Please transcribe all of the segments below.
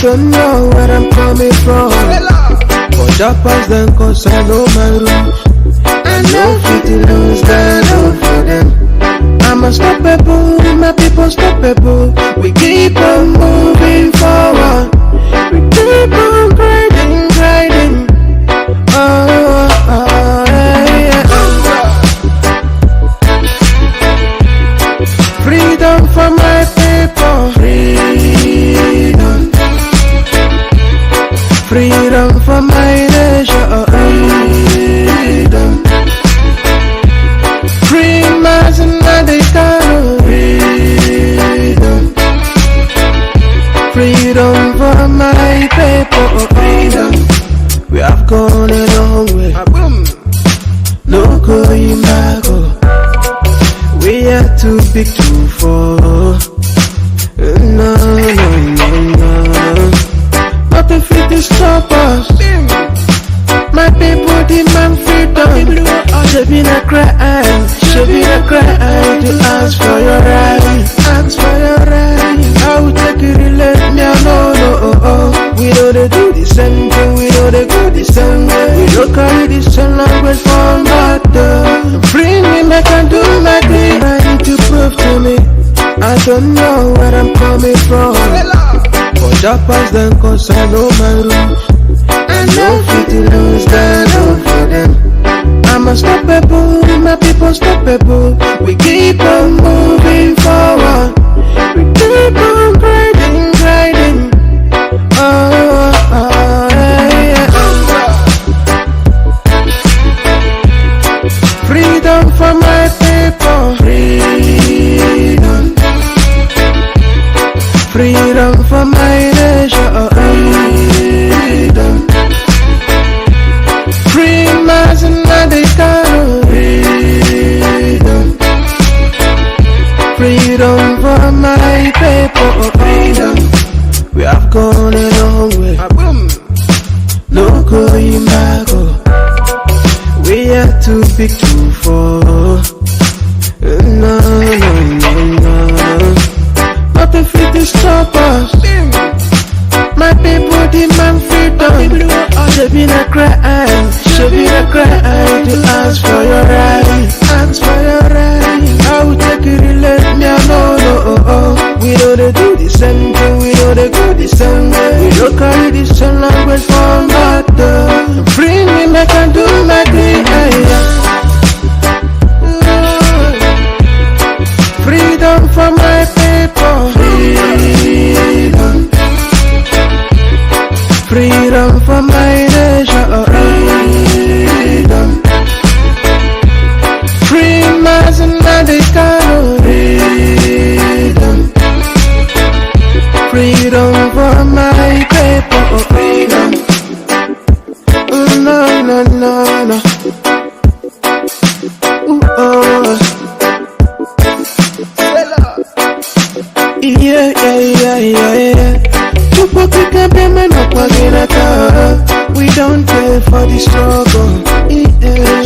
don't know where I'm coming from. But Japan's them cause I know my roots. I know 50 lose, I know for them. I'm unstoppable, my people unstoppable. We keep on moving forward. We keep on grinding, grinding. Freedom for my people. Freedom. Freedom for my nation. Freedom. Free Mazi and Kanu. Freedom. Freedom for my people. Freedom. We have gone a long way. No going back. We are too big to fall. No. Nothing fit to stop us. My people demand freedom. Should be a cry, should be a cry to ask for your right, ask for your right. I will take it, let me know. We know they do the same thing, we know they go the same way. We don't carry the same language from mother. Bring me back and do my thing. I need to prove to me. I don't know where I'm coming from. But Japan's them cause I know my roots. I know 50 lose, I know for them. I'm unstoppable, my people unstoppable. We keep on moving forward. We keep on grinding, grinding. Freedom for my people. Freedom. Freedom for my nation. Freedom. Free Mazi and Kanu. Freedom. Freedom for my people. Freedom. We have gone a long way. No going back. We are too big to fall. No. Nothing fit to stop us. My people demand freedom. Should be a cry, should be a cry to ask for your right, ask for your right. I will take it, let me know. We know they do the same thing, we know they go the same way. We don't carry the same language from mother. Bring me back and do my thing. Freedom for my people. Freedom. Freedom for my nation. Freedom. Free Mazi and Kanu. Freedom. Freedom for my people. Freedom. No. Yeah. We don't care for the struggle.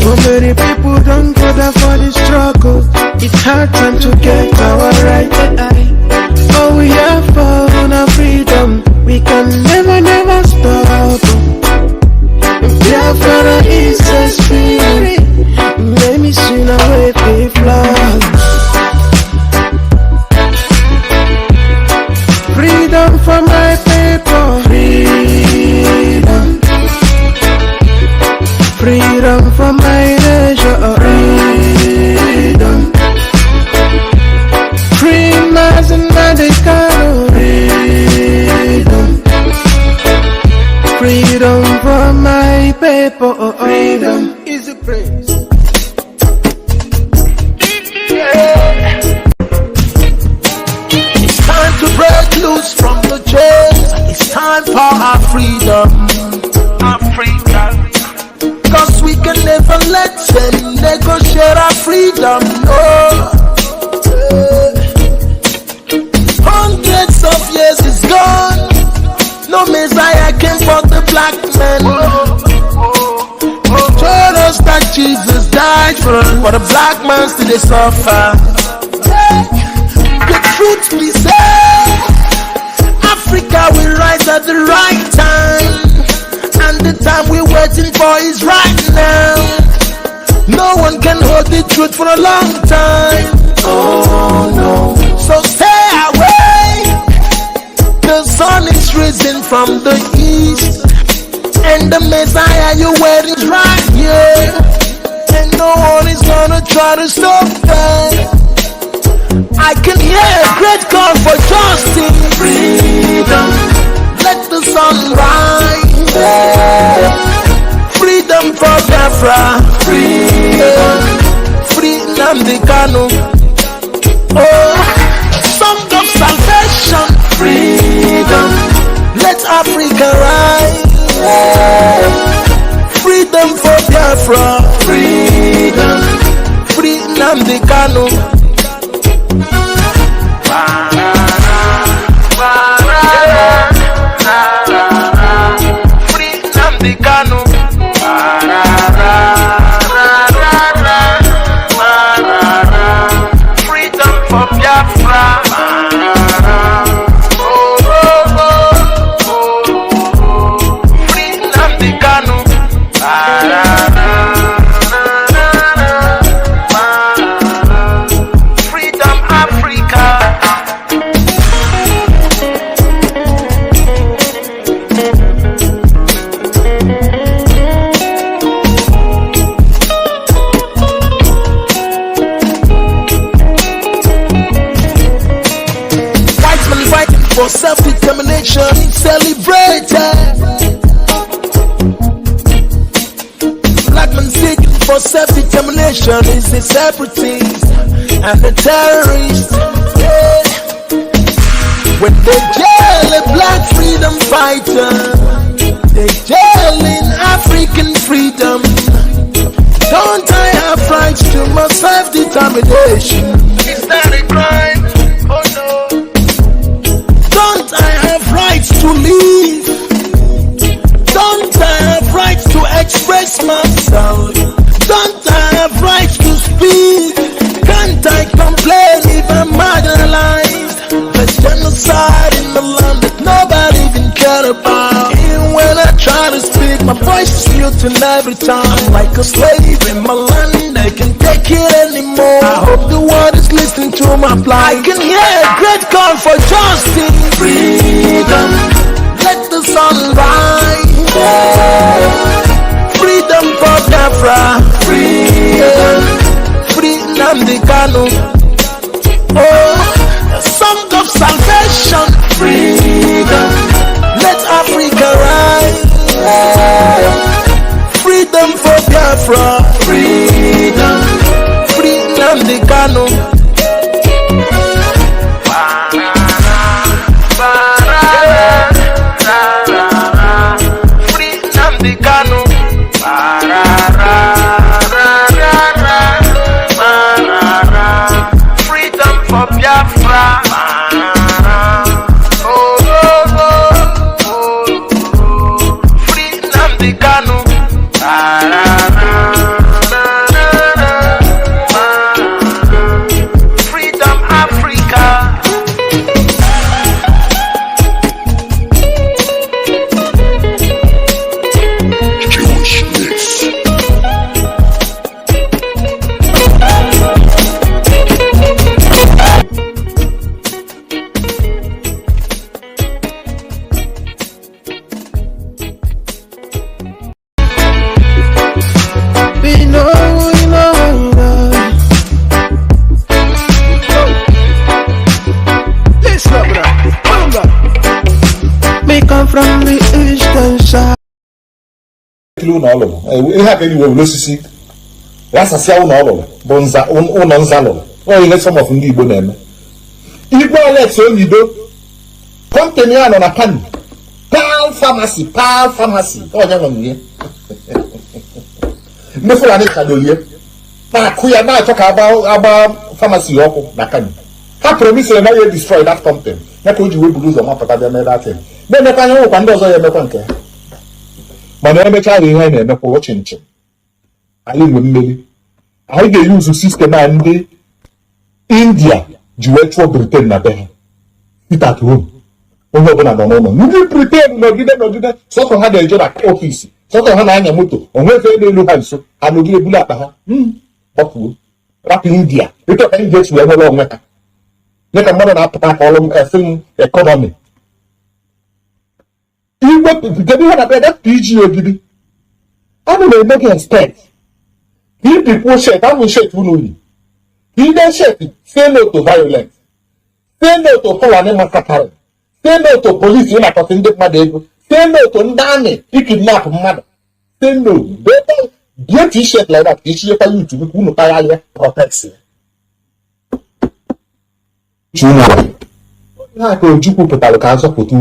So many people don't go there for the struggle. It's hard time to get our right. Oh, we have found our freedom. We can never stop. Biafra is a spirit. Let me sing away the flag. Freedom for my people. Freedom. Freedom for my nation. Freedom. Free Mazi and Kanu. Freedom. Freedom for my people. Freedom is a praise. It's time to break loose from the chains. It's time for our freedom. Our freedom. Cause we can never let them negotiate our freedom. No. Hundreds of years is gone. No Messiah came for the black man. Told us that Jesus died for the black man still they suffer. The truth we say, Africa will rise at the the right time, and the time we're waiting for is right now. No one can hold the truth for a long time. Oh no. So stay away. The sun is risen from the east, and the Messiah you're waiting is right here. And no one is gonna try to stop that. I can hear a great call for justice. Freedom. Let the sun rise. Freedom for Biafra. Freedom. Freedom the Kanu. Oh, song of salvation. Freedom. Let Africa rise. Freedom for Biafra. Freedom. Freedom the Kanu. For self-determination is celebrated. Black man seeking for self-determination is the separatist and the terrorist. Yeah. When they jail a black freedom fighter, they jailing African freedom. Don't I have rights to my self-determination? Is that a crime? Oh no. Don't I have rights to live? Don't I have rights to express myself? Don't I have rights to speak? Can't I complain if I'm marginalized? There's genocide in the land that nobody even cared about. Even when I try to speak, my voice is muted every time. I'm like a slave in my land, I can't take it anymore. I hope the world is listening to my plight. I can hear a great call for justice. Freedom, let the sun rise. Freedom for Biafra. Freedom, freedom the Kanu. Oh, a song of salvation. Freedom, let Africa rise. Freedom for Biafra. Freedom, freedom the Kanu. From the eastern side. Ihe aka iwe osisi rasasịa ụlọ ọlụlụ bụ ụlọ nza lụrụ ọ ihe some of ndị Igbo na-eme. Igbo Alex Onyido kọmpani a nọ na Kanu Pearl Pharmacy onye nwe nwunye ndị Fulani kadolie na-akụ ya na-achọ ka agba pharmacy ọkụ na Kanu. Ha promisere na ya destroy that company ya ka o ji wee buru ụzọ mapụta bịa mee that thing. Na-emekwa anya nwekwa ndị ọzọ ya emekwa nke ha mana emechaa ihe anyị na-emekwa ụbọchị nche anyị nwe mmeri. Anyị ga-eyuzu sistem a ndị India ji wee chụọ Britain na be ha sit at home onye ọbụla nọ n'ụlọ ndị Britain nọgide sọsọ ha na-eje na ọfisi sọsọ ha na-anya moto onwefe n'elu ha nso ha nọgide ebulu akpa ha kpọfuo rapụ India ịtọ ka India si wee nwere onwe ha nye ka mmadụ na-apụta ka ọrụ efim ekọnọmi kedu ihe na-abịa PG Ogidi ana m eme gị expect if people shet amụ shet unu yi ide shet say no to violence say no to Fulani massacre say no to police ịnakọta ndị mmadụ ego say no to ndị amị ikidnap mmadụ say no bie t-shirt like that ka ichinyekwa yutu ka unu kpagharịa protect ha ka Ojukwu pụtara ka azọpụta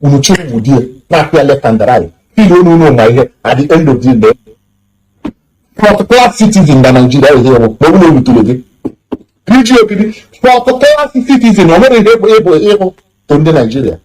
unu chụrụ die na-apịa left and right feel unu ma ihe at the end of the day fourth class citizen na Nigeria ihe bụ ma unu rutụrụ gị PG Ogidi fourth class citizen o nwere ihe ịbụ to ndị Nigeria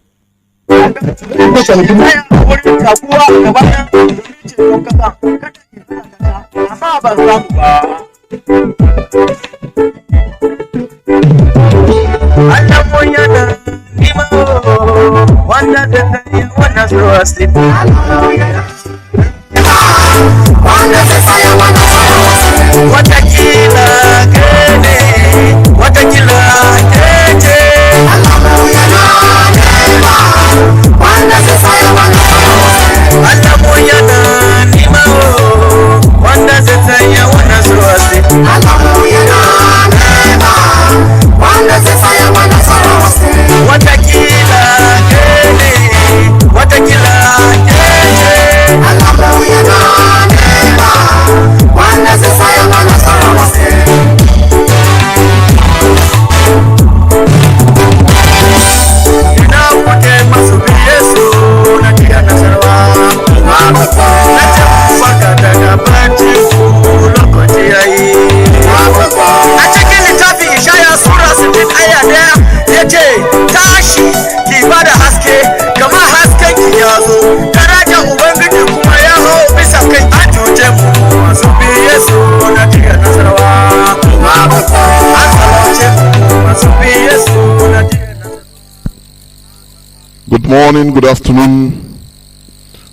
Good morning, good afternoon,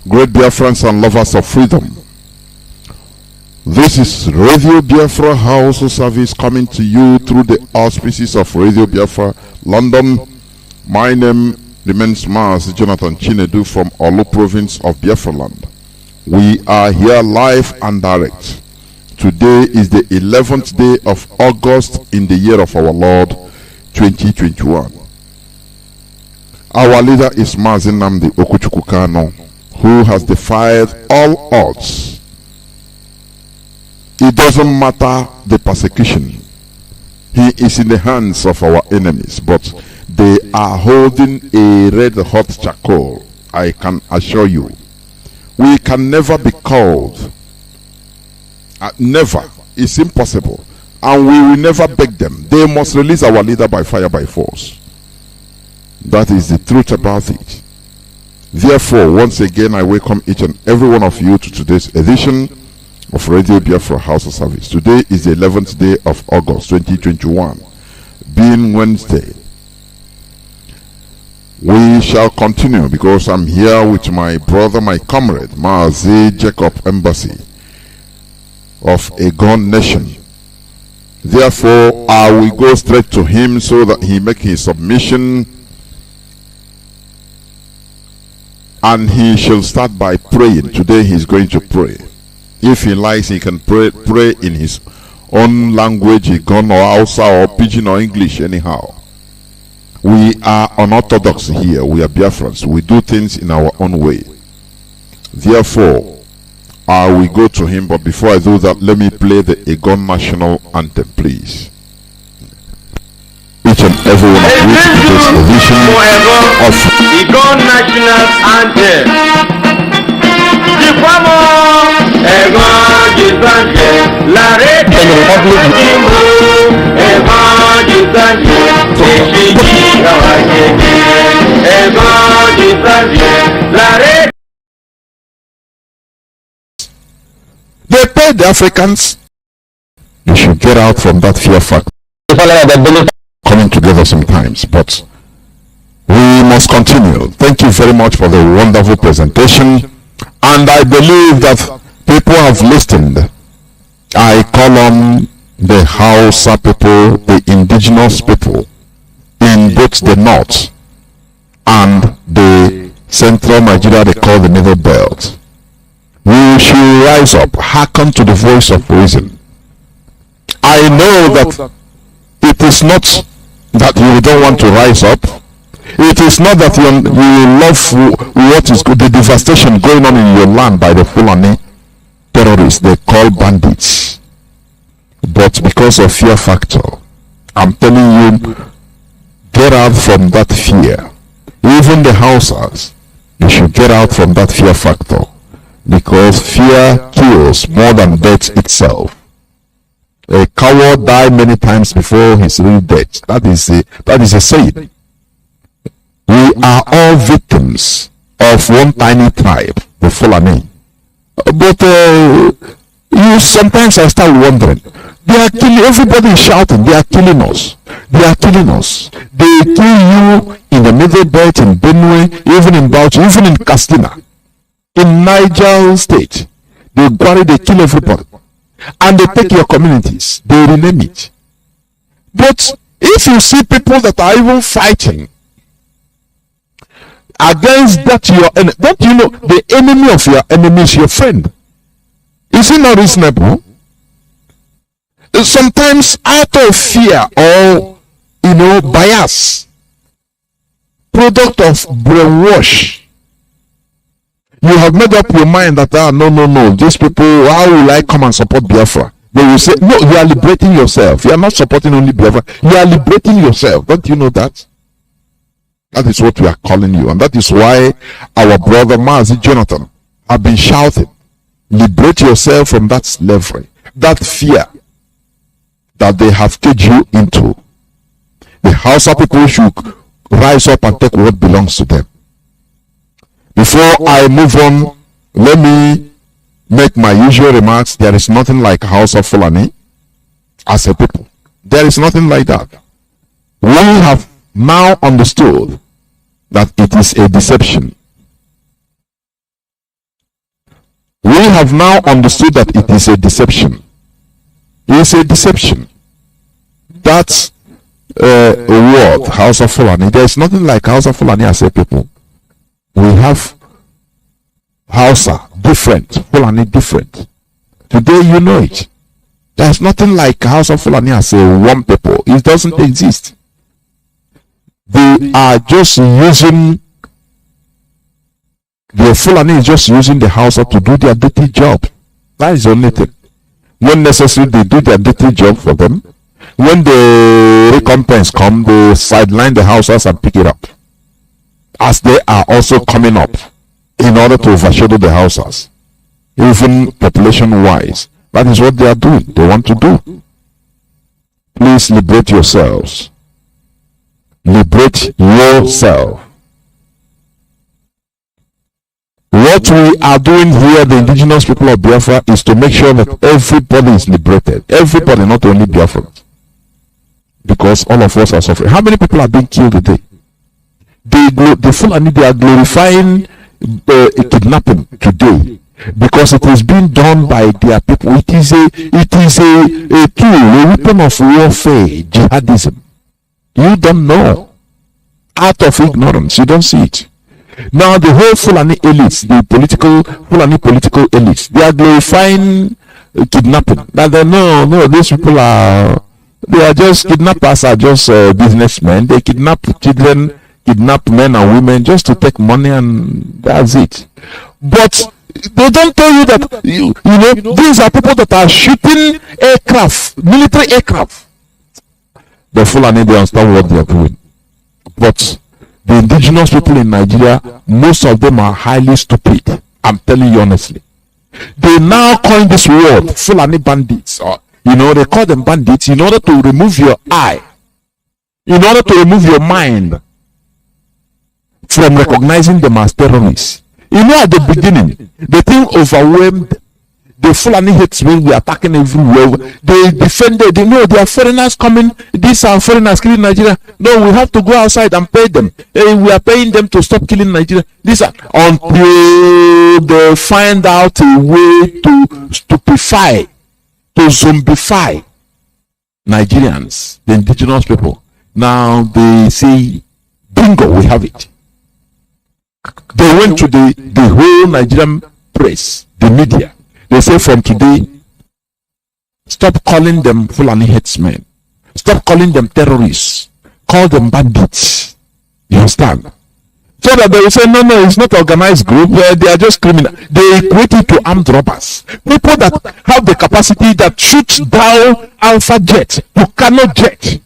great Biafrans and lovers of freedom. This is Radio Biafra House of Service coming to you through the auspices of Radio Biafra, London. My name remains Mazi Johnathan Chinedu from Olu province of Biafra land. We are here live and direct. Today is the 11th day of August in the year of our Lord 2021. Our leader is Mazi Kanu, who has defied all odds. It doesn't matter the persecution. He is in the hands of our enemies, but they are holding a red hot charcoal, I can assure you. We can never be called. Never. It's impossible. And we will never beg them. They must release our leader by fire, by force. That is the truth about it. Therefore, once again, I welcome each and every one of you to today's edition of Radio Biafra House of Service. Today is the 11th day of August 2021, being Wednesday. We shall continue because I'm here with my brother, my comrade, Mazi Jacob Embassy of a gone nation. Therefore, I will go straight to him so that he make his submission, and he shall start by praying. Today he is going to pray. If he likes, he can pray in his own language, Igon or Hausa or Pidgin or English, anyhow. We are unorthodox here. We are Biafrans. We do things in our own way. Therefore, I will go to him, but before I do that, let me play the Igon national anthem, please. Each and every one of you to this edition of Igon national anthem. They paid the Africans. You should get out from that fear factor coming together sometimes, but We must continue. Thank you very much for the wonderful presentation. And I believe that people have listened. I call on the Hausa people, the indigenous people in both the north and the central Nigeria they call the middle belt. We should rise up, hearken to the voice of reason. I know that it is not that you don't want to rise up. It is not that you love what is good, the devastation going on in your land by the Fulani terrorists they call bandits. But because of fear factor, I'm telling you, get out from that fear. Even the Hausas, you should get out from that fear factor, because fear kills more than death itself. A coward dies many times before his real death. That is a saying. We are all victims of one tiny tribe, the Fulani. But you sometimes I start wondering. They are killing, everybody is shouting, they are killing us. They are killing us. They kill you in the middle belt, in Benue, even in Bauchi, even in Castina. In Niger state, they kill everybody. And they take your communities, they rename it. But if you see people that are even fighting against that your enemy, don't you know the enemy of your enemy is your friend? Is it not reasonable? Sometimes out of fear or bias, product of brainwash, you have made up your mind that no, these people, how will I come and support Biafra? They will say, no, you are liberating yourself. You are not supporting only Biafra, you are liberating yourself. Don't you know that? That is what we are calling you, and that is why our brother Mazi, Johnathan, have been shouting, liberate yourself from that slavery, that fear that they have caged you into. The Hausa people should rise up and take what belongs to them. Before I move on, let me make my usual remarks. There is nothing like Hausa Fulani as a people. There is nothing like that. We have now understood that it is a deception. We have now understood that it is a deception. It is a deception. That's a word, Hausa Fulani. There is nothing like Hausa Fulani as a people. We have Hausa different, Fulani different. Today you know it. There is nothing like Hausa Fulani as a one people. It doesn't exist. They are just using, the Fulani is just using the Hausa to do their dirty job. That is the only thing. When necessary, they do their dirty job for them. When the recompense come, they sideline the Hausas and pick it up, as they are also coming up in order to overshadow the Hausas, even population-wise. That is what they are doing. They want to do. Please liberate yourselves. Liberate yourself. What we are doing here, the indigenous people of Biafra, is to make sure that everybody is liberated. Everybody, not only Biafrans. Because all of us are suffering. How many people are being killed today? The Fulani, they are glorifying kidnapping today because it is being done by their people. It is a tool, a weapon of warfare, jihadism. You don't know. Out of ignorance, you don't see it. Now the whole Fulani elites, the Fulani political elites, they are glorifying kidnapping. That no, these people they are just kidnappers, are just businessmen. They kidnap children, kidnap men and women just to take money, and that's it. But they don't tell you that you know these are people that are shooting aircraft, military aircraft. The Fulani, they understand what they are doing, but the indigenous people in Nigeria, most of them are highly stupid. I'm telling you honestly. They now coin this word Fulani bandits, or they call them bandits in order to remove your eye, in order to remove your mind from recognizing them as terrorists. At the beginning, the thing overwhelmed The Fulani headsmen were attacking everywhere. They defended. They know they are foreigners coming. These are foreigners killing Nigeria. No, we have to go outside and pay them. We are paying them to stop killing Nigeria. These are until they find out a way to stupefy, to zombify Nigerians, the indigenous people. Now they say, bingo, we have it. They went to the whole Nigerian press, the media. They say from today, stop calling them Fulani headsmen. Stop calling them terrorists. Call them bandits. You understand? So that they will say, no, it's not organized group. They are just criminal. They equate it to armed robbers. People that have the capacity that shoots down Alpha jet to Kanu jet.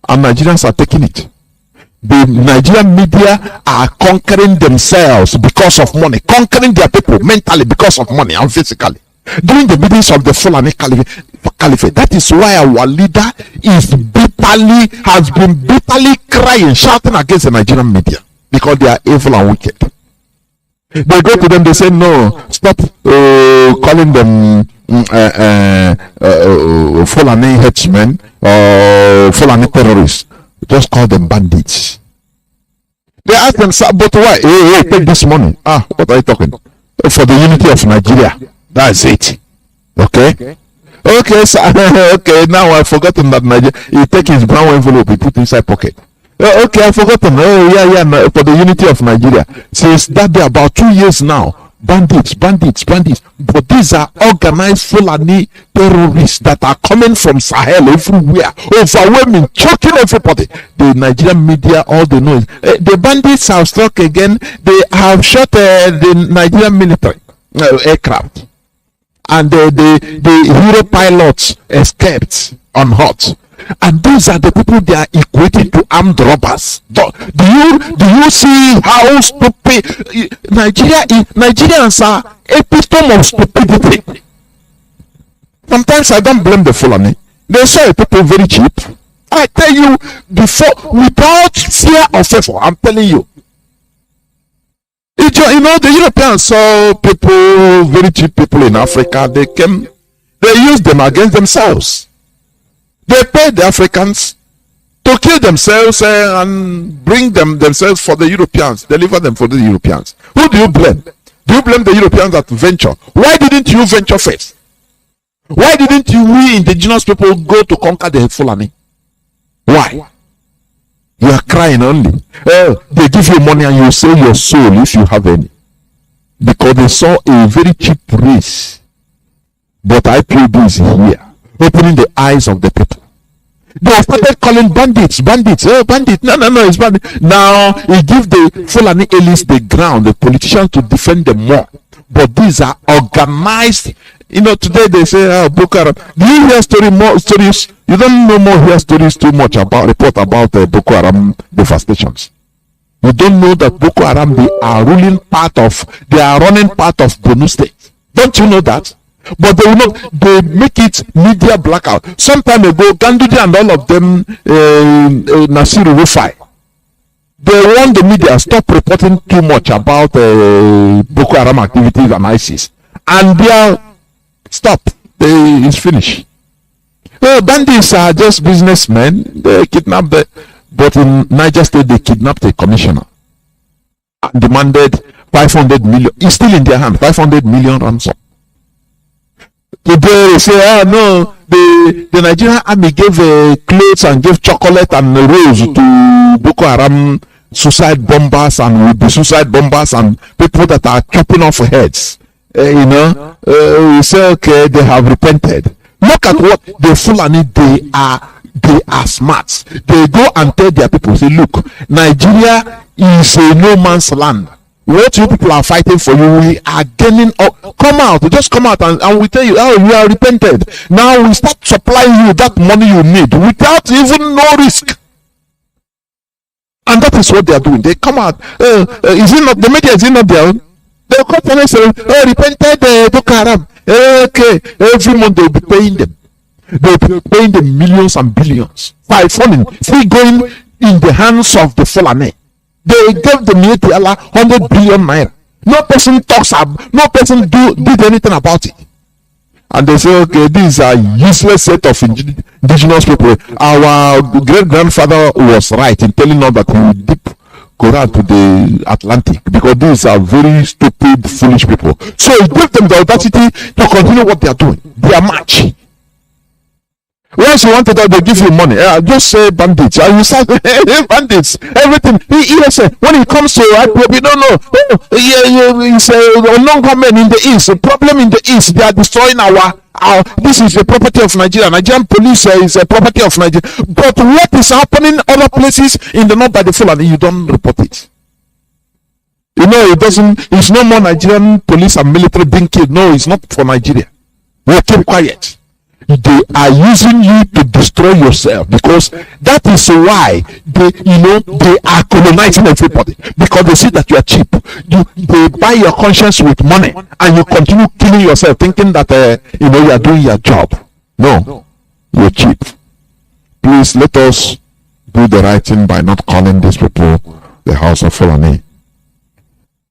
And Nigerians are taking it. The Nigerian media are conquering themselves because of money, conquering their people mentally because of money and physically. During the meetings of the Fulani Caliphate, that is why our leader has been bitterly crying, shouting against the Nigerian media because they are evil and wicked. They go to them, they say, no, stop calling them Fulani headsmen or Fulani terrorists. Just call them bandits. They ask them, but why? Hey, take this money. What are you talking? For the unity of Nigeria. That's it. Okay, sir. Okay, now I've forgotten that Nigeria. He take his brown envelope, he put inside pocket. Okay, I've forgotten. No, for the unity of Nigeria. Since that day, about 2 years now. Bandits. But these are organized Fulani terrorists that are coming from Sahel everywhere, overwhelming, choking everybody. The Nigerian media, all they know is the bandits have struck again. They have shot the Nigerian military aircraft, and the hero pilots escaped unhurt. And these are the people they are equating to armed robbers. Do you see how stupid Nigerians are? Epitome of stupidity. Sometimes I don't blame the Fulani. They sell people very cheap. I tell you before, without fear or favor. I'm telling you. The Europeans saw people, very cheap people in Africa. They used them against themselves. They paid the Africans to kill themselves and bring themselves for the Europeans, deliver them for the Europeans. Who do you blame? Do you blame the Europeans that venture? Why didn't you venture first? Why didn't we indigenous people go to conquer the Fulani? Why? You are crying only. They give you money and you sell your soul if you have any. Because they saw a very cheap race. But Ipob is here, opening the eyes of the people. They started calling bandits. Oh, bandit. No, it's bandit. Now, he give the Fulani elites the ground, the politicians to defend them more. But these are organized. Today they say, Boko Haram. Do you hear stories? You don't hear stories too much report about Boko Haram devastations. You don't know that Boko Haram, they are running part of Borno State. Don't you know that? But they will not. They make it media blackout. Some time ago, Ganduje and all of them, Nasiru Rufai, they warned the media stop reporting too much about Boko Haram activities and ISIS, and they are stop. It's finished. Bandits are just businessmen. They kidnapped but in Niger State they kidnapped a commissioner and demanded 500 million. It's still in their hand. 500 million ransom. Today they say, no, the Nigerian army gave clothes and gave chocolate and rose to Boko Haram suicide bombers and would-be suicide bombers and people that are chopping off heads. We say, okay, they have repented. Look at what the Fulani, they are smart. They go and tell their people, say, look, Nigeria is a no man's land. What you people are fighting for, we are gaining up. Come out, just come out and we tell you, you are repented. Now we start supplying you that money you need without even no risk. And that is what they are doing. They come out. Is it not the media? Is it not their own? They come and say, repented Boko Haram. Okay, every month they'll be paying them. They'll be paying them millions and billions. By falling, still going in the hands of the Fulani. They gave the Mietiala 100 billion naira. No person talks about, no person did anything about it. And they say, okay, these are useless set of indigenous people. Our great-grandfather was right in telling us that we will dip Quran to the Atlantic, because these are very stupid, foolish people. So it gave them the audacity to continue what they are doing, their march. Once you want it out, they give you money. Just say bandits. And you start bandits. Everything. He said, when it comes to Ipob, we don't know. It's a unknown government in the east. The problem in the east, they are destroying our. This is the property of Nigeria. Nigerian police is a property of Nigeria. But what is happening other places in the north by the Fulani, you don't report it. You know, it doesn't. It's no more Nigerian police and military being killed. No, it's not for Nigeria. We keep quiet. They are using you to destroy yourself, because that is why they are colonizing everybody, because they see that you are cheap. They buy your conscience with money, and you continue killing yourself, thinking that you are doing your job. No, you're cheap. Please let us do the right thing by not calling these people the House of Fulani.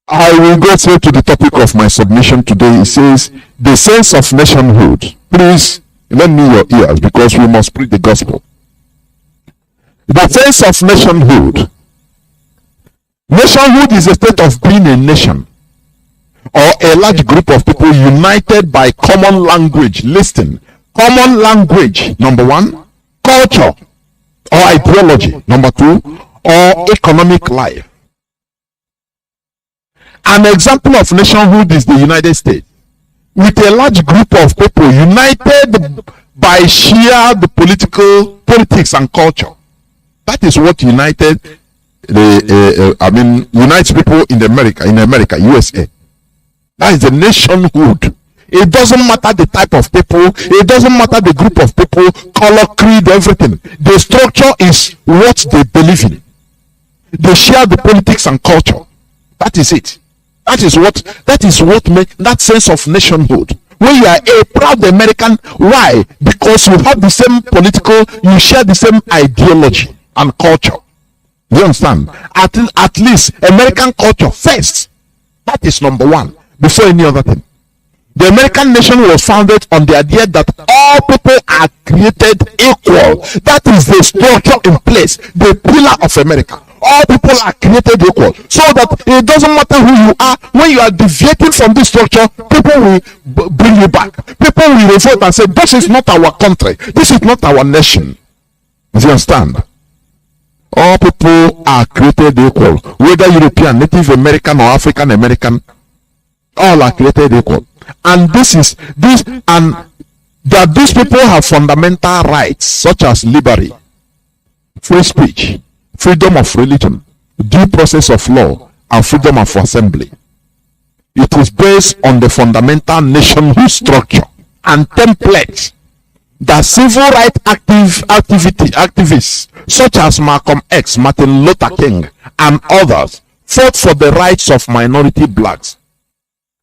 I will go straight to the topic of my submission today. It says the sense of nationhood. Please lend me your ears, because we must preach the gospel. The sense of nationhood. Nationhood is a state of being a nation, or a large group of people united by common language. Listen, common language, number one; culture or ideology, number two; or economic life. An example of nationhood is the United States, with a large group of people united by the politics and culture. That is what united unites people in America, USA. That is the nationhood. It doesn't matter the type of people, it doesn't matter the group of people, color, creed, everything. The structure is what they believe in. They share the politics and culture. That is it. That is what makes that sense of nationhood. When you are a proud American, why? Because you have the same you share the same ideology and culture. You understand? At least American culture first. That is number one, before any other thing. The American nation was founded on the idea that all people are created equal. That is the structure in place, the pillar of America. All people are created equal, so that it doesn't matter who you are. When you are deviating from this structure, people will bring you back. People will revolt and say, this is not our country, this is not our nation. Do you understand? All people are created equal, whether European, Native American, or African American. All are created equal. And that these people have fundamental rights, such as liberty, free speech, freedom of religion, due process of law, and freedom of assembly. It is based on the fundamental nationhood structure and templates that civil rights activists such as Malcolm X, Martin Luther King, and others fought for the rights of minority blacks.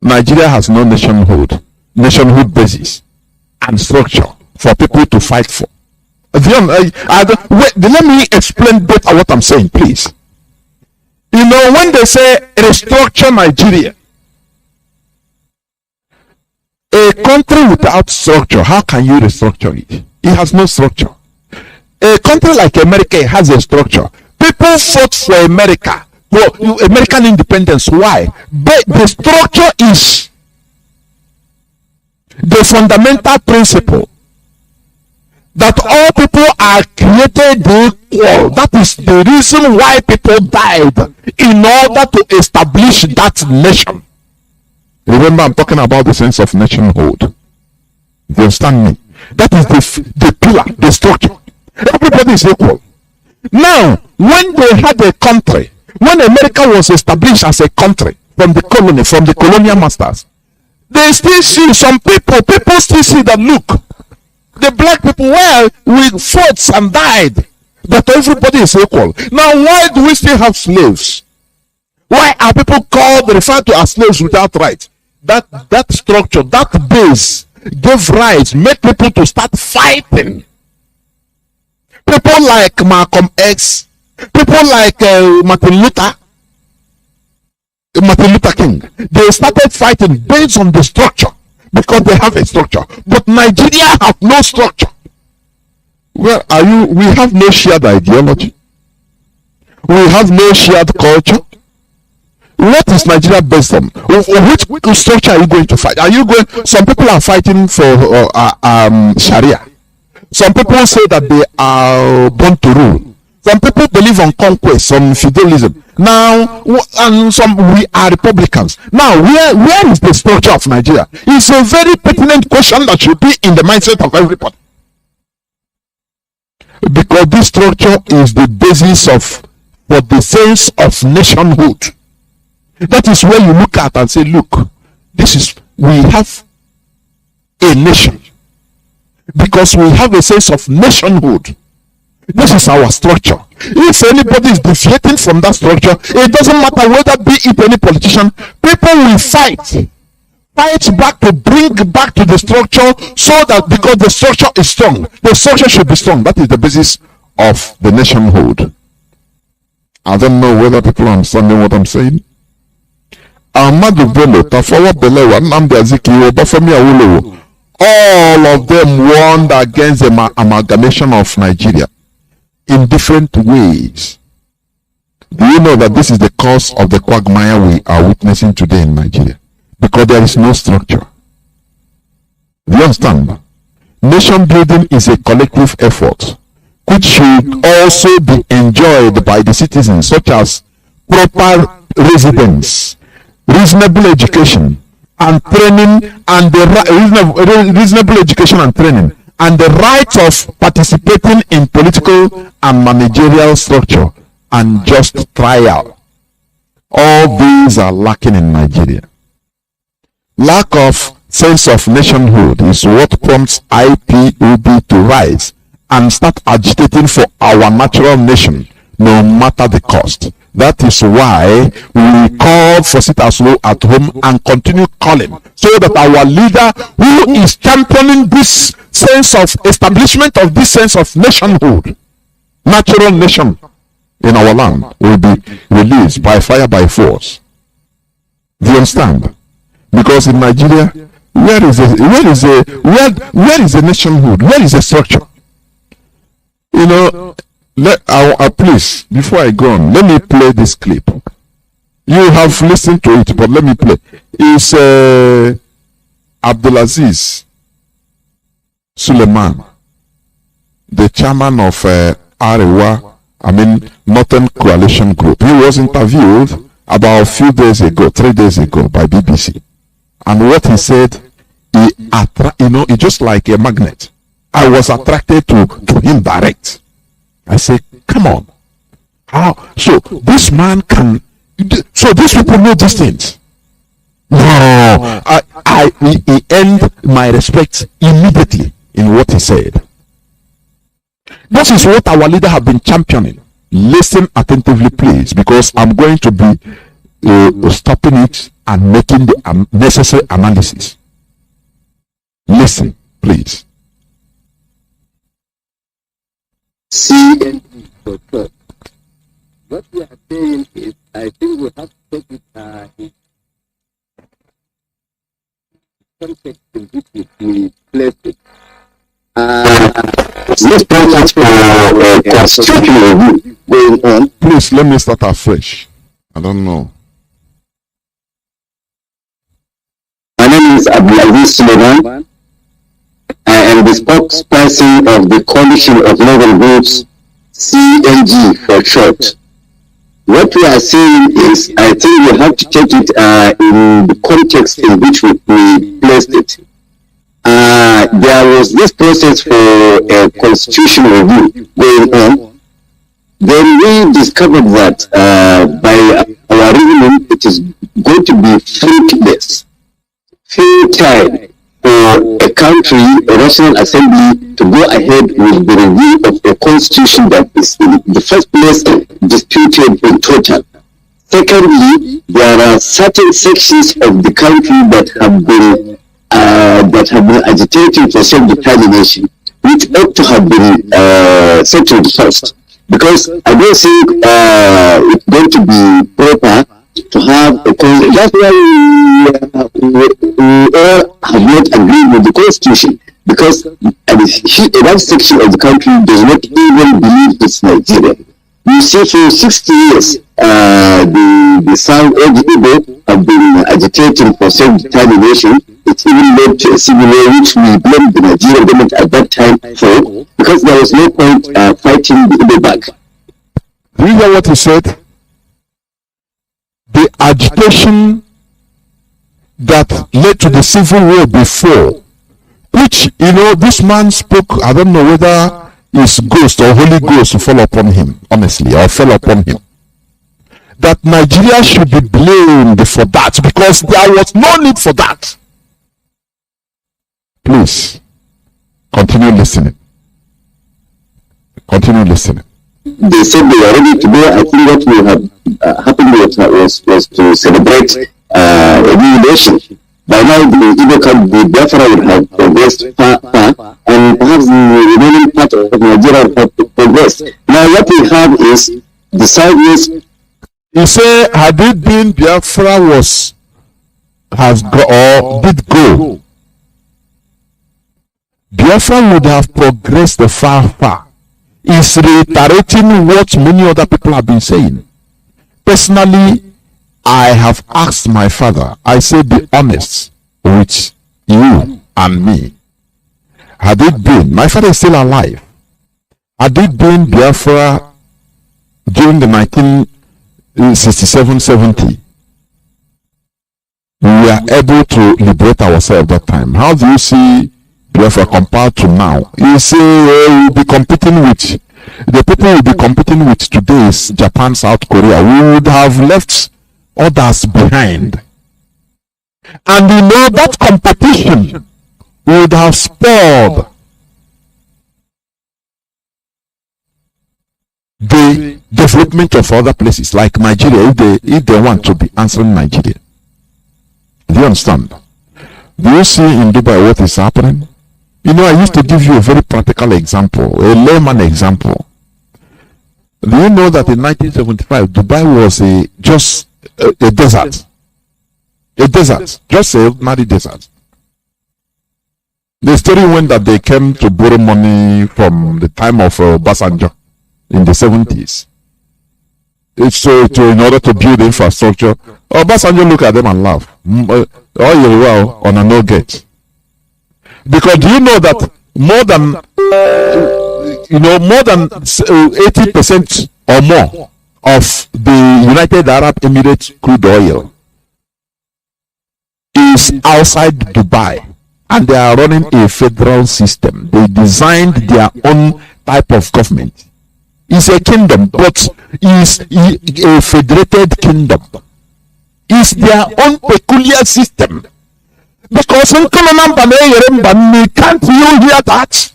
Nigeria has no nationhood basis and structure for people to fight for. Let me explain better what I'm saying, please. You know, when they say restructure Nigeria, a country without structure, how can you restructure it? It has no structure. A country like America has a structure. People fought for America, American independence. Why? But the structure is the fundamental principle that all people are created equal. That is the reason why people died, in order to establish that nation. Remember, I'm talking about the sense of nationhood. Do you understand me? That is the pillar, the structure. Everybody is equal. Now, when they had a country, when America was established as a country from the colonial masters, they still see some people still see that, look, the black people, well, we fought and died, that everybody is equal. Now, why do we still have slaves? Why are people referred to as slaves without rights? That structure, that base gave rights, made people to start fighting. People like Malcolm X, people like Martin Luther, Martin Luther King. They started fighting based on the structure because they have a structure. But Nigeria have no structure. Where are you? We have no shared ideology. We have no shared culture. What is Nigeria based on? Which structure are you going to fight? Are you going? Some people are fighting for Sharia. Some people say that they are born to rule. Some people believe on conquest, on feudalism. Now, and we are Republicans. Now, where is the structure of Nigeria? It's a very pertinent question that should be in the mindset of everybody. Because this structure is the basis for the sense of nationhood. That is where you look at and say, look, we have a nation. Because we have a sense of nationhood. This is our structure. If anybody is deviating from that structure, it doesn't matter whether be it any politician, people will fight back to bring back to the structure, so that because the structure is strong, the structure should be strong. That is the basis of the nationhood. I don't know whether people are understanding what I'm saying. Ahmadu Bello, Tafawa Balewa, NNAMDI'S, Obafemi Awolowo, all of them warned against the amalgamation of Nigeria in different ways. Do you know that this is the cause of the quagmire we are witnessing today in Nigeria? Because there is no structure. Do you understand? Nation building is a collective effort which should also be enjoyed by the citizens, such as proper residence, reasonable education and training, and the reasonable education and training, and the right of participating in political and managerial structure and just trial. All these are lacking in Nigeria. Lack of sense of nationhood is what prompts IPOB to rise and start agitating for our natural nation, no matter the cost. That is why we call for sit-as-low at home and continue calling, so that our leader, who is championing this sense of establishment of this sense of nationhood, natural nation in our land, will be released by fire, by force. Do you understand? Because in Nigeria, where is the nationhood? Where is the structure? You know, please, before I go on, let me play this clip. You have listened to it, but let me play. It's Abdulaziz Suleiman, the chairman of Arewa, Northern Coalition Group. He was interviewed about a few days ago, 3 days ago, by BBC. And what he said, it's just like a magnet. I was attracted to him direct. I say, come on. How? So this man can, so these people know these things. No, he earned my respect immediately in what he said. This is what our leader have been championing. Listen attentively, please, because I'm going to be stopping it and making the necessary analysis. Listen, please. CNE for church. What we are saying is, I think we have to take it in context in which we place it. This process for constitutional review going on. Please, let me start afresh. I don't know. My name is Abdulaziz Suleiman. I am the spokesperson of the Coalition of Legal Groups, CNG for short. What we are saying is, I think we have to take it in the context in which we placed it. There was this process for a constitutional review going on. Then we discovered that by our reasoning, it is going to be fruitless, futile for a country, a national assembly, to go ahead with the review of a constitution that is in the first place disputed in total. Secondly, there are certain sections of the country that have been agitating for self-determination, which ought to have been settled first. Because I don't think it's going to be proper to have a constitution. That's why we all have not agreed with the constitution, because that section of the country does not even believe it's Nigeria. You see, for 60 years, the South and the Ipob have been agitating for self-determination. It even led to a civil war, which we blamed the Nigerian government at that time for, because there was no point fighting the Ipob back. Do you hear what he said? The agitation that led to the civil war before, which, you know, this man spoke, I don't know whether his ghost or Holy Ghost fell upon him, honestly, or fell upon him, that Nigeria should be blamed for that, because there was no need for that. Please, continue listening. Continue listening. They said they were ready to go. I think what will have happened was to celebrate a new nation. By now, the Biafra would have progressed far, and perhaps the remaining part of Nigeria would have progressed. Now, what we have is the sideways. He said, had it been Biafra did go, Biafra would have progressed far. Is reiterating what many other people have been saying. Personally, I have asked my father, I say, be honest with you and me. Had it been, my father is still alive, had it been Biafra during the 1967-70, we were able to liberate ourselves at that time. How do you see Biafra compared to now? You say we'll be competing with the people we'll be competing with today is Japan, South Korea. We would have left others behind, and you know that competition would have spoiled the development of other places like Nigeria, if they want to be answering Nigeria. Do you understand? Do you see in Dubai what is happening? You know, I used to give you a very practical example, a layman example. Do you know that in 1975, Dubai was just a desert? A desert, just a ordinary desert. The story went that they came to borrow money from the time of Obasanjo in the 70s. So in order to build infrastructure, Obasanjo look at them and laugh. Oh, you well on a no get. Because do you know that more than 80% or more of the United Arab Emirates crude oil is outside Dubai, and they are running a federal system. They designed their own type of government. It's a kingdom, but it's a federated kingdom. It's their own peculiar system. Because can't you hear that?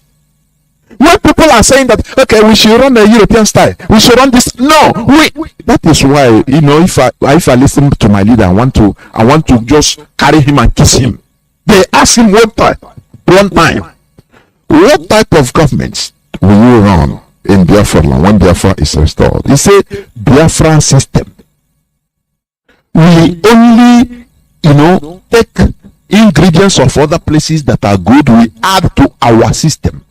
When people are saying that, okay, we should run a European style, we should run this. No, that is why, you know, if I listen to my leader, I want to just carry him and kiss him. They ask him one time, what type of government will you run in Biafra land when Biafra is restored? He said, Biafra system. We only, take ingredients of other places that are good, we add to our system.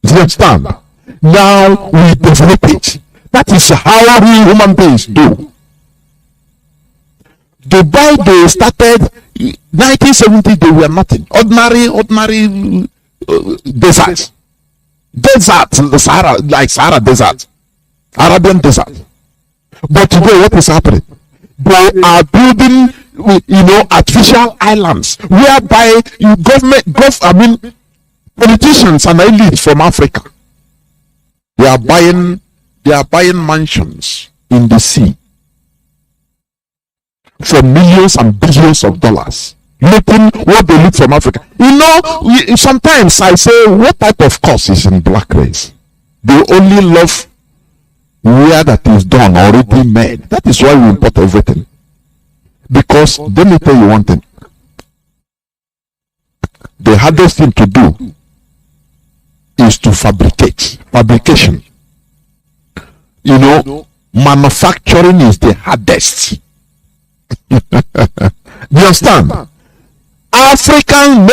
Do you understand? Now we develop it. That is how we human beings do. Dubai, they started 1970, they were nothing. Ordinary desert, the Sahara, like Sahara desert, Arabian desert. But today, what is happening? They are building, artificial islands whereby politicians and elites from Africa, they are buying mansions in the sea for millions and billions of dollars, looking what they look from Africa. Sometimes I say, what type of course is in black race? They only love where that is done, already made. That is why we import everything. Because let me tell you one thing. The hardest thing to do is to fabricate. Fabrication. Manufacturing is the hardest. You understand? African,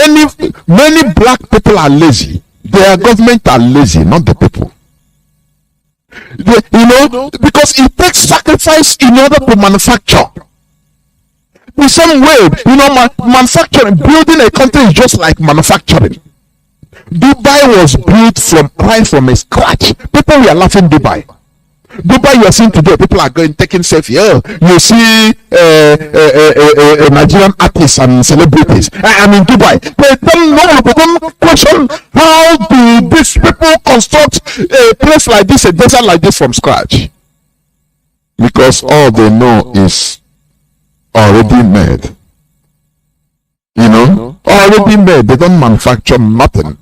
many black people are lazy. Their government are lazy, not the people. Because it takes sacrifice in order to manufacture. The same way, manufacturing, building a country is just like manufacturing. Dubai was built right from a scratch. People were laughing Dubai. Dubai, you are seeing today, people are taking selfie. You see Nigerian artists and celebrities. I mean Dubai. They don't question how do these people construct a place like this, a desert like this from scratch. Because all they know is already made. Already made. They don't manufacture nothing.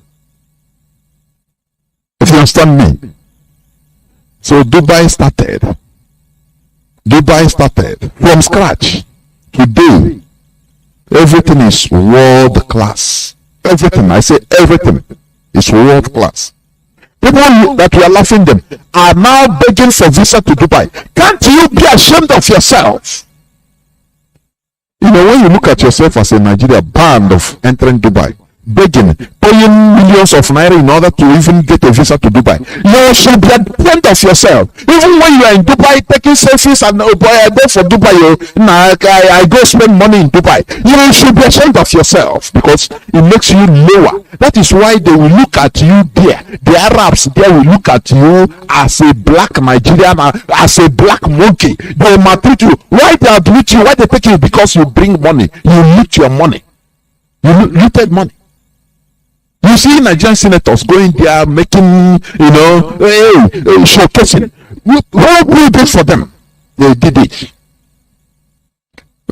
If you understand me. So Dubai started from scratch. Today, everything is world class. Everything, I say everything is world class. People that we are laughing them are now begging for visa to Dubai. Can't you be ashamed of yourself? When you look at yourself as a Nigerian banned of entering Dubai, begging, paying millions of naira in order to even get a visa to Dubai, you should be ashamed of yourself. Even when you are in Dubai taking selfies and oh boy, I go for Dubai, I go spend money in Dubai, you should be ashamed of yourself because it makes you lower. That is why they will look at you there. The Arabs there will look at you as a black Nigerian, as a black monkey. They will maltreat you. Why they maltreat you? Why they take you? Because you bring money. You loot your money. You looted money. You see Nigerian senators going there making, showcasing. What we did for them? They did it.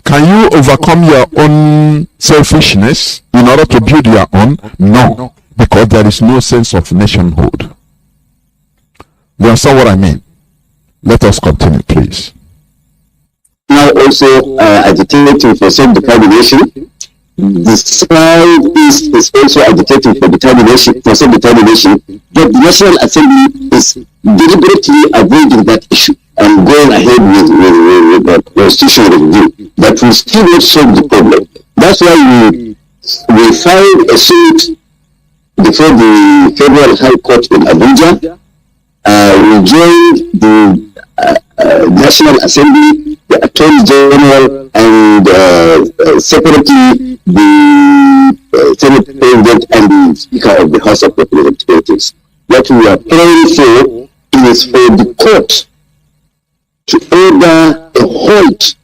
Can you overcome your own selfishness in order to build your own? No, because there is no sense of nationhood. You understand what I mean? Let us continue, please. Now also agitating for self-determination. The Southeast is also agitating for self-determination, but the National Assembly is deliberately avoiding that issue and going ahead with the constitutional review. But we still not solve the problem. That's why we filed a suit before the Federal High Court in Abuja. We joined the National Assembly, the Attorney General, and separately the Senate President and the Speaker of the House of Representatives. What we are praying for is for the court to order a halt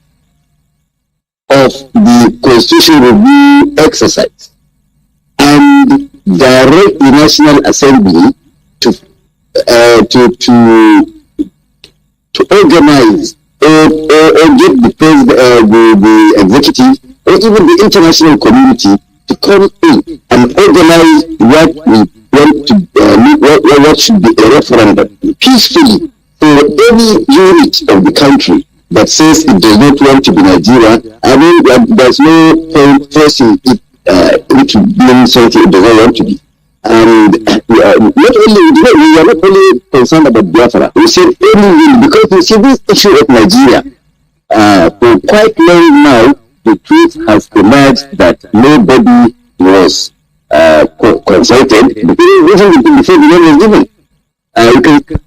of the constitutional review exercise and direct the National Assembly to organize or get the executive or even the international community to come in and organize what we want to what should be a referendum peacefully for any unit of the country that says it does not want to be Nigeria. I mean, there's no point forcing it into being something it does not want to be. And we are not only concerned about Biafra. We said only because you see this issue of Nigeria for quite long now. The truth has emerged that nobody was consulted before the name was given.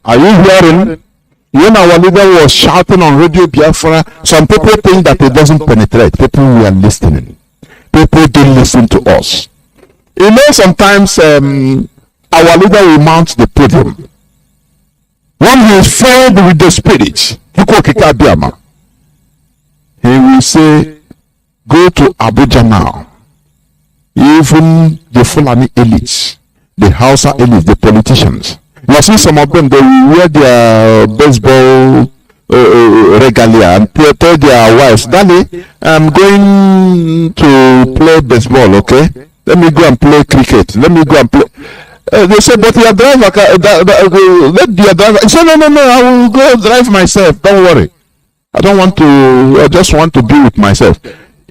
Are you hearing? When our leader was shouting on Radio Biafra, some people think that it doesn't penetrate. People were listening. People didn't listen to us. Sometimes our leader will mount the podium. When he is filled with the Spirit, he will say, go to Abuja now. Even the Fulani elites, the Hausa elites, the politicians. You see some of them, they wear their baseball regalia and tell their wives, Daddy, I'm going to play baseball, okay? Let me go and play cricket. Let me go and play. They say, but your driver, let your driver. He said, no, I will go drive myself. Don't worry. I just want to be with myself.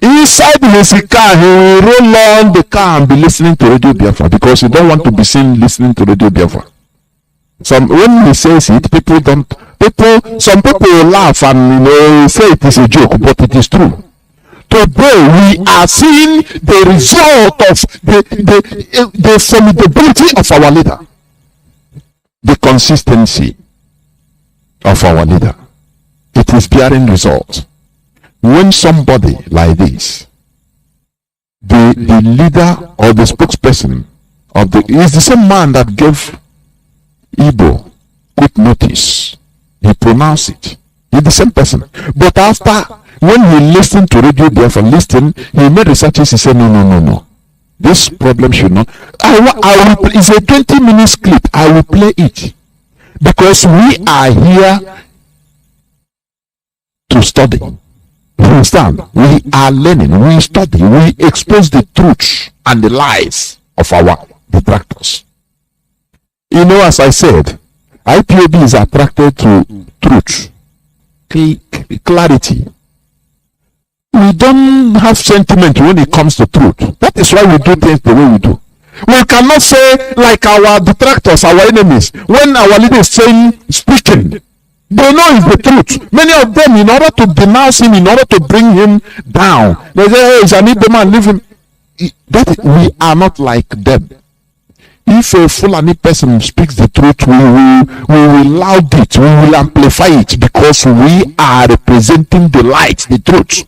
Inside his car, he will roll on the car and be listening to Radio Biafra because he don't want to be seen listening to Radio Biafra. When he says it, some people will laugh and say it is a joke, but it is true. Today we are seeing the result of the formidability of our leader, the consistency of our leader. It is bearing result. When somebody like this, the leader or the spokesperson of is the same man that gave Igbo quick notice. He pronounced it. He's the same person. But after, when he listened to Radio Biafra, he made researches. He said, no. This problem should not. I will. It's a 20 minutes clip. I will play it because we are here to study. You understand? We are learning. We study. We expose the truth and the lies of our detractors. You know, as I said, IPOB is attracted to truth, clarity. We don't have sentiment when it comes to truth. That is why we do things the way we do. We cannot say like our detractors, our enemies, when our leader is speaking, they know it's the truth. Many of them, in order to denounce him, in order to bring him down, they say, hey, it's an Igbo man, leave him. We are not like them. If a Fulani person speaks the truth, we will loud it, we will amplify it, because we are representing the light, the truth.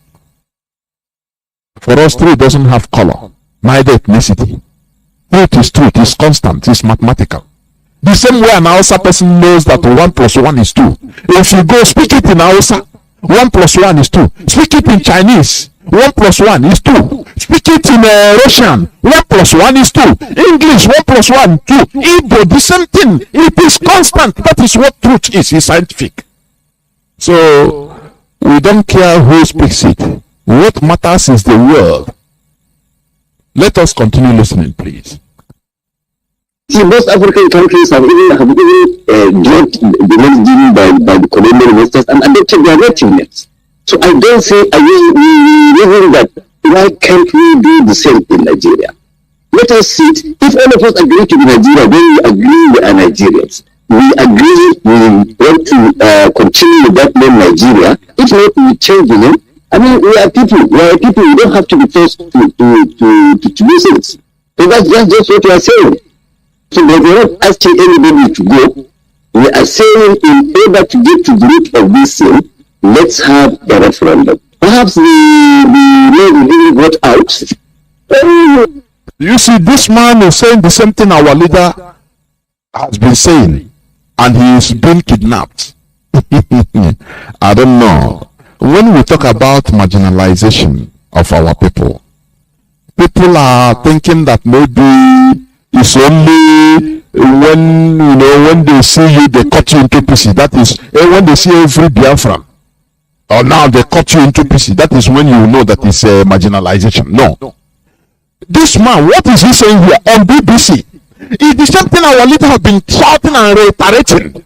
For us, truth doesn't have color, neither ethnicity. Truth is truth, it's constant, it's mathematical. The same way an Hausa person knows that 1 plus 1 is 2. If you go speak it in Hausa, 1 plus 1 is 2. Speak it in Chinese, 1 plus 1 is 2. Speak it in Russian, 1 plus 1 is 2. English, 1 plus 1, 2. Igbo, the same thing. It is constant. That is what truth is. It's scientific. So, we don't care who speaks it. What matters is the word. Let us continue listening, please. See, most African countries have even dropped the names given by the colonial masters and adopted their native names. So I don't say, reason that why can't we do the same in Nigeria? Let us sit. If all of us agree to be Nigeria, then we agree we are Nigerians. We agree we want to continue with that name Nigeria. If not, we change the name. I mean, we are people. We don't have to be forced to do things. So that's just what we are saying. So we are not asking anybody to go. We are saying in order to get to the root of this thing, let's have a referendum. Perhaps the law will be brought out. You see, this man is saying the same thing our leader has been saying, and he is being kidnapped. I don't know. When we talk about marginalization of our people, people are thinking that maybe it's only when they see you, they cut you into pieces. That is when they see every Biafran. Or now they cut you into pieces. That is when you know that it's marginalization. No. This man, what is he saying here on BBC? It's the same thing our leader have been shouting and reiterating.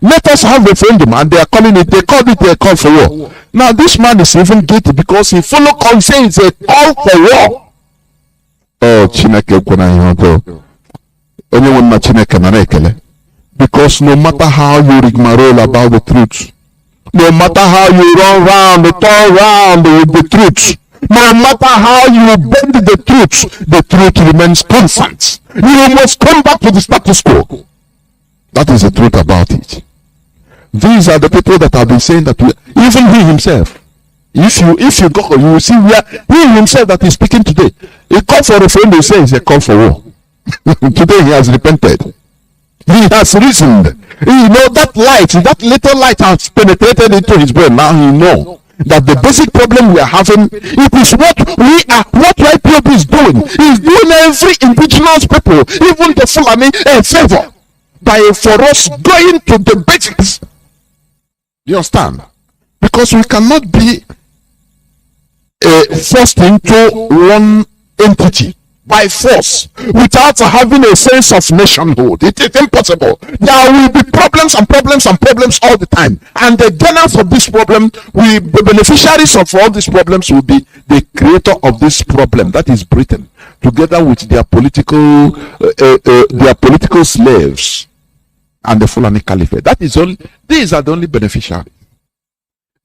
Let us have referendum, and they are calling it. They called it a call for war. Now this man is even guilty because he follow saying it's a call for war. Oh, Chineke because no matter how you rigmarole about the truth, no matter how you run round, turn round with the truth, no matter how you bend the truth remains constant. You must come back to the status quo. That is the truth about it. These are the people that have been saying that even he himself, if you go, you will see where he himself that is speaking today. He called for a referendum, he says a call for war. Today he has repented. He has reasoned. You know that little light has penetrated into his brain. Now he knows that the basic problem we are having, it is what IPOB is doing. He's doing every indigenous people, even the Fulani, a favor for us going to the basics. You understand? Because we cannot be forced into one entity by force without having a sense of nationhood. It is impossible. There will be problems and problems and problems all the time, and the gainers of this problem, the beneficiaries of all these problems will be the creator of this problem, that is Britain, together with their political slaves and the Fulani Caliphate. These are the only beneficiaries.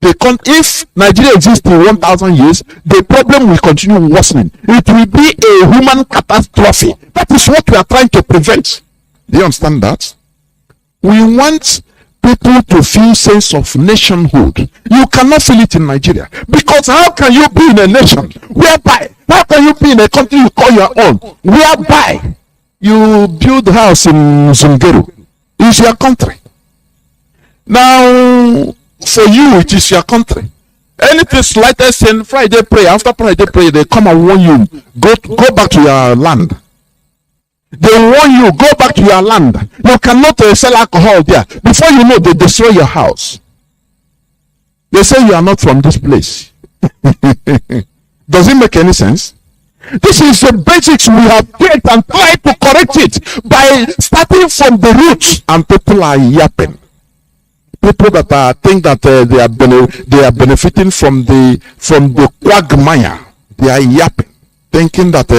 If Nigeria exists in 1,000 years, the problem will continue worsening. It will be a human catastrophe. That is what we are trying to prevent. Do you understand that? We want people to feel sense of nationhood. You cannot feel it in Nigeria, because how can you be in a nation whereby, how can you be in a country you call your own, whereby you build a house in Zungeru? It's your country. Now, for you, it is your country. Anything slightest in Friday prayer, after Friday prayer, they come and warn you, go back to your land. They warn you, go back to your land. You cannot sell alcohol there. Before you know, they destroy your house. They say you are not from this place. Does it make any sense? This is the basics we have built and tried to correct it by starting from the roots. And people are yapping. People that think that they are benefiting from the quagmire. They are yapping, thinking that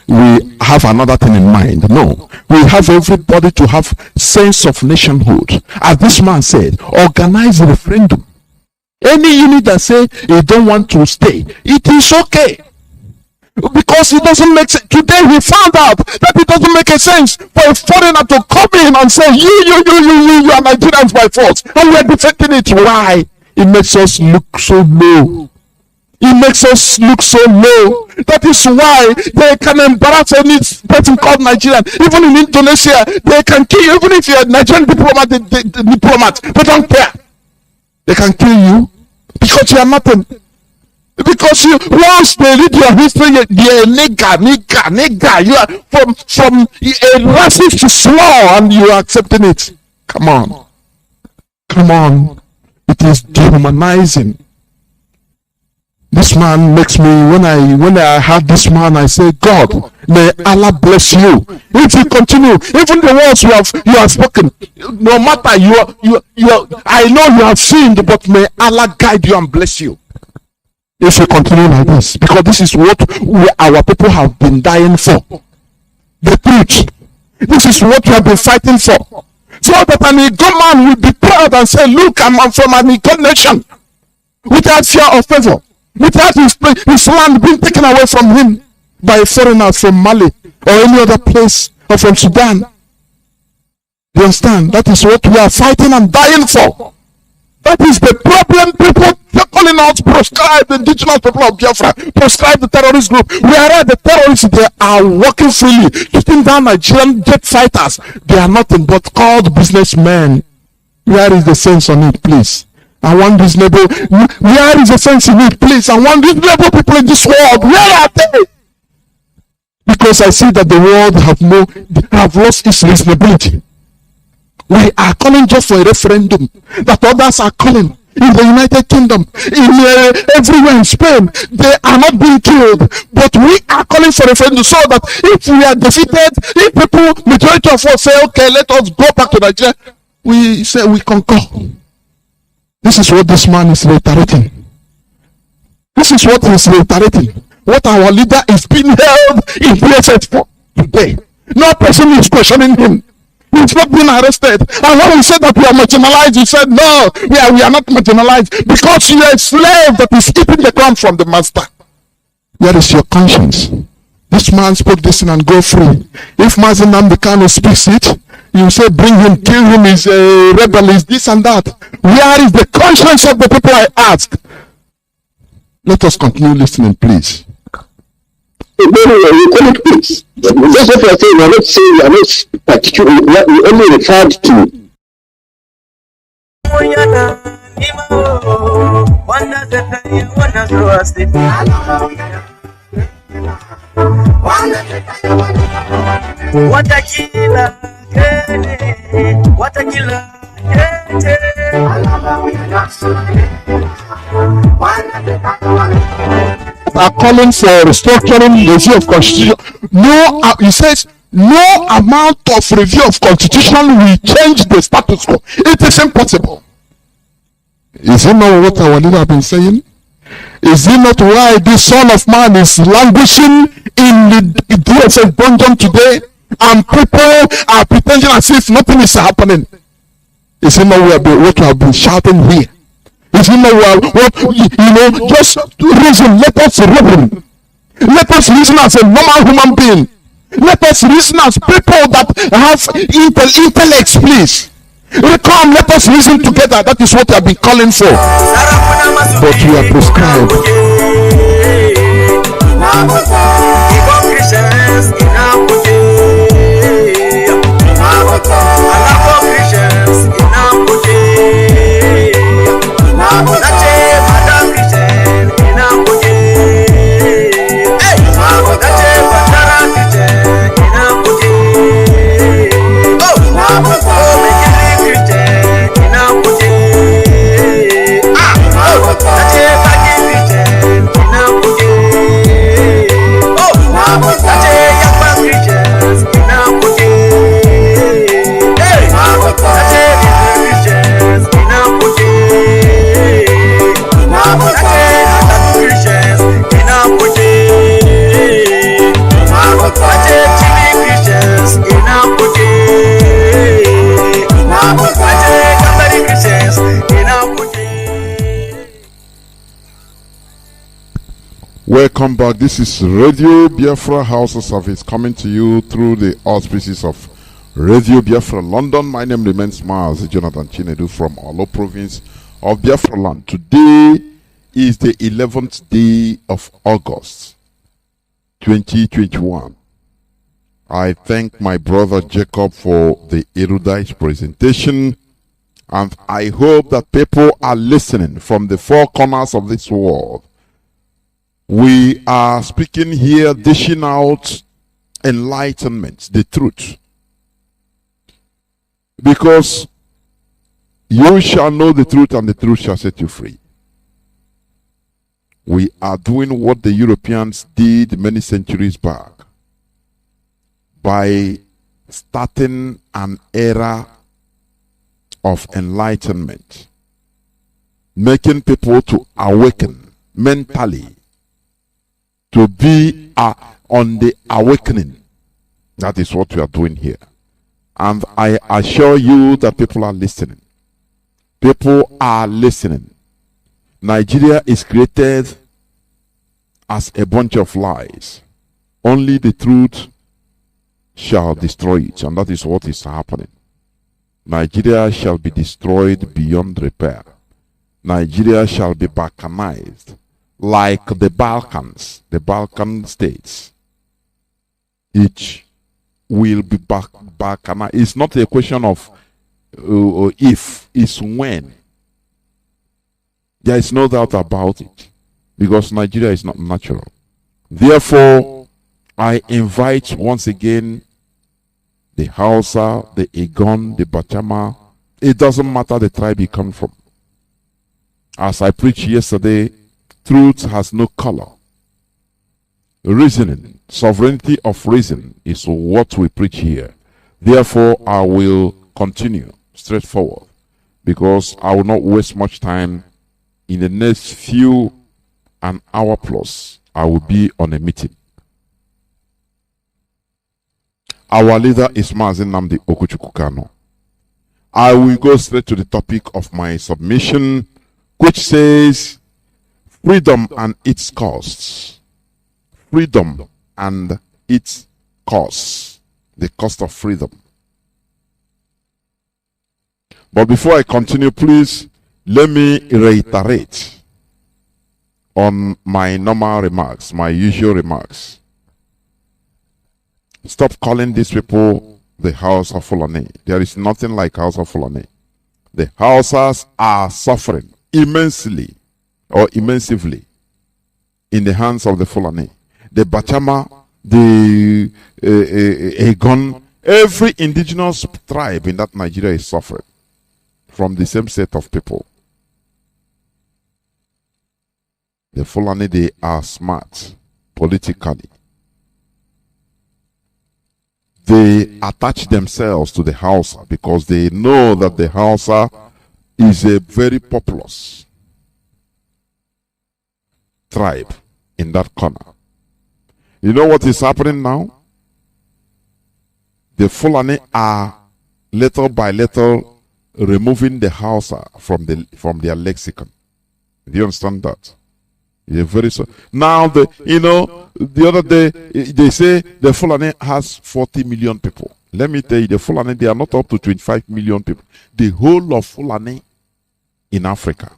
we have another thing in mind. No, we have everybody to have sense of nationhood. As this man said, organize a referendum. Any unit that say they don't want to stay, it is okay. Because it doesn't make sense. Today we found out that it doesn't make a sense for a foreigner to come in and say, you are Nigerians by force, and we are defending it. Why? It makes us look so low. It makes us look so low. That is why they can embarrass any person called Nigerian. Even in Indonesia, they can kill you. Even if you're a Nigerian diplomat, they don't care. They can kill you because you are nothing. Because once they read your history, you're a nigger. You are from a racist to slaw, and you are accepting it. Come on. It is dehumanizing. This man makes me, when I heard this man, I say, God, may Allah bless you. If you continue, even the words you have spoken, no matter I know you have sinned, but may Allah guide you and bless you. If you continue like this, because this is what our people have been dying for. The truth. This is what we have been fighting for. So that an Igbo man will be proud and say, look, I'm from an Igbo nation. Without fear or favor. Without his land being taken away from him by foreigners from Mali or any other place, or from Sudan. You understand? That is what we are fighting and dying for. That is the problem. People calling out, proscribe the indigenous people of Biafra, proscribe the terrorist group. Whereas the terrorists, they are working freely, shooting down Nigerian jet fighters. They are nothing but called businessmen. Where is the sense on it, please? I want reasonable. Where is the sense in it, please? I want reasonable people in this world. Where are they? Because I see that the world have lost its reasonability. We are calling just for a referendum that others are calling. In the United Kingdom, everywhere in Spain, they are not being killed. But we are calling for a referendum so that if we are defeated, if people, majority of us say, okay, let us go back to Nigeria, we say we concur. This is what this man is reiterating. This is what he is reiterating. What our leader is being held in place for today. No person is questioning him. He's not being arrested. And when we said that we are marginalized, he said, no, we are not marginalized, because you are a slave that is keeping the crown from the master. Where is your conscience? This man spoke this in and go free. If Mazi Kanu speaks it, you say bring him, kill him, he's a rebel, he's this and that. Where is the conscience of the people, I ask? Let us continue listening, please. You call it peace. That's what we are saying. We are not saying, we are not particular. We only referred to. Are calling for restructuring the review of constitution. No, he says no amount of review of constitution will change the status quo. It is impossible. Is it not what our leader have been saying? Is it not why this son of man is languishing in the DSS dungeon today, and people are pretending as if nothing is happening? Is it not what we have been shouting here? Is it not just reason? Let us reason. Let us reason as a normal human being. Let us reason as people that have intellects, please. Come, let us reason together. That is what I have been calling for. But you are prescribed. Welcome back. This is Radio Biafra House of Service coming to you through the auspices of Radio Biafra London. My name remains Mazi, Johnathan Chinedu from Olo province of Biafra land. Today is the 11th day of August 2021. I thank my brother Jacob for the erudite presentation, and I hope that people are listening from the four corners of this world. We are speaking here, dishing out enlightenment, the truth. Because you shall know the truth, and the truth shall set you free. We are doing what the Europeans did many centuries back by starting an era of enlightenment, making people to awaken mentally, to be on the awakening. That is what we are doing here. And I assure you that people are listening. People are listening. Nigeria is created as a bunch of lies. Only the truth shall destroy it. And that is what is happening. Nigeria shall be destroyed beyond repair. Nigeria shall be balkanized, like the Balkans, the Balkan states. Each will be balkanized. It's not a question of if, it's when. There is no doubt about it, because Nigeria is not natural. Therefore, I invite once again the Hausa, the Egon, the Bachama. It doesn't matter the tribe you come from. As I preached yesterday, truth has no color. Reasoning, sovereignty of reason is what we preach here. Therefore, I will continue straightforward, because I will not waste much time. In the next few an hour plus, I will be on a meeting. Our leader is Mazi NNAMDI'S Kanu. I will go straight to the topic of my submission, which says freedom and its costs. Freedom and its costs. The cost of freedom. But before I continue, please let me reiterate on my normal remarks, my usual remarks. Stop calling these people the House of Fulani. There is nothing like House of Fulani. The Hausas are suffering immensely or immensively in the hands of the Fulani. The Bachama, the Egon, every indigenous tribe in that Nigeria is suffering from the same set of people. The Fulani, they are smart politically. They attach themselves to the Hausa because they know that the Hausa is a very populous tribe in that corner. You know what is happening now? The Fulani are little by little removing the Hausa from their lexicon. Do you understand that? Yeah, very so. Now the other day they say the Fulani has 40 million people. Let me tell you, the Fulani, they are not up to 25 million people. The whole of Fulani in Africa,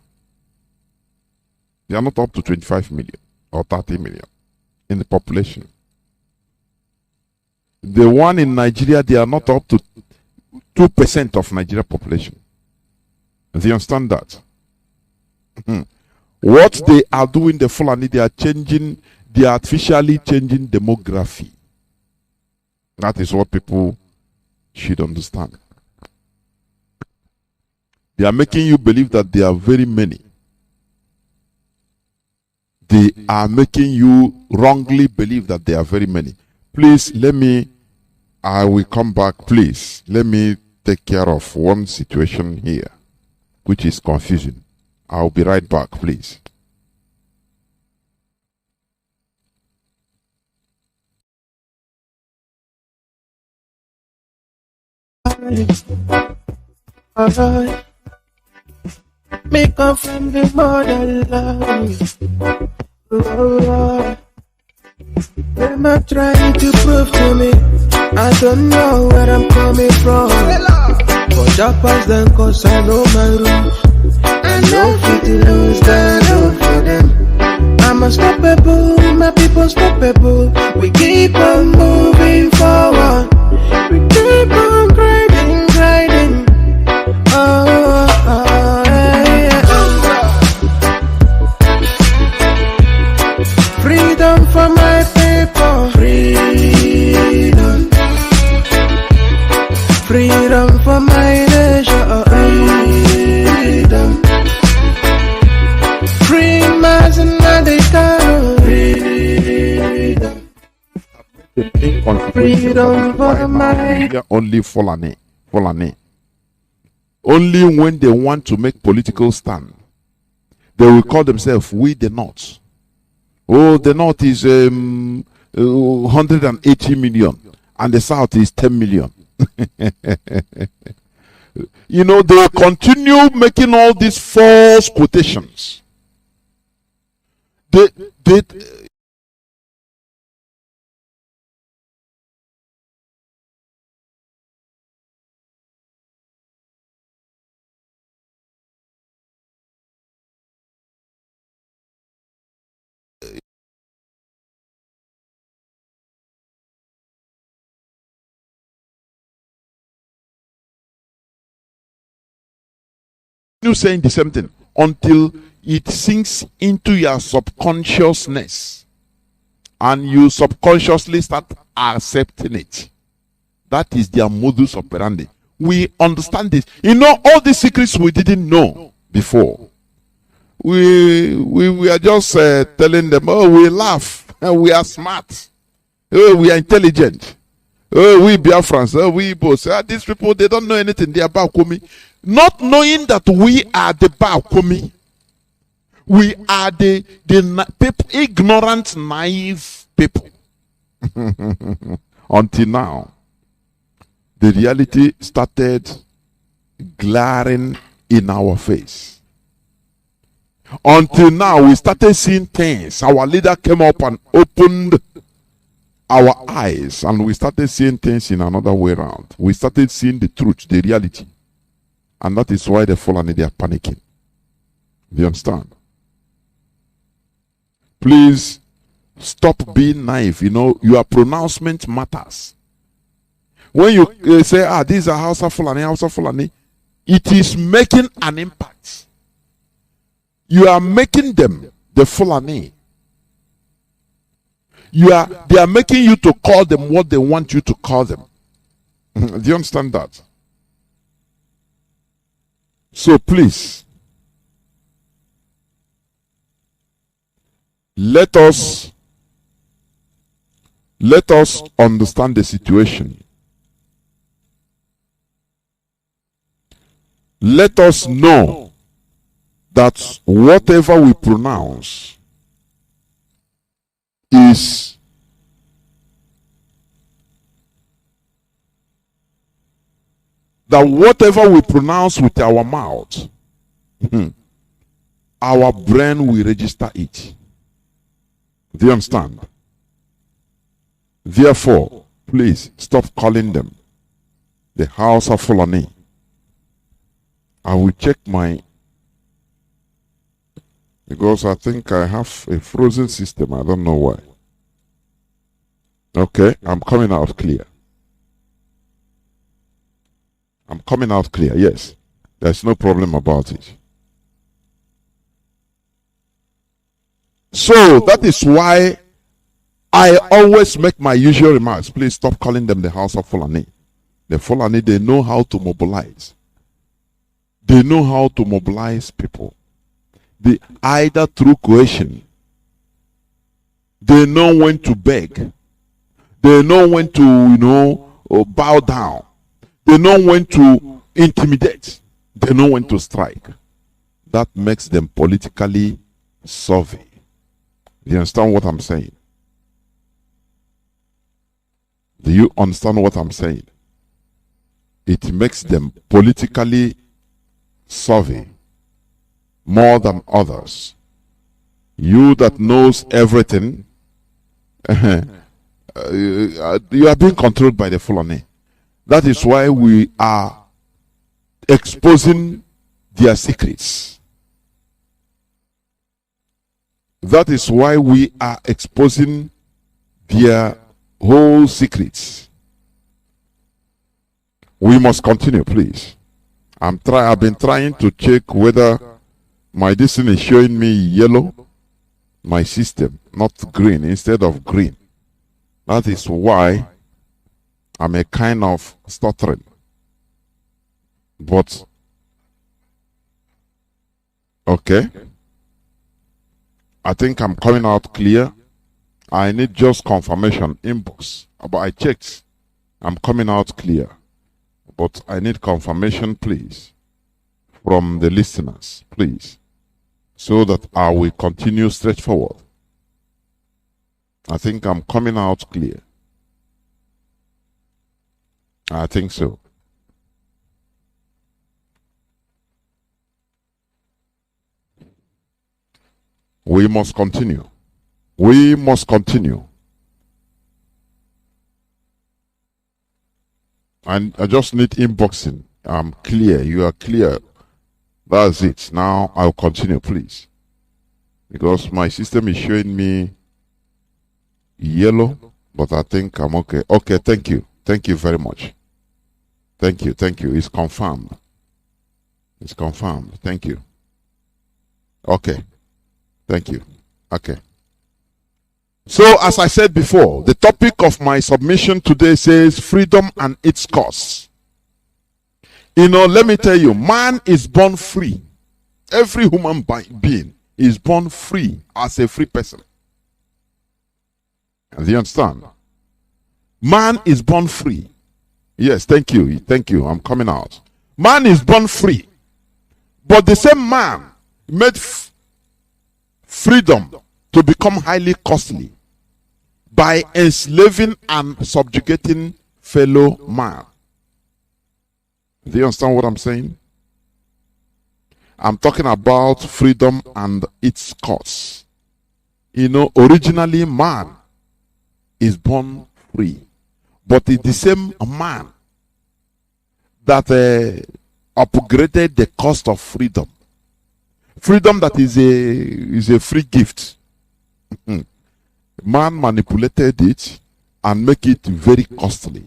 they are not up to 25 million or 30 million in the population. The one in Nigeria, they are not up to 2% of Nigeria population. Do you understand that? What they are doing, the Fulani, they are artificially changing demography. That is what people should understand. They are making you believe that they are very many. They are making you wrongly believe that they are very many. Please, I will come back, please. Let me take care of one situation here, which is confusing. I'll be right back, please. Alright, make up from the motherland. Lord, them are trying to prove to me I don't know where I'm coming from. But Japan's them cause I know my roots. I know fit to lose the love for them. I'm unstoppable, my people stoppable. We keep on moving forward. We keep on grinding. Freedom for my people. Freedom for my nation. Free Mazi and Kanu. Freedom for my. Only Fulani. Only when they want to make political stand, they will call themselves we the North. Oh, the North is 180 million and the South is 10 million. They continue making all these false quotations. They saying the same thing until it sinks into your subconsciousness and you subconsciously start accepting it. That is their modus operandi. We understand this. All the secrets we didn't know before. We are just telling them, oh, we laugh, we are smart, oh, we are intelligent, oh, we Biafrans, oh, we Ibos. These people, they don't know anything. They are Baukumi. Not knowing that we are the Baukumi. We are the people, ignorant, naive people. Until now, the reality started glaring in our face. Until now, we started seeing things. Our leader came up and opened our eyes, and we started seeing things in another way around. We started seeing the truth, the reality. And that is why the Fulani, they are panicking. Do you understand? Please stop being naive. Your pronouncement matters. When you say, these are Hausa Fulani, it is making an impact. You are making them the Fulani. They are making you to call them what they want you to call them. Do you understand that? So please, let us understand the situation. Let us know that whatever we pronounce is with our mouth our brain will register it. Do you understand? Therefore, please stop calling them the House of Fulani. I will check my, because I think I have a frozen system. I don't know why. Okay, I'm coming out clear. I'm coming out clear, yes. There's no problem about it. So that is why I always make my usual remarks. Please stop calling them the House of Fulani. The Fulani, they know how to mobilize. They know how to mobilize people. They either through coercion. They know when to beg. They know when to, bow down. They know when to intimidate. They know when to strike. That makes them politically savvy. Do you understand what I'm saying? Do you understand what I'm saying? It makes them politically savvy more than others. You that knows everything, you are being controlled by the Fulani. That is why we are exposing their secrets. That is why we are exposing their whole secrets. We must continue, please. I've been trying to check whether my destiny is showing me yellow, my system, not green, instead of green. That is why I'm a kind of stuttering. But, okay. I think I'm coming out clear. I need just confirmation inbox. But I checked. I'm coming out clear. But I need confirmation, please, from the listeners, please, so that I will continue straightforward. I think I'm coming out clear. I think so. We must continue. We must continue. And I just need inboxing. I'm clear. You are clear. That's it. Now I'll continue, please. Because my system is showing me yellow, but I think I'm okay. Okay, thank you. Thank you very much. Thank you. Thank you. It's confirmed. It's confirmed. Thank you. Okay. Thank you. Okay. So, as I said before, the topic of my submission today says freedom and its costs. Let me tell you, man is born free. Every human being is born free as a free person. Do you understand? Man is born free. Yes, thank you. Thank you. I'm coming out. Man is born free. But the same man made freedom to become highly costly by enslaving and subjugating fellow man. Do you understand what I'm saying? I'm talking about freedom and its costs. Originally man is born free, but it's the same man that upgraded the cost of freedom. Freedom that is a free gift. Man manipulated it and make it very costly.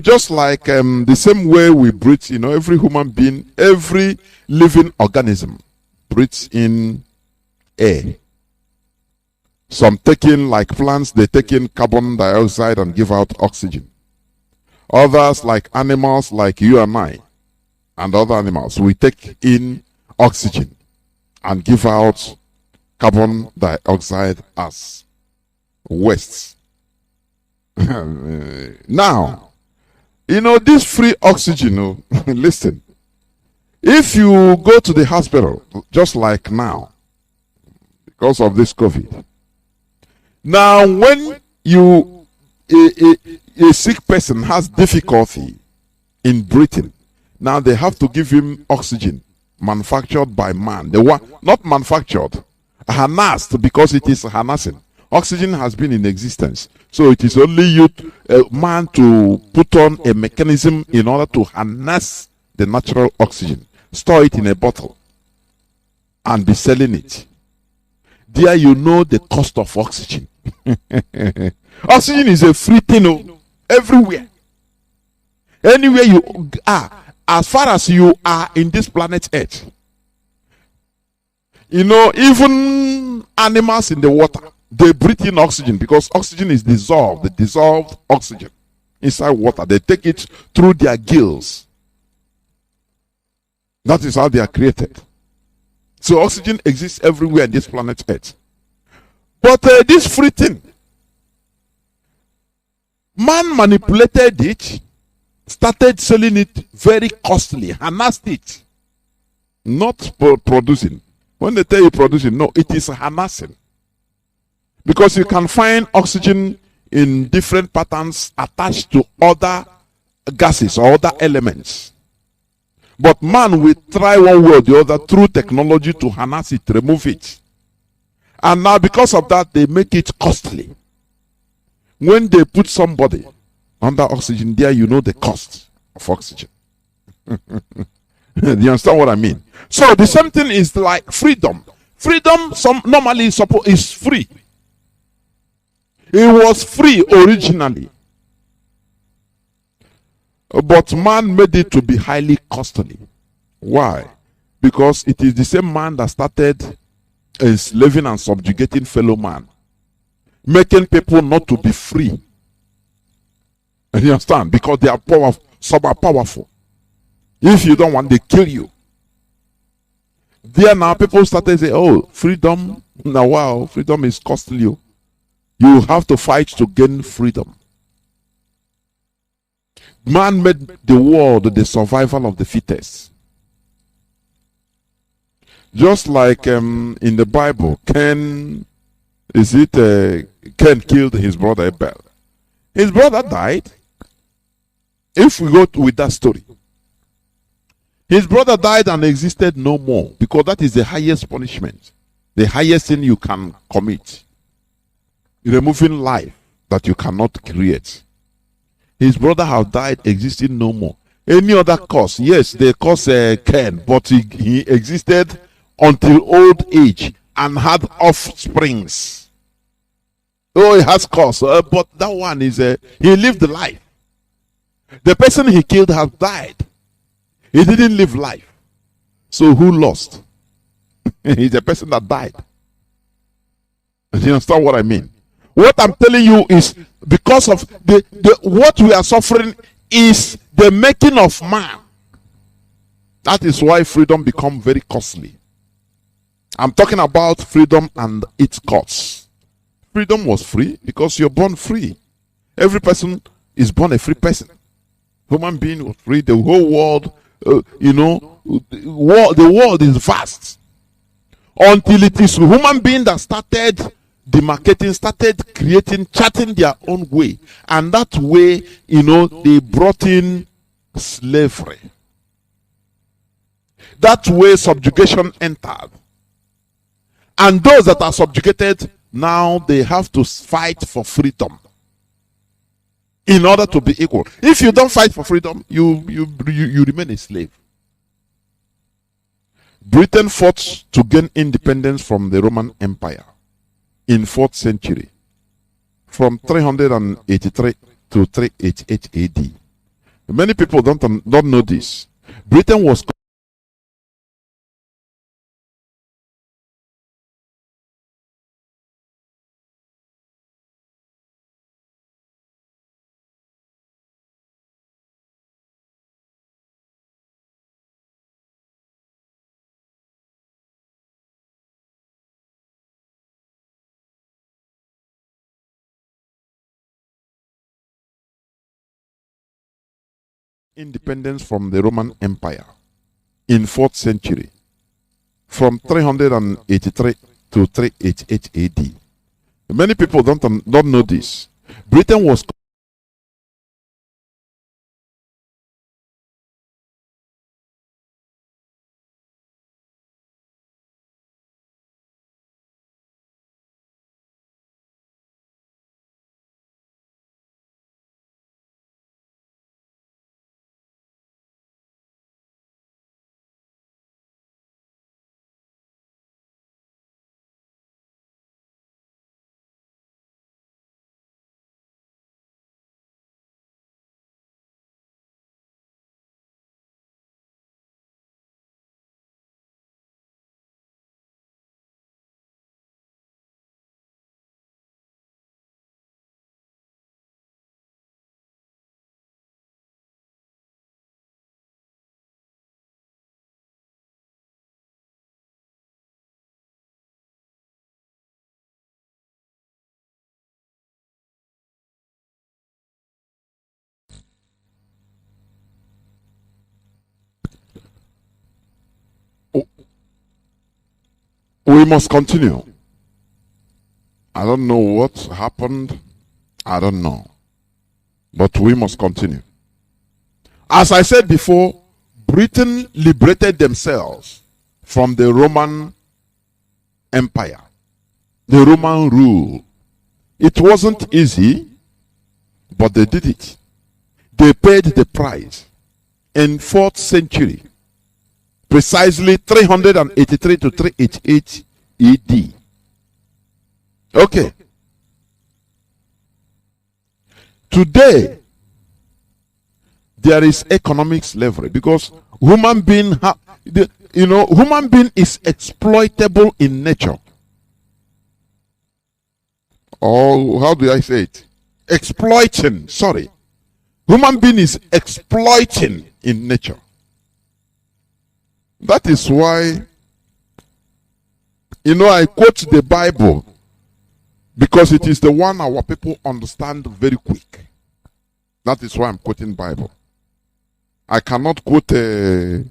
Just like the same way we breathe, every human being, every living organism breathes in air. Some taking, like plants, they take in carbon dioxide and give out oxygen. Others, like animals, like you and I, and other animals, we take in oxygen and give out carbon dioxide as waste. Now, this free oxygen, listen, if you go to the hospital, just like now, because of this COVID, now when a sick person has difficulty in breathing, now they have to give him oxygen manufactured by man. The one not manufactured, harnessed, because it is harnessing. Oxygen has been in existence, so it is only you, man, to put on a mechanism in order to harness the natural oxygen, store it in a bottle, and be selling it. There you know the cost of oxygen. Oxygen is a free thing everywhere. Anywhere you are, as far as you are in this planet Earth. You know, even animals in the water, they breathe in oxygen because oxygen is dissolved, the dissolved oxygen inside water. They take it through their gills. That is how they are created. So oxygen exists everywhere in this planet Earth. But this free thing, man manipulated it, started selling it very costly, harnessed it, not producing. When they tell you producing, no, it is harnessing. Because you can find oxygen in different patterns attached to other gases or other elements. But man will try one way or the other through technology to harness it, remove it. And now because of that, they make it costly. When they put somebody under oxygen, there you know the cost of oxygen. Do you understand what I mean? So the same thing is like freedom. Freedom normally is free. It was free originally. But man made it to be highly costly. Why? Because it is the same man that started enslaving and subjugating fellow man, making people not to be free. And you understand? Because they are powerful. If you don't want, they kill you. There now people started to say, oh, freedom. Now wow, freedom is costly. You have to fight to gain freedom. Man made the world the survival of the fittest. Just like in the Bible, Cain killed his brother Abel. His brother died. If we go with that story, his brother died and existed no more, because that is the highest punishment, the highest thing you can commit, removing life that you cannot create. His brother has died, existing no more. Any other cause, yes, they cause Cain, but he existed until old age and had offsprings. Oh, he has cause, but that one is he lived the life. The person he killed has died. He didn't live life. So who lost? He's the person that died. Do you understand what I mean? What I'm telling you is, because of what we are suffering is the making of man. That is why freedom becomes very costly. I'm talking about freedom and its costs. Freedom was free because you're born free. Every person is born a free person. Human being was free. The whole world, the world is vast. Until it is human being that started demarcating, started creating, charting their own way. And that way, they brought in slavery. That way subjugation entered. And those that are subjugated, now they have to fight for freedom in order to be equal. If you don't fight for freedom, you remain a slave. Britain fought to gain independence from the Roman Empire in 4th century, from 383 to 388 AD. Many people don't know this. Britain was independence from the Roman Empire in 4th century, from 383 to 388 AD. Many people don't know this. Britain was we must continue. I don't know what happened. I don't know. But we must continue. As I said before, Britain liberated themselves from the Roman Empire, the Roman rule. It wasn't easy, but they did it. They paid the price in 4th century, precisely 383 to 388 AD. Okay. Today, there is economic slavery because human being is exploitable in nature. Or how do I say it? Exploiting, sorry. Human being is exploiting in nature. That is why, I quote the Bible because it is the one our people understand very quick. That is why I'm quoting Bible. I cannot quote a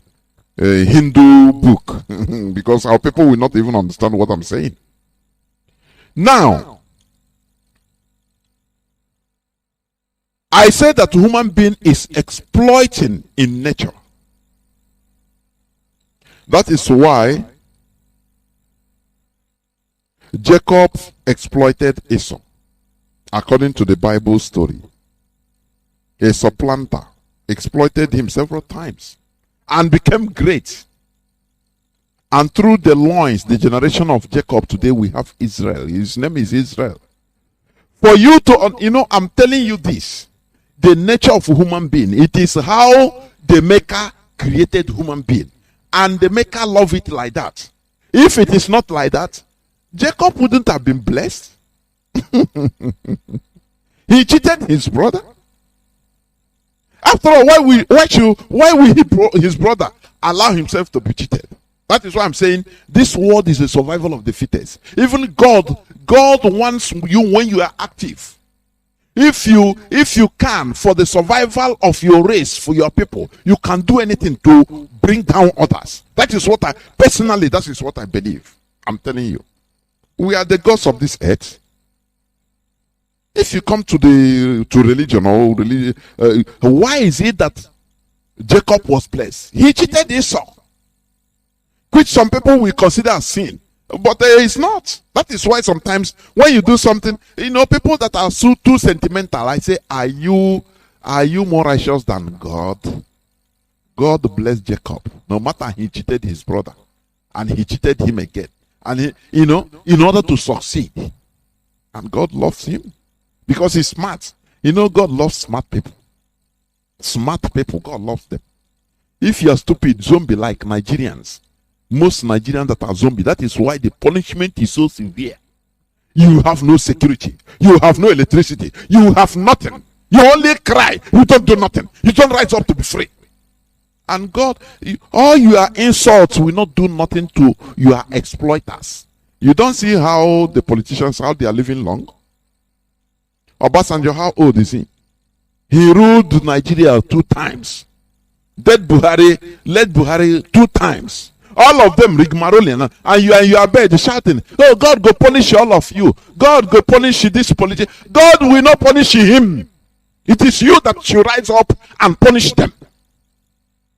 Hindu book because our people will not even understand what I'm saying. Now, I say that human being is exploiting in nature. That is why Jacob exploited Esau, according to the Bible story. A supplanter exploited him several times and became great. And through the loins, the generation of Jacob, today we have Israel. His name is Israel. For you to, I'm telling you this. The nature of a human being. It is how the Maker created human being. And the Maker love it like that. If it is not like that, Jacob wouldn't have been blessed. He cheated his brother. After all, why will his brother allow himself to be cheated? That is why I'm saying this world is a survival of the fittest. Even God wants you when you are active. If you can, for the survival of your race, for your people, you can do anything to bring down others. That is what I believe. I'm telling you. We are the gods of this earth. If you come to religion or religion, why is it that Jacob was blessed? He cheated Esau, which some people will consider as sin. But it's not. That is why sometimes when you do something, people that are too sentimental, I say, are you more righteous than God? God blessed Jacob. No matter he cheated his brother, and he cheated him again, and in order to succeed, and God loves him because he's smart. God loves smart people. Smart people, God loves them. If you are stupid, zombie-like Nigerians. Most Nigerians that are zombies. That is why the punishment is so severe. You have no security. You have no electricity. You have nothing. You only cry. You don't do nothing. You don't rise up to be free. And God, all your insults will not do nothing to your exploiters. You don't see how the politicians, how they are living long? Obasanjo, how old is he? He ruled Nigeria 2 times. Led Buhari 2 times. All of them rigmarole, and you are bed shouting, "Oh, God go punish all of you. God go punish this politician." God will not punish him. It is you that should rise up and punish them.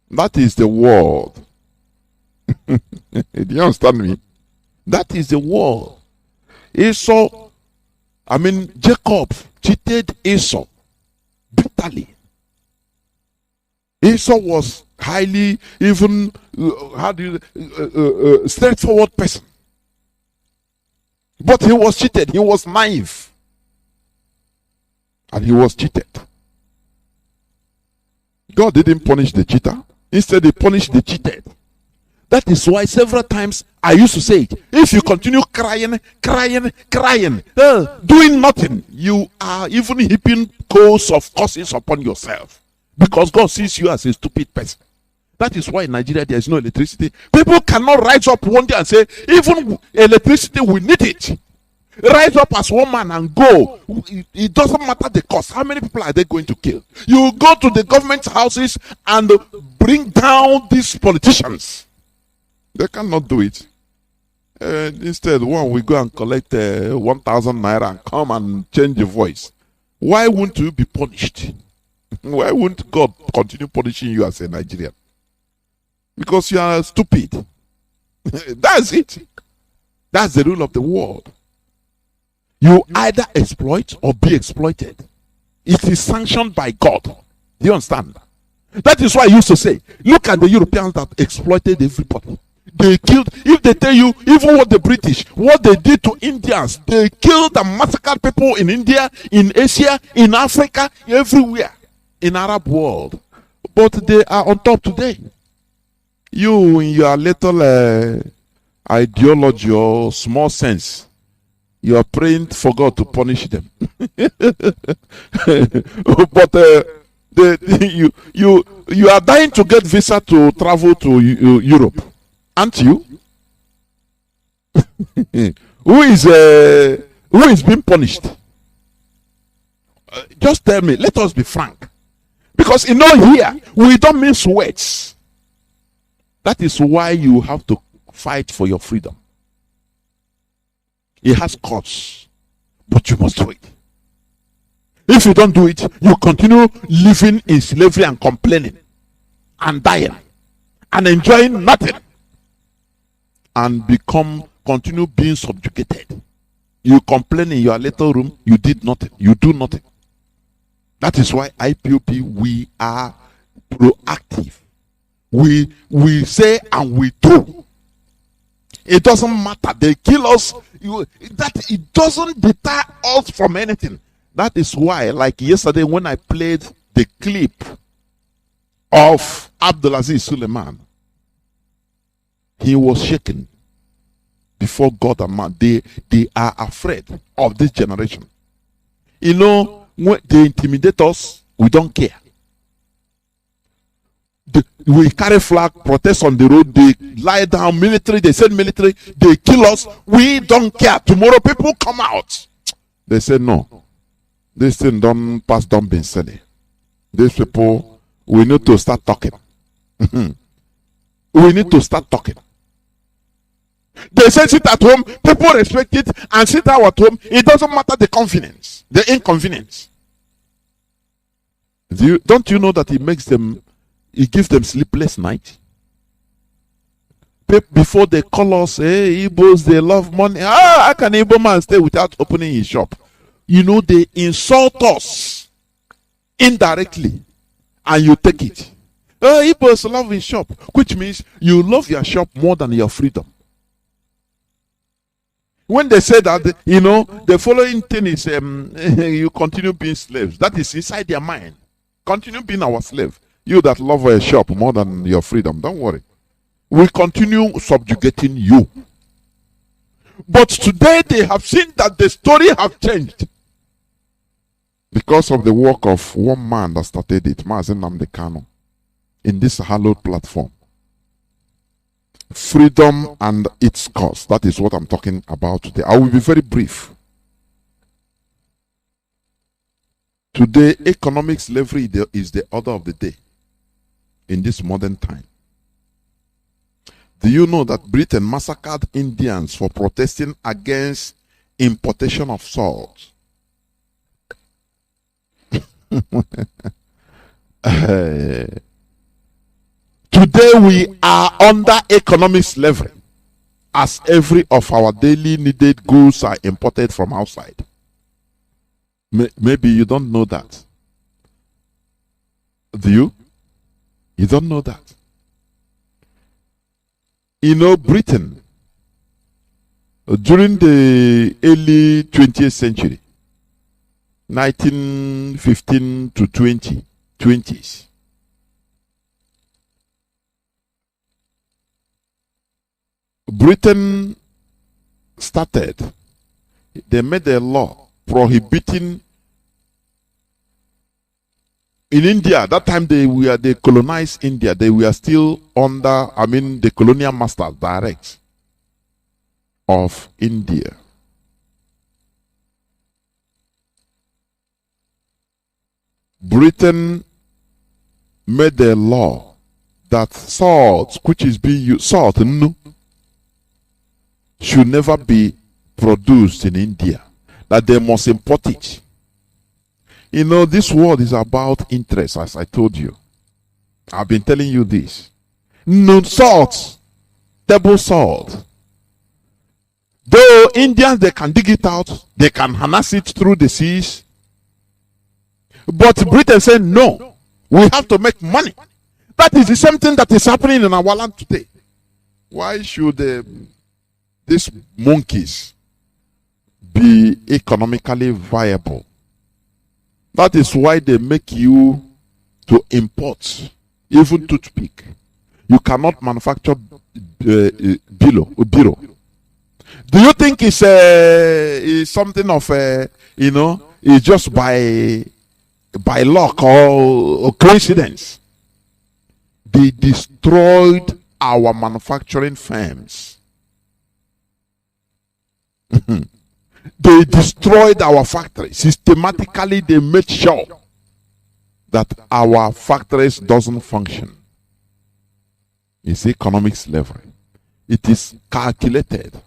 That is the world. Do you understand me? That is the world. Jacob cheated Esau bitterly. Esau was highly, even straightforward person, but he was cheated. He was naive, and he was cheated. God didn't punish the cheater. Instead, he punished the cheated. That is why several times I used to say it. If you continue crying, doing nothing, you are even heaping coals of curses upon yourself. Because God sees you as a stupid person. That is why in Nigeria there is no electricity. People cannot rise up one day and say, even electricity, we need it. Rise up as one man and go. It doesn't matter the cost. How many people are they going to kill? You go to the government houses and bring down these politicians. They cannot do it. Instead, one we go and collect 1,000 naira and come and change the voice. Why won't you be punished? Why won't God continue punishing you as a Nigerian? Because you are stupid. That's it. That's the rule of the world. You either exploit or be exploited. It is sanctioned by God. Do you understand? That is why I used to say, look at the Europeans that exploited everybody. They killed, if they tell you, even what the British, what they did to Indians, they killed and massacred people in India, in Asia, in Africa, everywhere, in Arab world. But they are on top today. You, in your little ideology or small sense, you are praying for God to punish them. But you are dying to get visa to travel to Europe, aren't you? Who is being punished? Just tell me. Let us be frank, because here we don't mince words. That is why you have to fight for your freedom. It has costs, but you must do it. If you don't do it, you continue living in slavery and complaining and dying and enjoying nothing, and continue being subjugated. You complain in your little room, you did nothing, you do nothing. That is why IPOP, we are proactive. We say and we do. It doesn't matter. They kill us. It doesn't deter us from anything. That is why, like yesterday, when I played the clip of Abdulaziz Suleiman, he was shaken before God and man. They are afraid of this generation. When they intimidate us, we don't care. We carry flag, protest on the road, they lie down, military, they send military, they kill us, we don't care. Tomorrow people come out. They say no. This thing don't pass, don't be silly. These people, we need to start talking. We need to start talking. They say sit at home, people respect it, and sit out at home, it doesn't matter the convenience, the inconvenience. Don't you know that it gives them sleepless night? Before they call us, hey, Igbos, they love money. How can an Igbo man stay without opening his shop? They insult us indirectly, and you take it. Igbos love his shop, which means you love your shop more than your freedom. When they say that, the following thing is you continue being slaves. That is inside their mind. Continue being our slave. You that love a shop more than your freedom, don't worry. We continue subjugating you. But today they have seen that the story have changed. Because of the work of one man that started it, Mazi Kanu, in this hallowed platform. Freedom and its cost. That is what I'm talking about today. I will be very brief. Today, economic slavery is the order of the day in this modern time. Do you know that Britain massacred Indians for protesting against importation of salt? Today we are under economic slavery, as every of our daily needed goods are imported from outside. Maybe you don't know that. Do you? You don't know that. Britain, during the early 20th century, 1915 to 20s, Britain started, they made a law prohibiting, in India, that time they colonized India, they were still under, the colonial masters direct of India. Britain made a law that salt, which is being used, salt, should never be produced in India, that they must import it. You know, this world is about interest, as I told you. I've been telling you this. No salt, table salt. Though Indians, they can dig it out, they can harness it through the seas. But Britain said, no, we have to make money. That is the same thing that is happening in our land today. Why should these monkeys be economically viable? That is why they make you to import even toothpick. You cannot manufacture biro. Do you think it's something of it's just by luck or coincidence? They destroyed our manufacturing firms. They destroyed our factories. Systematically, they made sure that our factories doesn't function. It's economic slavery. It is calculated.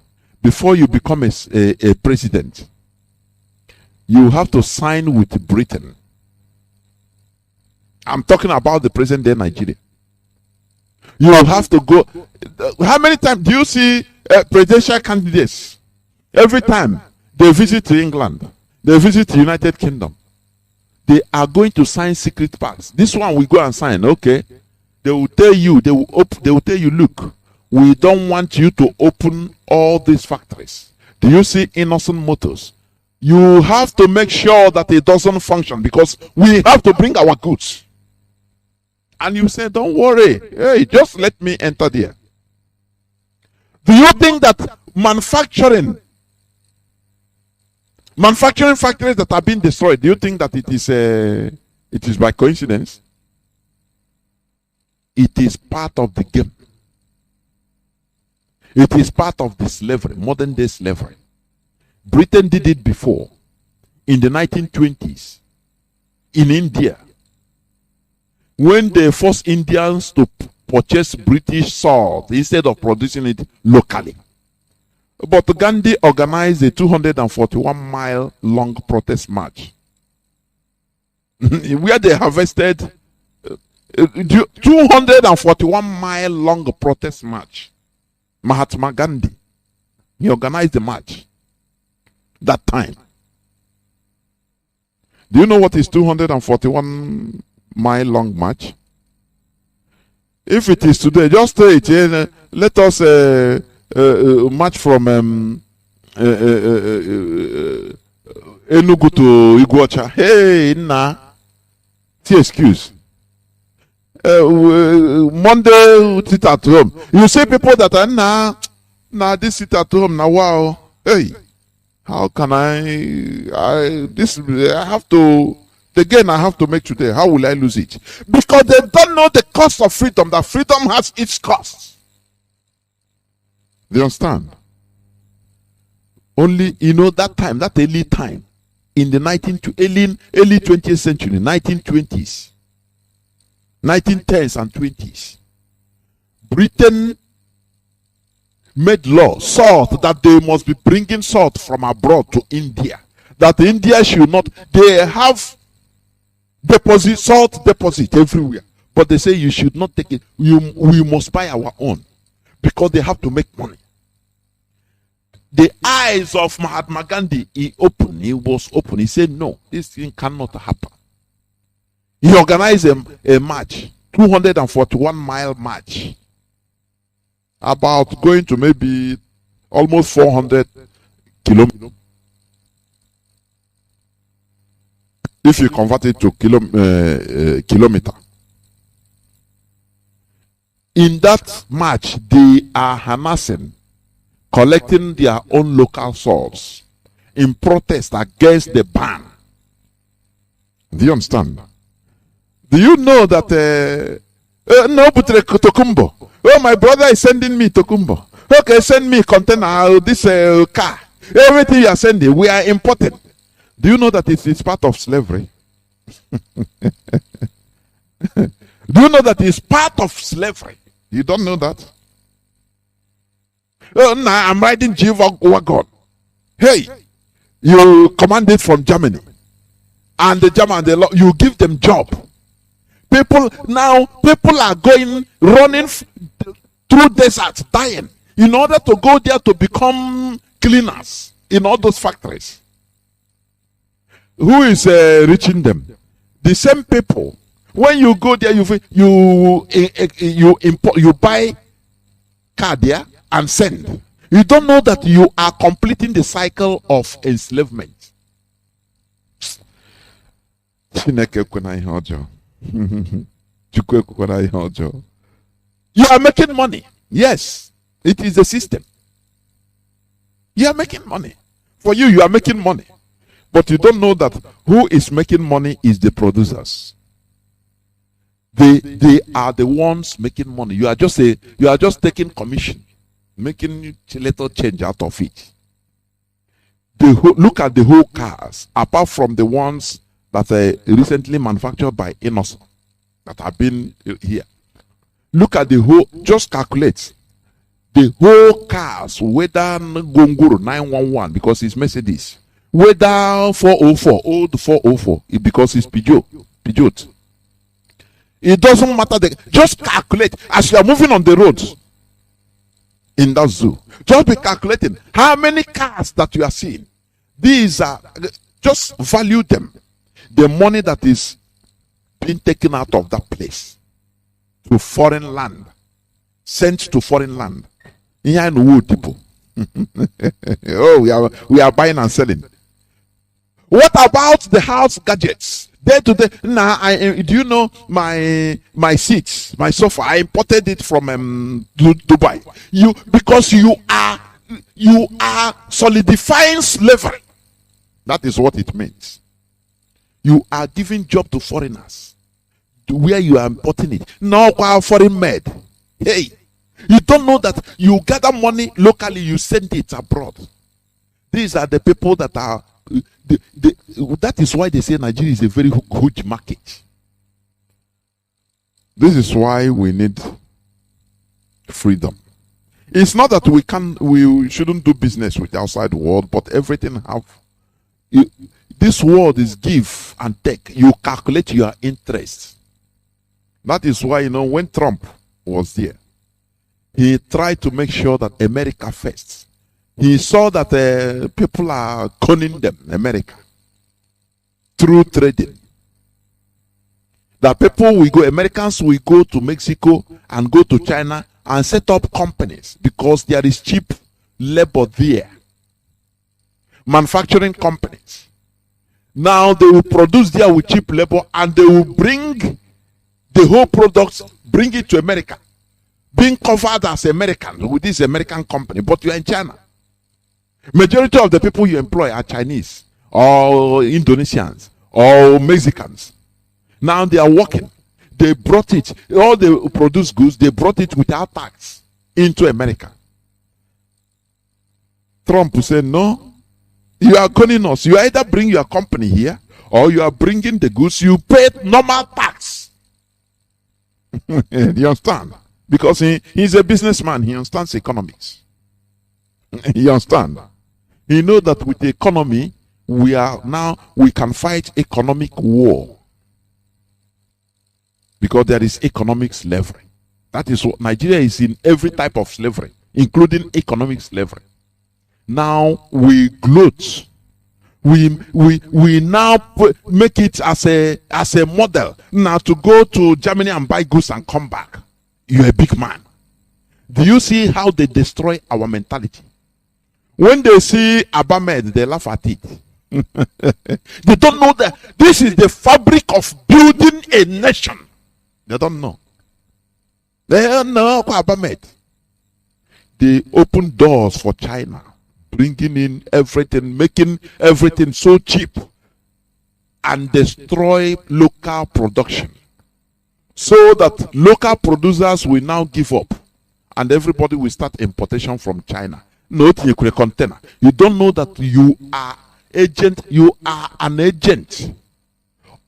Before you become a president, you have to sign with Britain. I'm talking about the present day Nigeria. You have to go. How many times do you see presidential candidates? Every time they visit England, they visit the United Kingdom, they are going to sign secret pacts. This one we go and sign, okay? They will tell you, they will tell you, look, we don't want you to open all these factories. Do you see innocent motors? You have to make sure that it doesn't function because we have to bring our goods. And you say, don't worry, hey, just let me enter there. Do you think that manufacturing factories that are being destroyed, do you think that it is by coincidence? It is part of the game. It is part of the slavery, modern day slavery. Britain did it before in the 1920s in India, when they forced Indians to purchase British salt instead of producing it locally. But Gandhi organized a 241-mile long protest march where they harvested 241-mile long protest march. Mahatma Gandhi, he organized the march that time. Do you know what is 241-mile long march? If it is today, just say it. Let us march from Enugu to Iguacha. Hey, nah. See excuse. Monday sit at home. You see people that are this sit at home now. Wow. Hey, how can I have to. Again, I have to make today. How will I lose it? Because they don't know the cost of freedom. That freedom has its cost. Do you understand? Only, that time, that early time, in the early 20th century, 1920s, 1910s and 20s, Britain made law, salt, that they must be bringing salt from abroad to India. That India should not, they have salt deposit everywhere. But they say you should not take it. We must buy our own. Because they have to make money. The eyes of Mahatma Gandhi, he was open. He said, no, this thing cannot happen. He organized a march, 241-mile march, about going to maybe almost 400 kilometers. If you convert it to kilometer. In that march, they are harnessing, collecting their own local salts in protest against the ban. Do you understand? Do you know that no, but Tokumbo. Oh, my brother is sending me Tokumbo. Okay, send me container, this car. Everything you are sending, we are importing. Do you know that it's part of slavery? Do you know that it's part of slavery? You don't know that? Oh, nah, I'm riding G-Wagon. Hey, you command it from Germany. And the German, you give them job. People are running through deserts, dying, in order to go there to become cleaners in all those factories. Who is reaching them? The same people. When you go there, you buy car there and send. You don't know that you are completing the cycle of enslavement. You are making money. Yes, it is a system. You are making money. For you are making money. But you don't know that who is making money is the producers. They are the ones making money. You are just taking commission, making a little change out of it. Look at the whole cars, apart from the ones that are recently manufactured by Innocent that have been here. Look at the whole, just calculate the whole cars, whether Gongoro 911 because it's Mercedes, whether 404, old 404 because it's Peugeot. It doesn't matter. Just calculate as you are moving on the roads in that zoo. Just be calculating how many cars that you are seeing. These are, just value them. The money that is being taken out of that place to foreign land, sent to foreign land. Oh, we are buying and selling. What about the house gadgets? Day to day. Now, do you know my seats, my sofa? I imported it from Dubai. Because you are solidifying slavery. That is what it means. You are giving job to foreigners, to where you are importing it. No foreign made. Hey, you don't know that you gather money locally, you send it abroad. These are the people that are. That is why they say Nigeria is a very huge market. This is why we need freedom. It's not that we shouldn't do business with the outside world, but everything this world is give and take. You calculate your interest. That is why, when Trump was there, he tried to make sure that America first. He saw that people are conning them, America, through trading. That Americans will go to Mexico and go to China and set up companies because there is cheap labor there. Manufacturing companies. Now they will produce there with cheap labor and they will bring the whole products, bring it to America. Being covered as Americans with this American company, but you are in China. Majority of the people you employ are Chinese or Indonesians or Mexicans. Now they are working. They brought it, all the produced goods, they brought it without tax into America. Trump said, no, you are conning us. You either bring your company here or you are bringing the goods, you pay normal tax. You understand? Because he's a businessman, he understands economics. You understand? He knows that with the economy, we can fight economic war. Because there is economic slavery. That is what Nigeria is in, every type of slavery, including economic slavery. Now we gloat. We now make it as a model. Now to go to Germany and buy goods and come back. You're a big man. Do you see how they destroy our mentality? When they see Abamed, they laugh at it. They don't know that this is the fabric of building a nation. They don't know. They don't know Abamed. They open doors for China, bringing in everything, making everything so cheap, and destroy local production. So that local producers will now give up, and everybody will start importation from China. Not a container. You don't know that you are an agent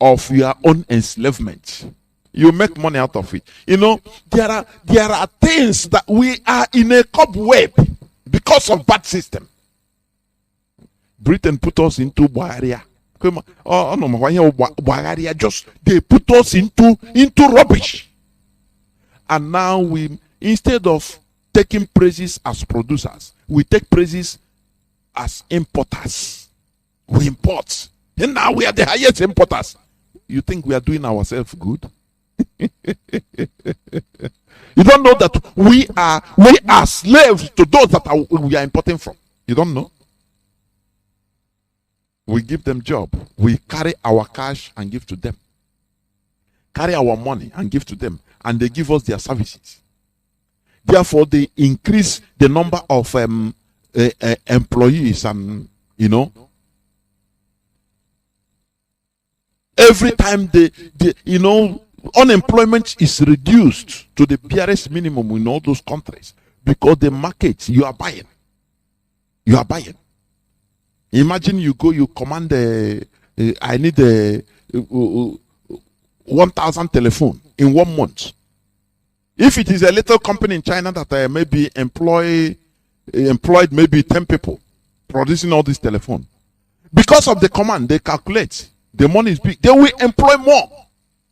of your own enslavement. You make money out of it. There are things that we are in a cobweb. because of bad system. Britain put us into barrier. Oh no, just they put us into rubbish. And now we, instead of taking praises as producers, we take praises as importers. We import. And now we are the highest importers. You think we are doing ourselves good? You don't know that we are slaves to those that we are importing from. You don't know? We give them job. We carry our cash and give to them. Carry our money and give to them. And they give us their services. Therefore, they increase the number of employees, and every time unemployment is reduced to the barest minimum in all those countries, because the market, you are buying. Imagine you command I need 1,000 telephone in 1 month. If it is a little company in China that maybe employed maybe 10 people producing all this telephone, because of the command, they calculate the money is big. They will employ more.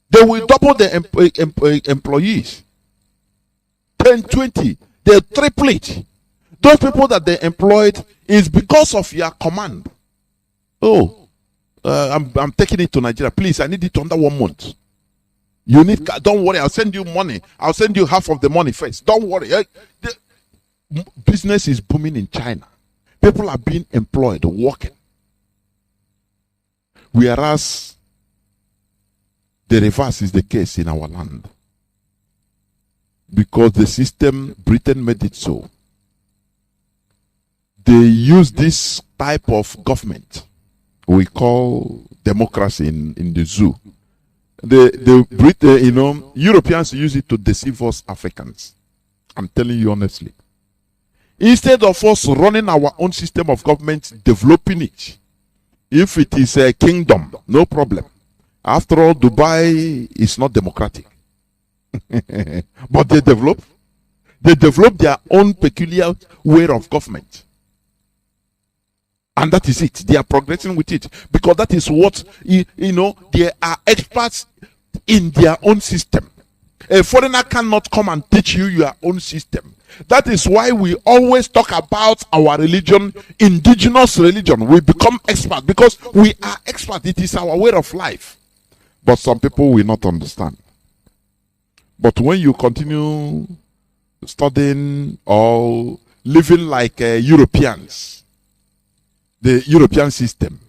They will double the employees. 10, 20. They'll triple it. Those people that they employed is because of your command. Oh, I'm taking it to Nigeria. Please, I need it under 1 month. You need, don't worry, I'll send you money. I'll send you half of the money first. Don't worry. The business is booming in China. People are being employed, working. Whereas the reverse is the case in our land. Because the system, Britain made it so. They use this type of government we call democracy in the zoo. The Britain, Europeans use it to deceive us Africans. I'm telling you honestly. Instead of us running our own system of government, developing it, if it is a kingdom, no problem. After all, Dubai is not democratic. But they develop their own peculiar way of government. And that is it. They are progressing with it. Because that is what, they are experts in their own system. A foreigner cannot come and teach you your own system. That is why we always talk about our religion, indigenous religion. We become experts because we are experts. It is our way of life. But some people will not understand. But when you continue studying or living like Europeans, the European system,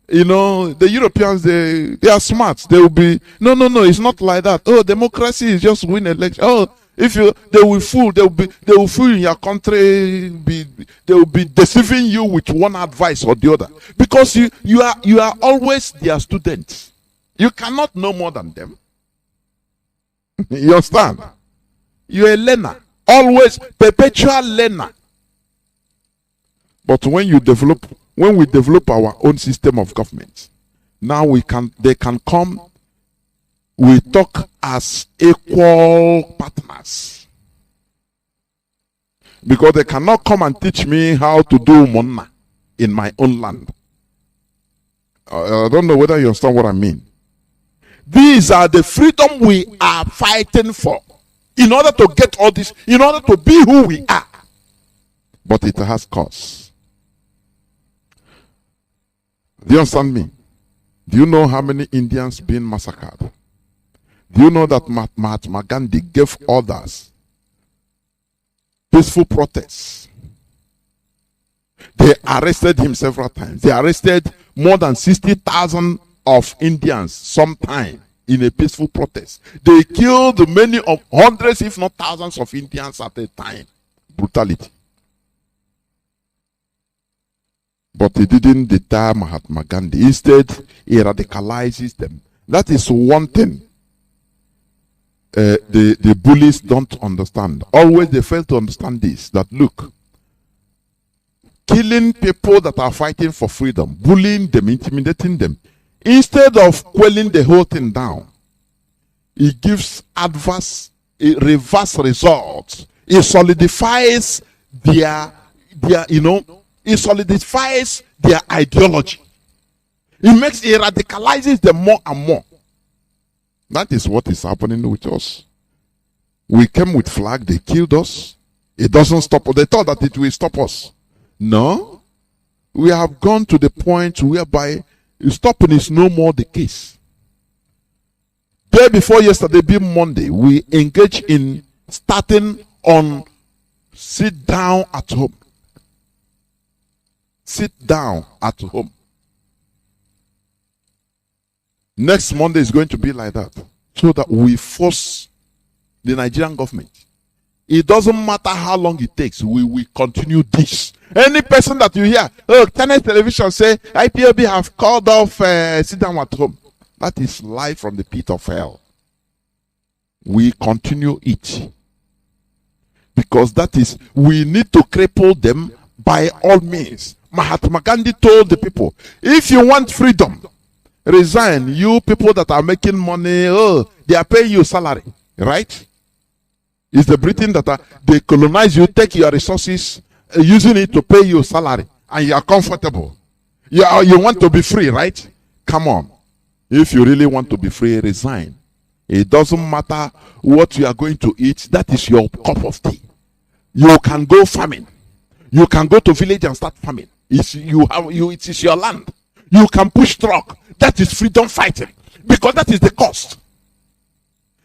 the Europeans, they are smart. They will be, no, it's not like that. Oh, democracy is just win election. Oh, they will fool in your country. They will be deceiving you with one advice or the other, because you are always their students. You cannot know more than them. You understand? You're a learner, always perpetual learner. But when we develop our own system of government, now they can come. We talk as equal partners. Because they cannot come and teach me how to do monna in my own land. I don't know whether you understand what I mean. These are the freedom we are fighting for. In order to get all this, in order to be who we are. But it has cost. Do you understand me? Do you know how many Indians being massacred? Do you know that Mahatma Gandhi gave orders? Peaceful protests. They arrested him several times. They arrested more than 60,000 of Indians sometime in a peaceful protest. They killed many of hundreds, if not thousands of Indians at a time. Brutality. But he didn't deter Mahatma Gandhi. Instead, he radicalizes them. That is one thing the bullies don't understand. Always they fail to understand this, that look, killing people that are fighting for freedom, bullying them, intimidating them, instead of quelling the whole thing down, it gives reverse results. It solidifies their, it solidifies their ideology. It radicalizes them more and more. That is what is happening with us. We came with flag, they killed us. It doesn't stop us. They thought that it will stop us. No. We have gone to the point whereby stopping is no more the case. Day before yesterday, being Monday, we engaged in starting on sit down at home. Sit down at home. Next Monday is going to be like that. So that we force the Nigerian government. It doesn't matter how long it takes, we will continue this. Any person that you hear, Channel Television say, IPOB have called off sit down at home. That is live from the pit of hell. We continue it. Because that is, we need to cripple them by all means. Mahatma Gandhi told the people, if you want freedom, resign. You people that are making money, they are paying you salary, right? It's the Britain that they colonize you, take your resources, using it to pay you salary, and you are comfortable. You want to be free, right? Come on. If you really want to be free, resign. It doesn't matter what you are going to eat. That is your cup of tea. You can go farming. You can go to village and start farming. It is your land. You can push truck. That is freedom fighting. Because that is the cost.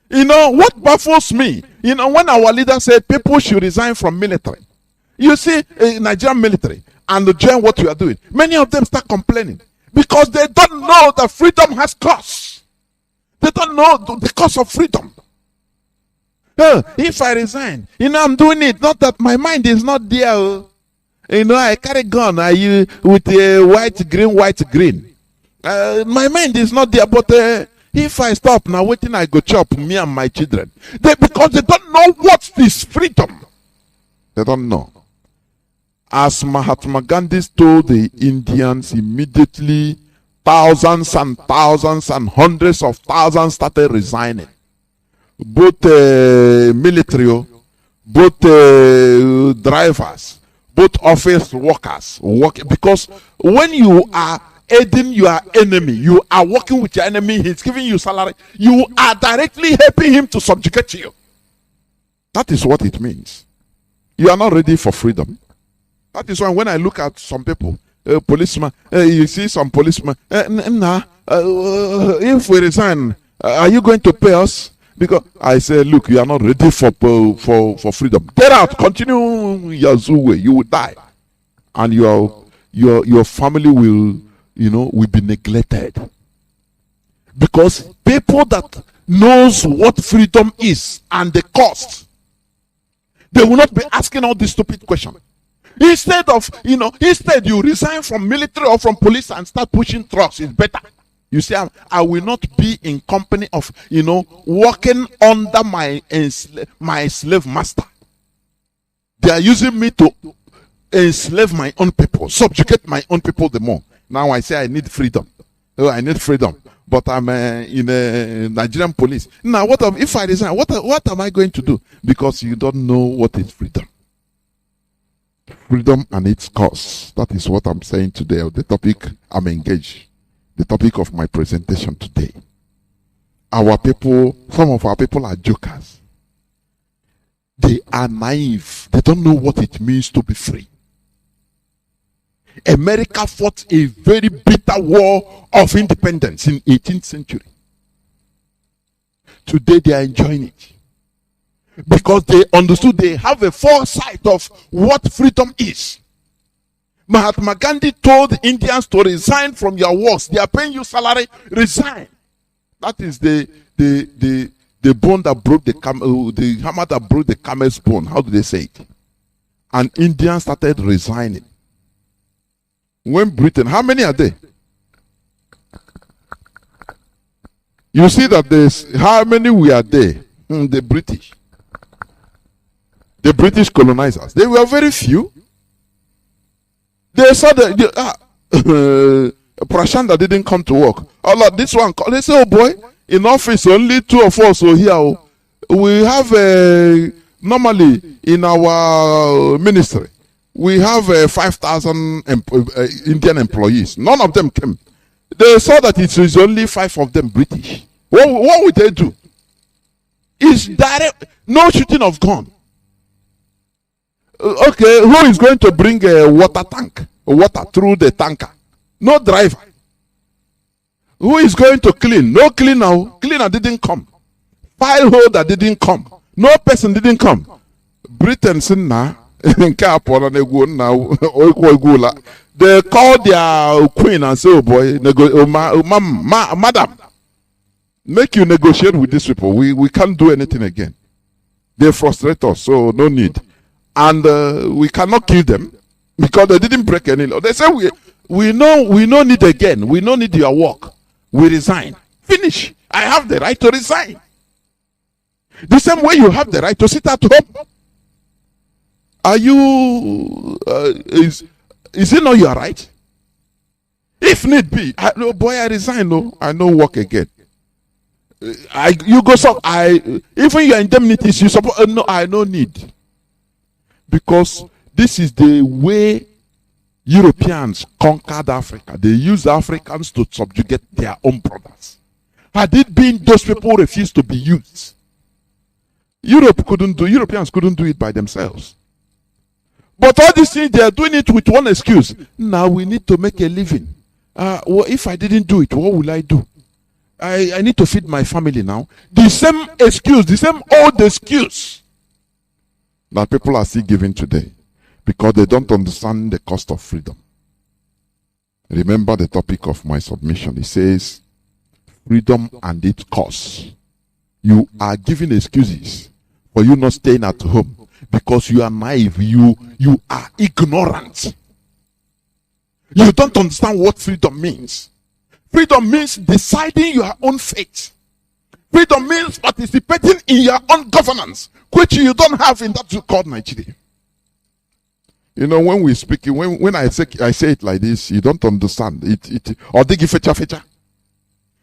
What baffles me, when our leader said people should resign from military. You see, Nigerian military, and join what you are doing. Many of them start complaining. Because they don't know that freedom has cost. They don't know the cost of freedom. If I resign, I'm doing it. Not that my mind is not there. I carry gun with a white, green. My mind is not there, but if I stop now, waiting, I go chop me and my children. Because they don't know what is freedom. They don't know. As Mahatma Gandhi told the Indians, immediately thousands and thousands and hundreds of thousands started resigning. Both military, both drivers, both office workers. Because when you are aiding your enemy, you are working with your enemy, he's giving you salary, you are directly helping him to subjugate you. That is what it means. You are not ready for freedom. That is why when I look at some people, policemen, you see some policemen, if we resign, are you going to pay us? Because I say, look, you are not ready for freedom. Get out, continue your zoo way, you will die. And your family will be neglected. Because people that knows what freedom is and the cost, they will not be asking all these stupid questions. Instead you resign from military or from police and start pushing trucks, it's better. You see, I will not be in company of, working under my slave master. They are using me to enslave my own people, subjugate my own people the more. Now I say I need freedom. I need freedom. But I'm in a Nigerian police. Now, if I resign? What am I going to do? Because you don't know what is freedom. Freedom and its costs. That is what I'm saying today. The topic I'm engaged. The topic of my presentation today. Our people, some of our people are jokers. They are naive. They don't know what it means to be free. America fought a very bitter war of independence in 18th century. Today they are enjoying it. Because they understood, they have a foresight of what freedom is. Mahatma Gandhi told the Indians to resign from your works. They are paying you salary, resign. That is the bone that broke the hammer that broke the camel's bone. How do they say it? And Indians started resigning. When Britain, how many are there? You see that there's, how many we are there? The British. The British colonizers. They were very few. They saw Prashanda didn't come to work. Oh Lord, this one, they say, oh boy, in office only 2 of us are here. We have normally in our ministry, We have 5,000 Indian employees. None of them came. They saw that it is only 5 of them British. What would they do? It's direct, no shooting of gun. Okay, who is going to bring a water through the tanker? No driver. Who is going to clean? No cleaner. Cleaner didn't come. File holder didn't come. No person didn't come. Britain now. They call their queen and say, oh boy, madam, make you negotiate with these people. We can't do anything again. They frustrate us, so no need. And we cannot kill them because they didn't break any law. They say we no need again. We no need your work. We resign. Finish. I have the right to resign. The same way you have the right to sit at home. Are you? Is it not your right? If need be, no boy, I resign. No, I no work again. You go so even your indemnities you suppose no, I no need, because this is the way Europeans conquered Africa. They used Africans to subjugate their own brothers. Had it been those people who refused to be used, Europeans couldn't do it by themselves. But all these things, they are doing it with one excuse. Now we need to make a living. Well, if I didn't do it, what will I do? I need to feed my family now. The same excuse, the same old excuse that people are still giving today because they don't understand the cost of freedom. Remember the topic of my submission. It says, freedom and its cost. You are giving excuses for you not staying at home. Because you are naive, you are ignorant. You don't understand what freedom means. Freedom means deciding your own fate. Freedom means participating in your own governance, which you don't have in that called Nigeria. You know, when we speak, when I say it like this, you don't understand it. Or they give fecha.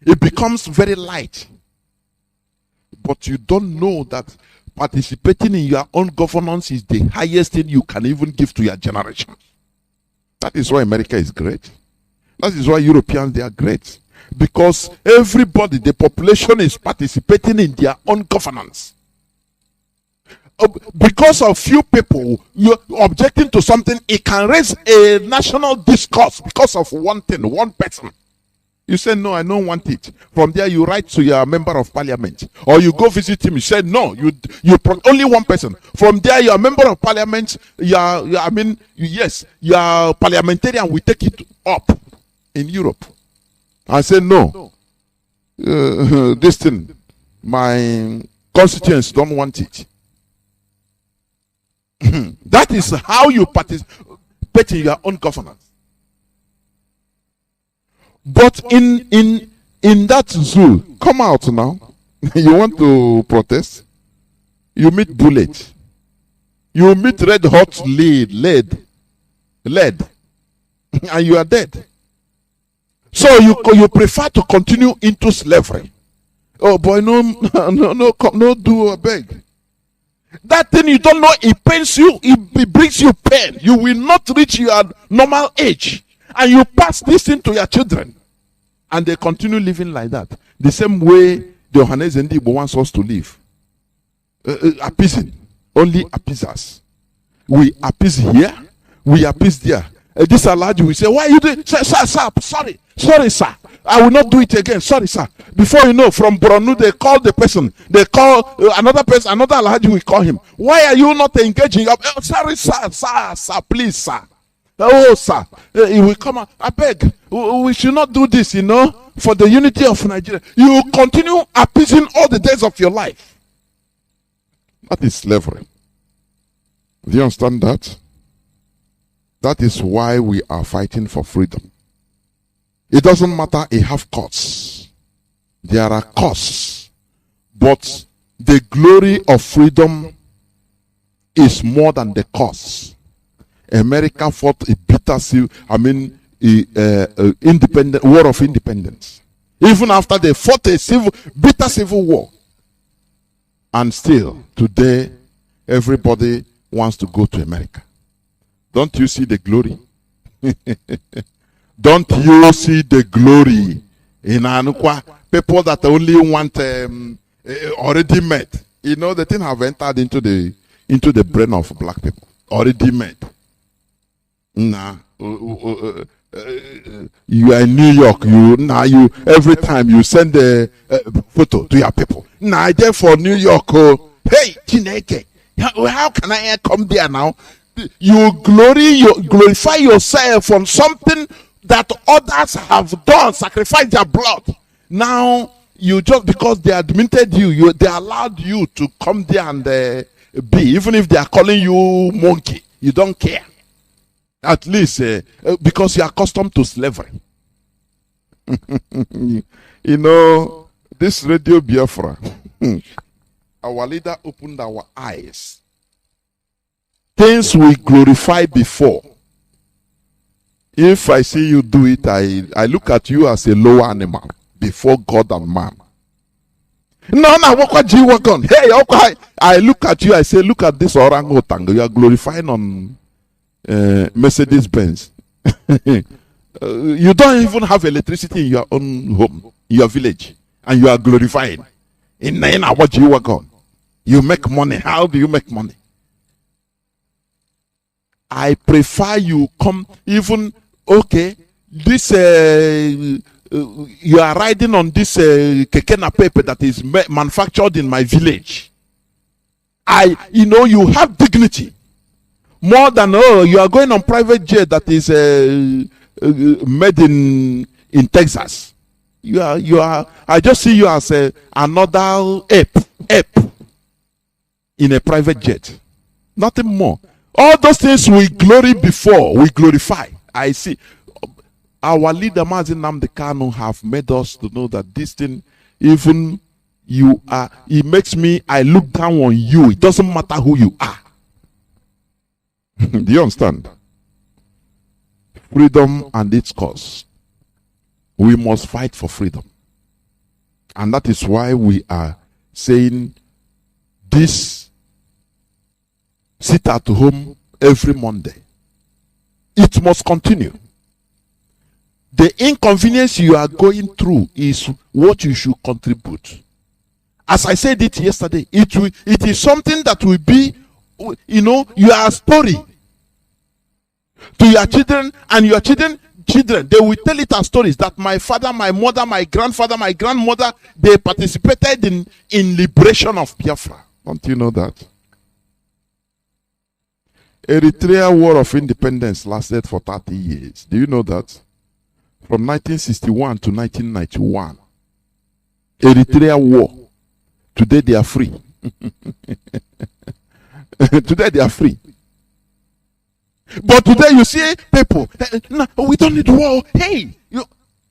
It becomes very light. But you don't know that participating in your own governance is the highest thing you can even give to your generation. That is why America is great. That is why Europeans, they are great. Because everybody, the population is participating in their own governance. Because of few people you're objecting to something, it can raise a national discourse because of one thing, one person. You say, no, I don't want it. From there, you write to your member of parliament. Or you go visit him. You say, no, you only one person. From there, your member of parliament, your parliamentarian will take it up in Europe. I say, no, this thing, my constituents don't want it. That is how you participate in your own governance. But in that zoo, come out now. You want to protest? You meet bullet. You meet red hot lead, and you are dead. So you prefer to continue into slavery. Oh boy, no, do a beg. That thing you don't know, it pains you, it brings you pain. You will not reach your normal age. And you pass this thing to your children. And they continue living like that. The same way the NNAMDI'S wants us to live. Appeasing. Only appease us. We appease here. We appease there. This Alhaji will say, why you doing? Sir, sorry, sir. I will not do it again. Sorry, sir. Before you know, from Borno, they call the person. They call another person. Another Alhaji will call him. Why are you not engaging? Oh, sorry, sir, please, sir. Oh, sir, he will come out. I beg, we should not do this, for the unity of Nigeria. You will continue appeasing all the days of your life. That is slavery. Do you understand that? That is why we are fighting for freedom. It doesn't matter, it have costs. There are costs. But the glory of freedom is more than the costs. America fought a bitter independent war of independence. Even after they fought a bitter civil war. And still, today, everybody wants to go to America. Don't you see the glory? Don't you see the glory in Anukwa? People that only want already made. You know, the thing have entered into the brain of black people. Already made. Nah. You are in New York. You every time you send a photo to your people. Nah, I there for New York. Hey, Chineke, how can I come there now? You glorify yourself on something that others have done, sacrificed their blood. Now you just because they admitted you, they allowed you to come there and be, even if they are calling you monkey, you don't care. At least because you are accustomed to slavery. You know, this Radio Biafra, our leader opened our eyes. Things we glorify before. If I see you do it, I look at you as a lower animal before God and man. No, what on? Hey, okay. I look at you, I say, look at this orangutan. You are glorifying on Mercedes Benz. You don't even have electricity in your own home, in your village, and you are glorifying. In Naina, what you work on? You make money. How do you make money? I prefer you come even okay. This you are riding on this kekena paper that is manufactured in my village. You have dignity more than you are going on private jet that is made in Texas. You are. I just see you as another ape in a private jet. Nothing more. All those things we glory before, we glorify. I see. Our leader, Mazi Kanu, have made us to know that this thing, even you are, it makes me, I look down on you. It doesn't matter who you are. Do you understand? Freedom and its cause. We must fight for freedom. And that is why we are saying this sit at home every Monday. It must continue. The inconvenience you are going through is what you should contribute. As I said it yesterday, it is something that will be, your story to your children, and your children, they will tell it as stories that my father, my mother, my grandfather, my grandmother, they participated in liberation of Biafra. Don't you know that? Eritrea War of Independence lasted for 30 years. Do you know that? From 1961 to 1991. Eritrea War. Today they are free. Today they are free. But today you see people, no, we don't need war. Hey,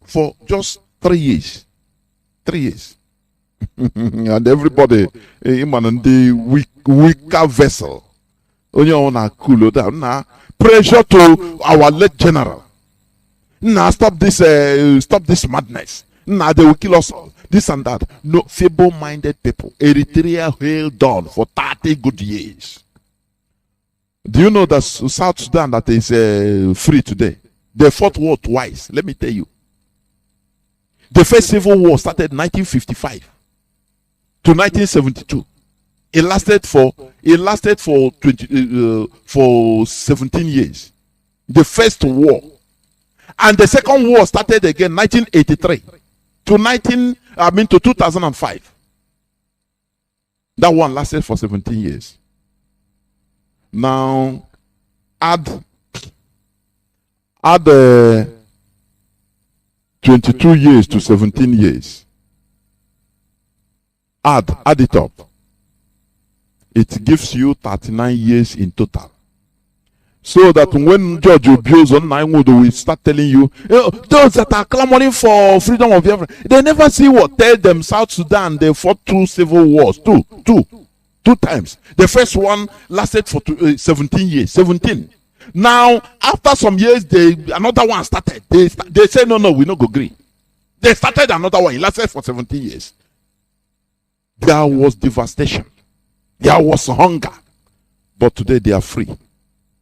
for just 3 years. 3 years. And everybody, the weaker vessel. Pressure to our late general. Stop this madness. They will kill us all. This and that. No, feeble-minded people. Eritrea held on for 30 good years. Do you know that South Sudan that is free today? They fought war twice. Let me tell you. The first civil war started in 1955 to 1972. It lasted for 17 years. The first war. And the second war started again 1983 to 2005. That one lasted for 17 years. Now add 22 years to 17 years. Add it up. It gives you 39 years in total. So that when George Obio's on Naiwood will start telling you, those that are clamoring for freedom of Biafra, they never see what tell them South Sudan they fought 2 civil wars, two times. The first one lasted for 17 years. 17. Now after some years, another one started. They said no, we no go agree. They started another one. It lasted for 17 years. There was devastation. There was hunger. But today they are free.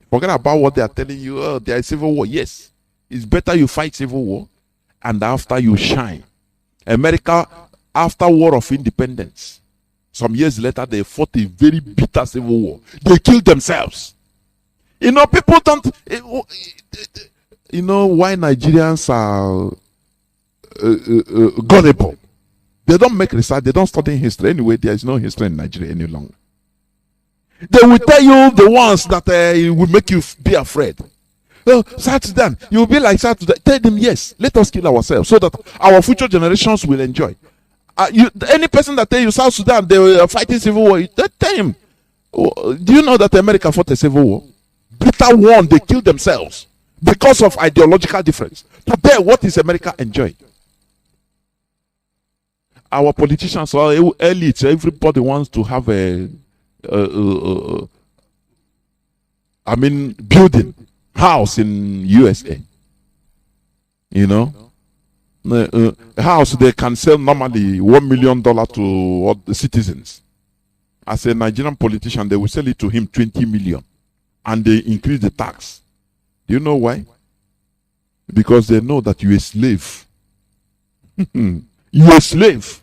Forget about what they are telling you. Oh, there is civil war. Yes, it's better you fight civil war, and after you shine. America, after War of Independence, some years later, they fought a very bitter civil war. They killed themselves. You know, people don't. You know why Nigerians are gullible? They don't make research. They don't study history. Anyway, there is no history in Nigeria any longer. They will tell you the ones that will make you be afraid. Oh, South Sudan, you will be like South Sudan. Tell them, yes, let us kill ourselves so that our future generations will enjoy. Any person that tell you South Sudan, they were fighting civil war, tell him, do you know that America fought a civil war? Bitter one, they killed themselves because of ideological difference. Today, what is America enjoying? Our politicians, our elites, everybody wants to have building house in USA. You know, a house they can sell normally $1 million to all the citizens. As a Nigerian politician, they will sell it to him 20 million, and they increase the tax. Do you know why? Because they know that you're a slave. You're a slave.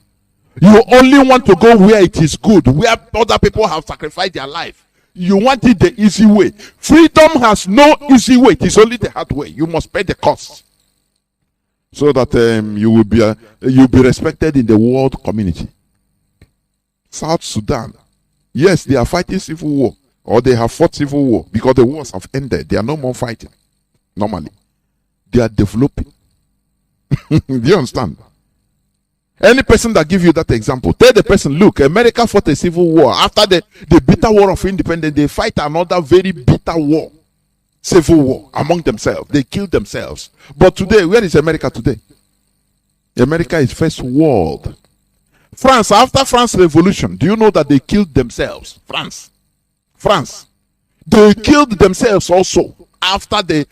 You only want to go where it is good, where other people have sacrificed their life. You want it the easy way. Freedom has no easy way. It is only the hard way. You must pay the cost, so that you will be respected in the world community. South Sudan, yes, they are fighting civil war, or they have fought civil war because the wars have ended. They are no more fighting. Normally, they are developing. Do you understand? Any person that give you that example, tell the person, look, America fought a civil war. After the bitter war of independence, they fight another very bitter war. Civil war among themselves. They kill themselves. But today, where is America today? America is first world. France, after France Revolution, do you know that they killed themselves? France. They killed themselves also after they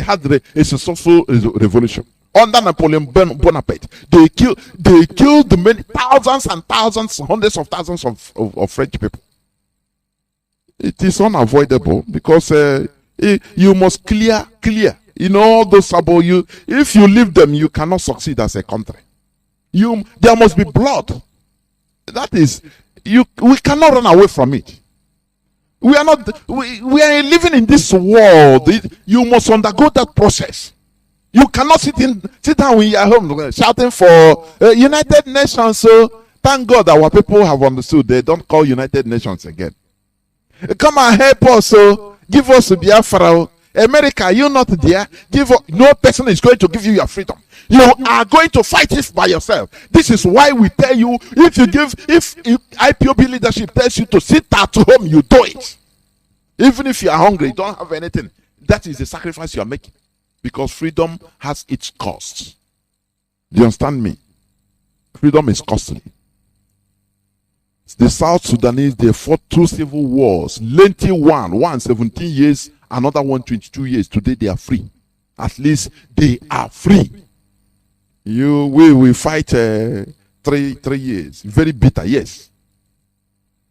had a successful revolution. Under Napoleon Bonaparte, they killed many thousands and thousands, hundreds of thousands of French people. It is unavoidable because you must clear. You know all those about you. If you leave them, you cannot succeed as a country. There must be blood. That is, we cannot run away from it. We are living in this world. You must undergo that process. You cannot sit down when you are home shouting for United Nations. So thank God our people have understood. They don't call United Nations again. Come and help us. Give us Biafra. America, you're not there. No person is going to give you your freedom. You are going to fight it by yourself. This is why we tell you, if IPOB leadership tells you to sit at home, you do it. Even if you are hungry, you don't have anything. That is the sacrifice you are making. Because freedom has its costs. Do you understand me? Freedom is costly. The South Sudanese, they fought 2 civil wars. Lengthy one 17 years, another one 22 years. Today they are free. At least they are free. We fight 3 years. Very bitter, yes.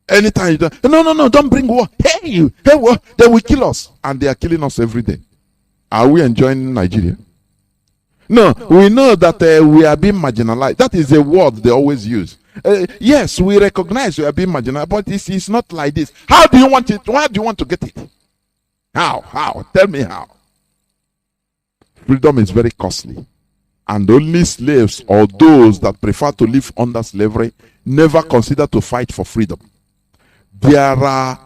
Anytime you don't, no, don't bring war. Hey, war, they will kill us. And they are killing us every day. Are we enjoying Nigeria? No, we know that we are being marginalized. That is a word they always use. Yes, we recognize we are being marginalized, but it's not like this. How do you want it? Why do you want to get it? How? Tell me how. Freedom is very costly. And only slaves or those that prefer to live under slavery never consider to fight for freedom. There are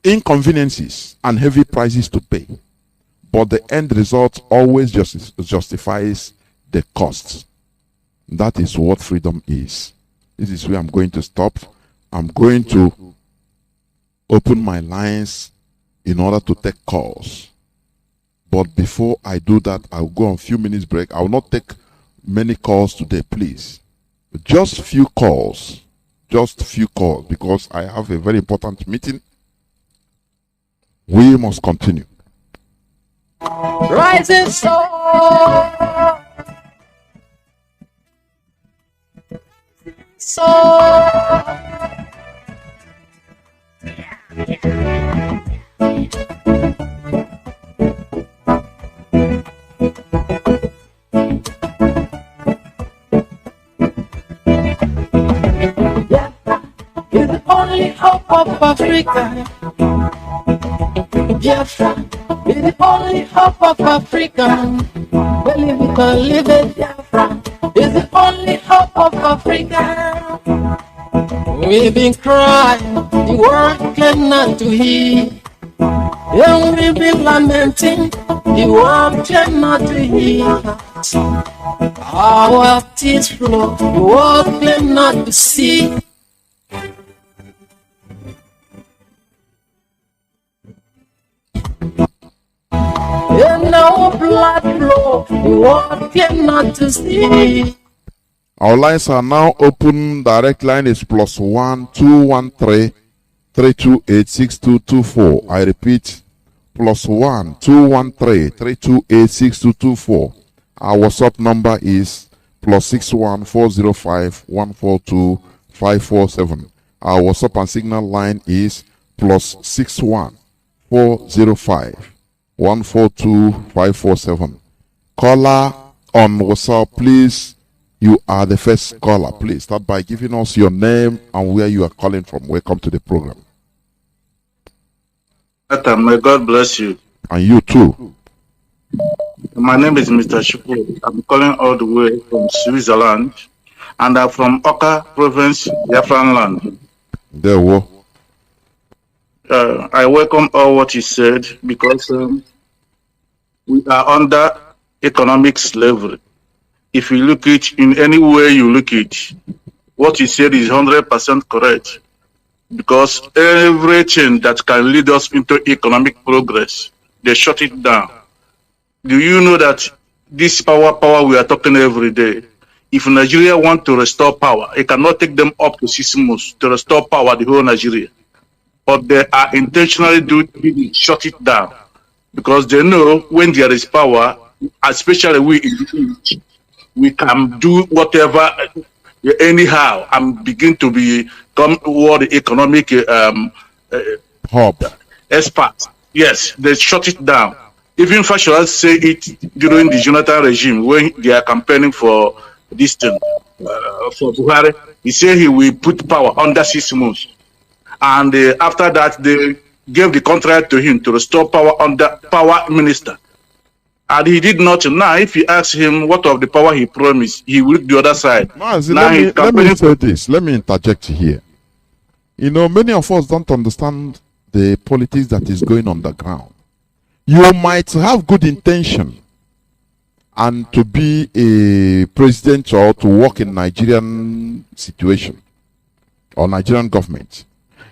inconveniences and heavy prices to pay, but the end result always justifies the cost. That is what freedom is. This is where I'm going to stop. I'm going to open my lines in order to take calls, but before I do that, I'll go on a few minutes break. I will not take many calls today, please. Just few calls, because I have a very important meeting. We must continue. Rising star. Biafra is the only hope of Africa. Biafra is the only hope of Africa. Believe it or leave it, Biafra is the only hope of Africa. We've been crying, the world cannot to hear. And we've been lamenting, the world cannot to hear. Our tears flow, the world cannot to see. And our blood flow, the world cannot to see. Our lines are now open. Direct line is +1 213 328 6224. I repeat, +1 213 328 6224. Our WhatsApp number is +61 405 142 547. Our WhatsApp and Signal line is +61 405 142 547. Caller on WhatsApp, please. You are the first caller. Please start by giving us your name and where you are calling from. Welcome to the program. May God bless you. And you too. My name is Mr. Shuku. I'm calling all the way from Switzerland, and I'm from Oka Province, Biafran land. There we I welcome all what you said because we are under economic slavery. If you look it in any way you look it, what you said is 100% correct. Because everything that can lead us into economic progress, they shut it down. Do you know that this power we are talking every day, if Nigeria want to restore power, it cannot take them up to 6 months to restore power, the whole Nigeria. But they are intentionally doing it, shut it down. Because they know when there is power, especially we in the East, we can do whatever anyhow and begin to become world economic hub experts. Yes, they shut it down. Even Fashola say it during the Johnathan regime when they are campaigning for this thing for Buhari. He said he will put power under 6 months, and after that they gave the contract to him to restore power under power minister. And he did not. Now, if you ask him what of the power he promised, he will the other side. Mazi, let me say this. Let me interject here. You know, many of us don't understand the politics that is going on the ground. You might have good intention and to be a president or to work in Nigerian situation or Nigerian government.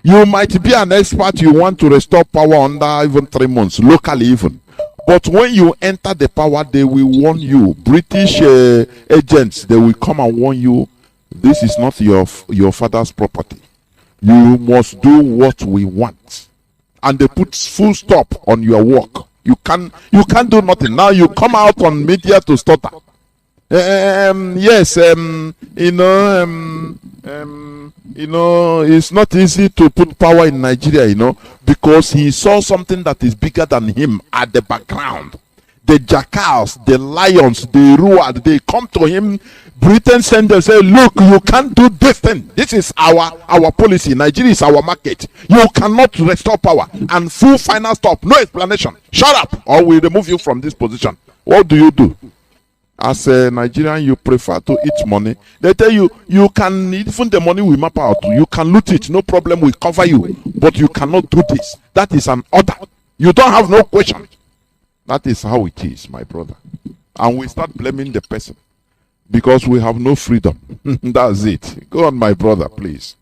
You might be an expert. You want to restore power under even 3 months, locally even. But when you enter the power, they will warn you. British agents, they will come and warn you. This is not your father's property. You must do what we want. And they put full stop on your work. You can't do nothing. Now you come out on media to stutter. Yes, it's not easy to put power in Nigeria, because he saw something that is bigger than him at the background. The jackals, the lions, the roar, they come to him. Britain send them, say, look, you can't do this thing. This is our policy. Nigeria is our market. You cannot restore power. And full final stop. No explanation. Shut up, or we remove you from this position. What do? As a Nigerian, you prefer to eat money. They tell you, you can, even the money we map out, you can loot it, no problem, we cover you. But you cannot do this. That is an order. You don't have no question. That is how it is, my brother. And we start blaming the person because we have no freedom. That's it. Go on, my brother, please.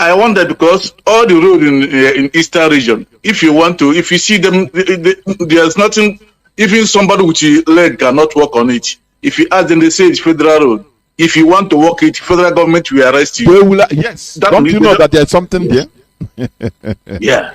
I wonder because all the road in Eastern region, if you see them, there's nothing. Even somebody with a leg cannot walk on it. If you ask them, they say it's federal road. If you want to walk it, federal government will arrest you. They will, yes. Don't you know that there's something there? Yeah.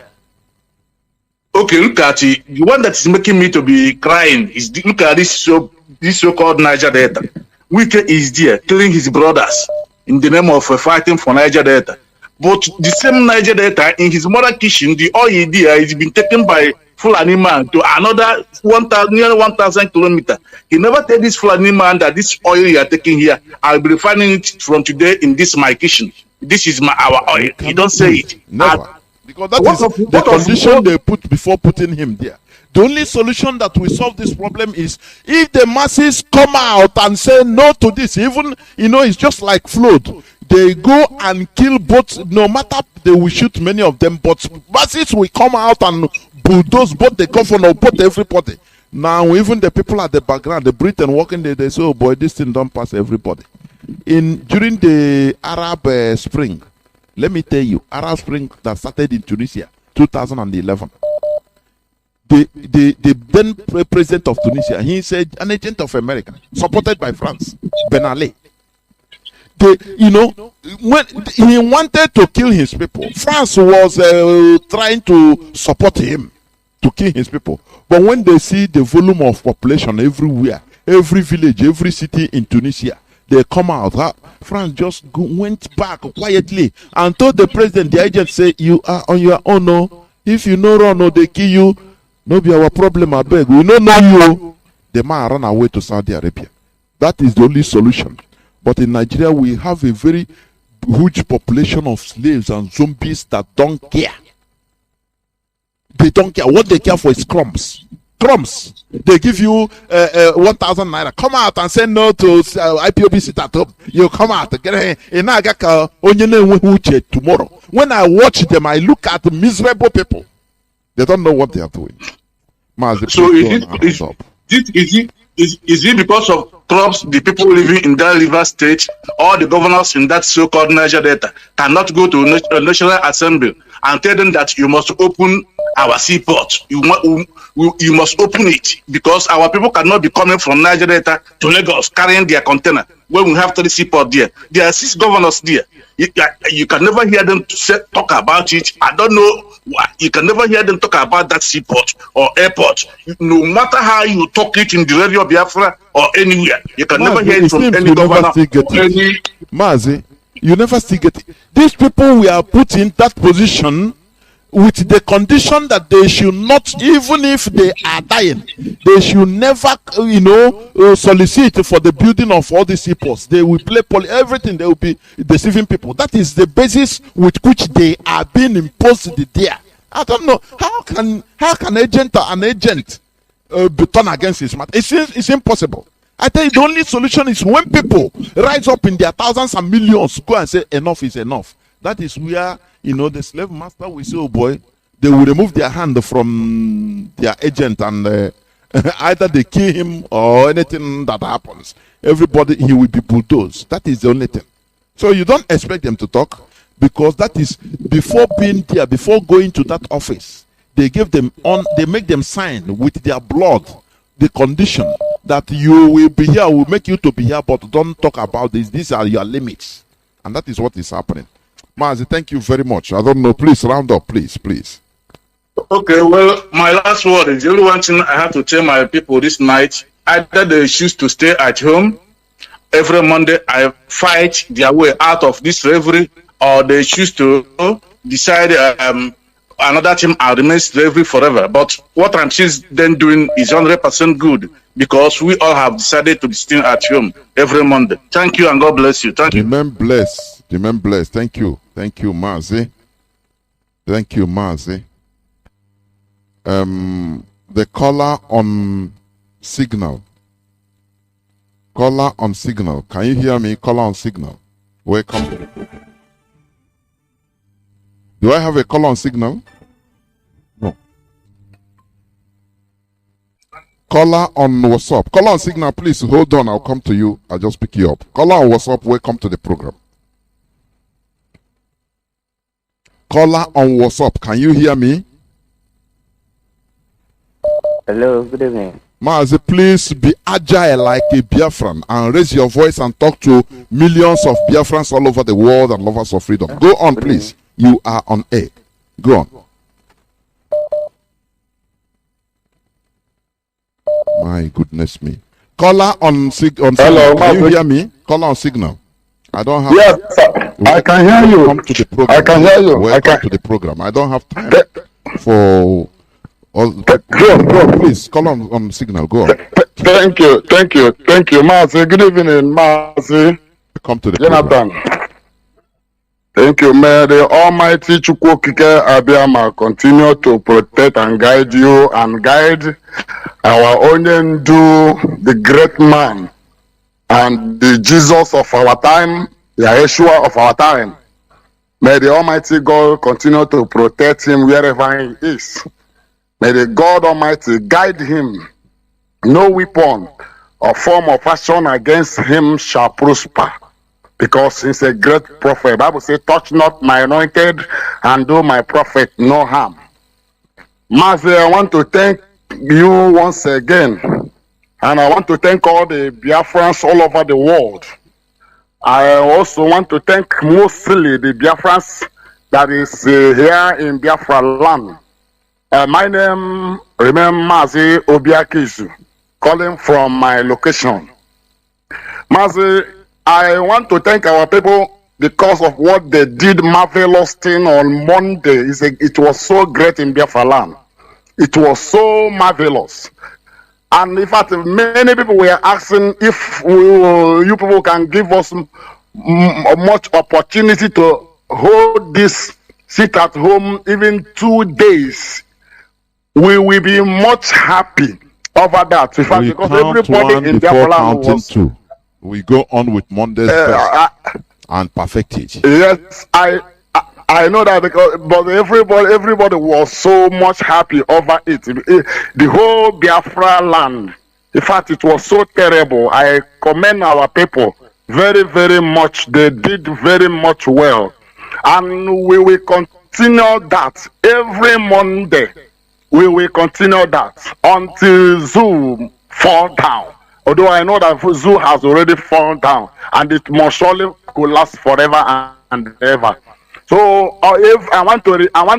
Okay, look at it. The one that is making me to be crying is look at this so-called Niger Delta. Wike is there killing his brothers in the name of fighting for Niger Delta. But the same Niger Delta, in his mother kitchen, the oil there is been taken by Fulani man to another 1,000, near 1,000 kilometers. He never tell this Fulani man that this oil you are taking here, I'll be refining it from today in this my kitchen. This is our oil. He don't say it. Never. Because that is the condition they put before putting him there. The only solution that will solve this problem is if the masses come out and say no to this. Even, it's just like flood. They go and kill both, no matter they will shoot many of them, but masses will come out and bulldoze both the governor, both everybody. Now, even the people at the background, the Britain walking there, they say, oh boy, this thing don't pass everybody. During the Arab Spring, let me tell you, Arab Spring that started in Tunisia, 2011. The then president of Tunisia, he said, an agent of America, supported by France, Ben Ali. When he wanted to kill his people, France was trying to support him to kill his people. But when they see the volume of population everywhere, every village, every city in Tunisia, they come out. France just went back quietly and told the president, the agent, say, you are on your own. No. If you no run, no, they kill you. No be our problem, I beg. We don't know you. The man ran away to Saudi Arabia. That is the only solution. But in Nigeria, we have a very huge population of slaves and zombies that don't care. They don't care. What they care for is crumbs. Crumbs. They give you 1,000 naira. Come out and say no to IPOB sit at home. You come out. Tomorrow. When I watch them, I look at miserable people. They don't know what they are doing. Mazi, so is it because of crops the people living in that river state or the governors in that so-called Niger Delta cannot go to a National Assembly and tell them that you must open our seaport? You must open it because our people cannot be coming from Niger Delta to Lagos carrying their container when we have 3 seaports there. There are 6 governors there. You can never hear them talk about it. I don't know why. You can never hear them talk about that seaport or airport. No matter how you talk it in the radio Biafra or anywhere, you can never hear it from any governor. Mazi, you never still get it. These people we are put in that position with the condition that they should not, even if they are dying, they should never, solicit for the building of all these seaports. They will play everything. They will be deceiving people. That is the basis with which they are being imposed there. I don't know how can an agent be turned against his matter. It's impossible. I tell you, the only solution is when people rise up in their thousands and millions, go and say enough is enough. That is where, the slave master will say, oh boy, they will remove their hand from their agent and either they kill him or anything that happens. Everybody, he will be bulldozed. That is the only thing. So you don't expect them to talk because that is before being there, before going to that office, they make them sign with their blood the condition that you will be here, will make you to be here, but don't talk about this. These are your limits. And that is what is happening. Mazi, thank you very much. I don't know. Please round up, please. Okay, well, my last word is the only one thing I have to tell my people this night. Either they choose to stay at home. Every Monday, I fight their way out of this slavery, or they choose to decide another team and remain slavery forever. But what I'm then doing is 100% good because we all have decided to be still at home every Monday. Thank you and God bless you. Thank you. Remain blessed. Thank you, Mazi. Thank you, Mazi. The caller on signal. Caller on signal. Can you hear me? Caller on signal. Welcome. Do I have a caller on signal? No. Caller on WhatsApp. Caller on signal, please hold on. I'll come to you. I'll just pick you up. Caller on WhatsApp, welcome to the program. Caller on WhatsApp, can you hear me? Hello, good evening. Mazi, please be agile like a Biafran and raise your voice and talk to millions of Biafrans all over the world and lovers of freedom. Go on, please. You are on air. Go on. My goodness me. Caller on signal. Hello, can you hear me? Caller on signal. I don't have. Yes, sir. I can hear you. Welcome to the program. I can hear you. Welcome to the program. I don't have time for all. Sure. Please call on signal. Go on. Thank you, Mazi. Good evening, Mazi. Come to the Johnathan. program. Thank you. May the Almighty Chukwokike Abiyama continue to protect and guide you and guide our Onyendu, the great man, and the Jesus of our time, the Yeshua of our time. May the Almighty God continue to protect him wherever he is. May the God Almighty guide him. No weapon or form of fashion against him shall prosper, because he's a great prophet. The Bible says, touch not my anointed and do my prophet no harm. Mazi, I want to thank you once again, and I want to thank all the Biafrans all over the world. I also want to thank mostly the Biafrans that is here in Biafra land. My name remains Mazi Obiakizu, calling from my location. Mazi, I want to thank our people because of what they did marvelous thing on Monday. It was so great in Biafra land. It was so marvelous. And in fact, many people were asking if you people can give us much opportunity to hold this sit at home even 2 days. We will be much happy over that. In fact, because everybody in Biafra land was... Two. We go on with Monday's first and perfect it. Yes, I know that, because but everybody was so much happy over it. The whole Biafra land. In fact, it was so terrible. I commend our people very, very much. They did very much well, and we will continue that every Monday. We will continue that until Zoom fall down. Although I know that Zoo has already fallen down, and it must surely collapse forever and ever. So if I want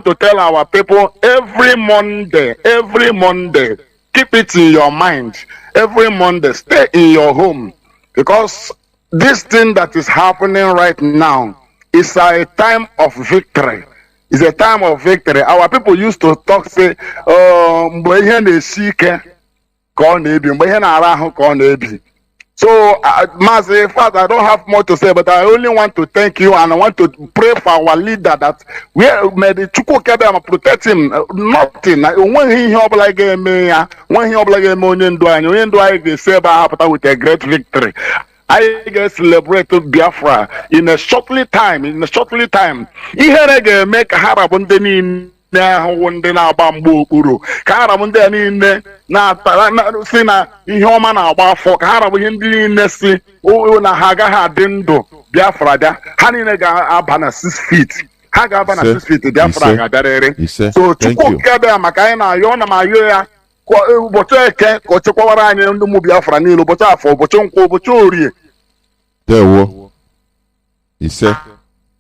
to tell our people every Monday, keep it in your mind. Every Monday, stay in your home, because this thing that is happening right now is a time of victory. It's a time of victory. Our people used to talk, say, so, Mazi, in fact, I don't have more to say, but I only want to thank you, and I want to pray for our leader that we may the Chukwukebe protect him. Nothing. When he obligate me, they say with a great victory. I get celebrate Biafra in a shortly time. Here make Harabundeni. Ndị na-agba mgbe okpuru ka ha rabụ ndị a niile si na ihe ọma na-agba afọ, ka ha rabụ ihe ndị niile si na ha agaghị adị ndụ Biafra bịa, ha niile ga-aba na 6 feet. Ha ga-aba na 6 feet, Biafra ga-abịarịrị. So Chukwukebe maka anyị na-ayọ na m ayọ ya ụbọchị eke ka ọ chekwawara anyị ndị ụmụ Biafra niile, ụbọchị afọ, ụbọchị nkwọ, ụbọchị orie. Dewo ise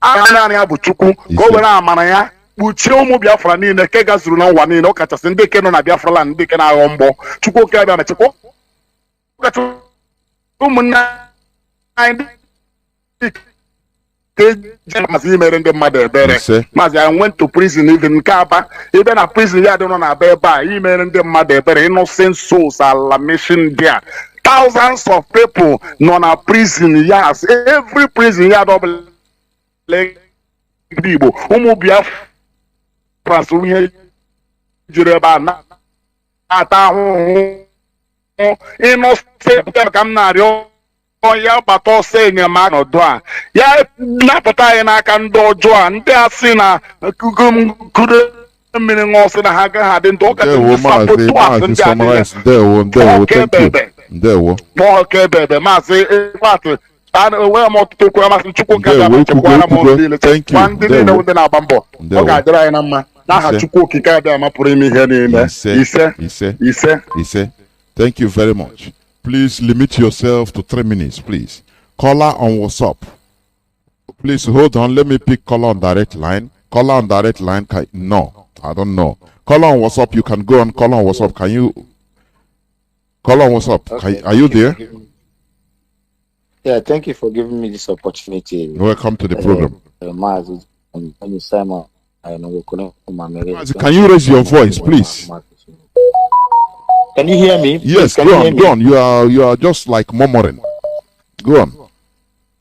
naanị ya bụ Chukwu ka o were amara ya kpuchie ụmụ Biafra niile ke gazuru n'ụwa niile, ọ kachasị ndị ke nọ na Biafra land, ndị ke na-aghọ mgbọ. Chukwukebe na chekwa ụmụnne anyị Mazi mere ndị mmadụ ebere. Mazi, I went to prison even nke Aba, ebe na prison ya dị nọ na Aba ebe a, imere ndị mmadụ ebere. Innocent souls are lamishing there. Thousands of people nọ na prison yards. Every prison yard ọbụla Igbo, ụmụ Biafra so ihe juru ebe a na-ata ahụhụ. Innocent ka m na-arịọ ya gbata ọsọ enyemaka n'ọdụ a, ya napụta anyị n'aka ndị ọjọọ a, ndị a sị na kudo mmiri ṅụọ sị na ha agaghị adị ndụ. Ọ Chukwukebe Mazi, enweghị m ọtụtụ okwu amasị. Chukwukebe chekwara m obi niile, chekwa ndị niile ndị na-agba mbọ. Ọ ga-adịrị anyị na mma n'aha Chukwu okike abịa ma pụrụ ime ihe niile. Ise. Thank you very much. Please limit yourself to 3 minutes, please. Caller on WhatsApp. Please hold on. Let me pick caller on direct line. Caller on direct line. No, I don't know. Caller on WhatsApp. You can go on. Caller on WhatsApp. Can you? Caller on WhatsApp. Are you there? Yeah, thank you for giving me this opportunity. Welcome to the program. Mazi, and Simon. I know we're calling from America. Mazi, can you raise your voice, please? Can you hear me? Yes, Please, go on. You are just like murmuring. Go on.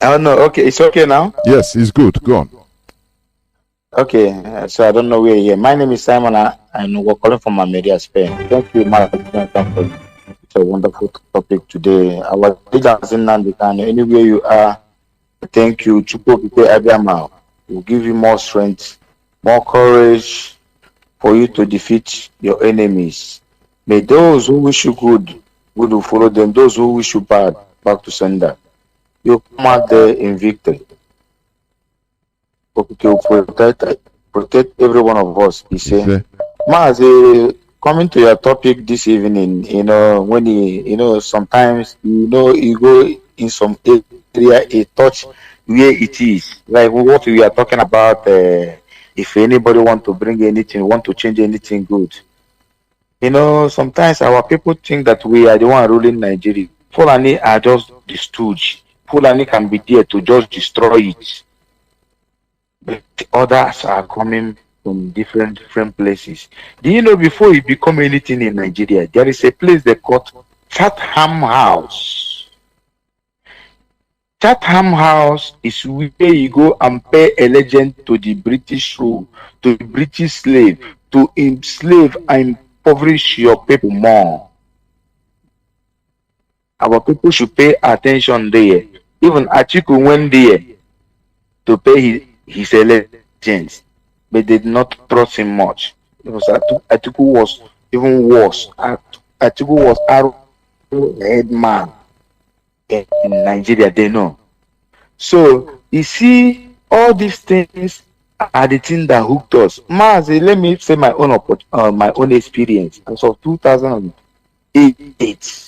Oh no, okay, it's okay now. Yes, it's good. Go on. Okay, so I don't know where you're here. My name is Simon, and we're calling from America, Spain. Thank you, Johnathan, for it's a wonderful topic today. Our leaders in Kanu, anywhere you are, thank you. Will give you more strength, more courage for you to defeat your enemies. May those who wish you good will follow them. Those who wish you bad, back to sender. You come out there in victory. Okay, protect every one of us. He said, Mazi, coming to your topic this evening, when sometimes, you go in some area, a touch where it is. Like what we are talking about, if anybody want to bring anything, want to change anything good. Sometimes our people think that we are the one ruling Nigeria. Fulani are just the stooge. Fulani can be there to just destroy it. But the others are coming from different places. Do you know before you become anything in Nigeria, there is a place they call Chatham House. Chatham House is where you go and pay allegiance to the British rule, to the British slave, to enslave and impoverish your people more. Our people should pay attention there. Even Atiku went there to pay his allegiance, but they did not trust him much. Because Atiku was even worse. Atiku was a head man in Nigeria, they know. So, you see, all these things are the things that hooked us. Mazi, let me say my own experience. As of 2008,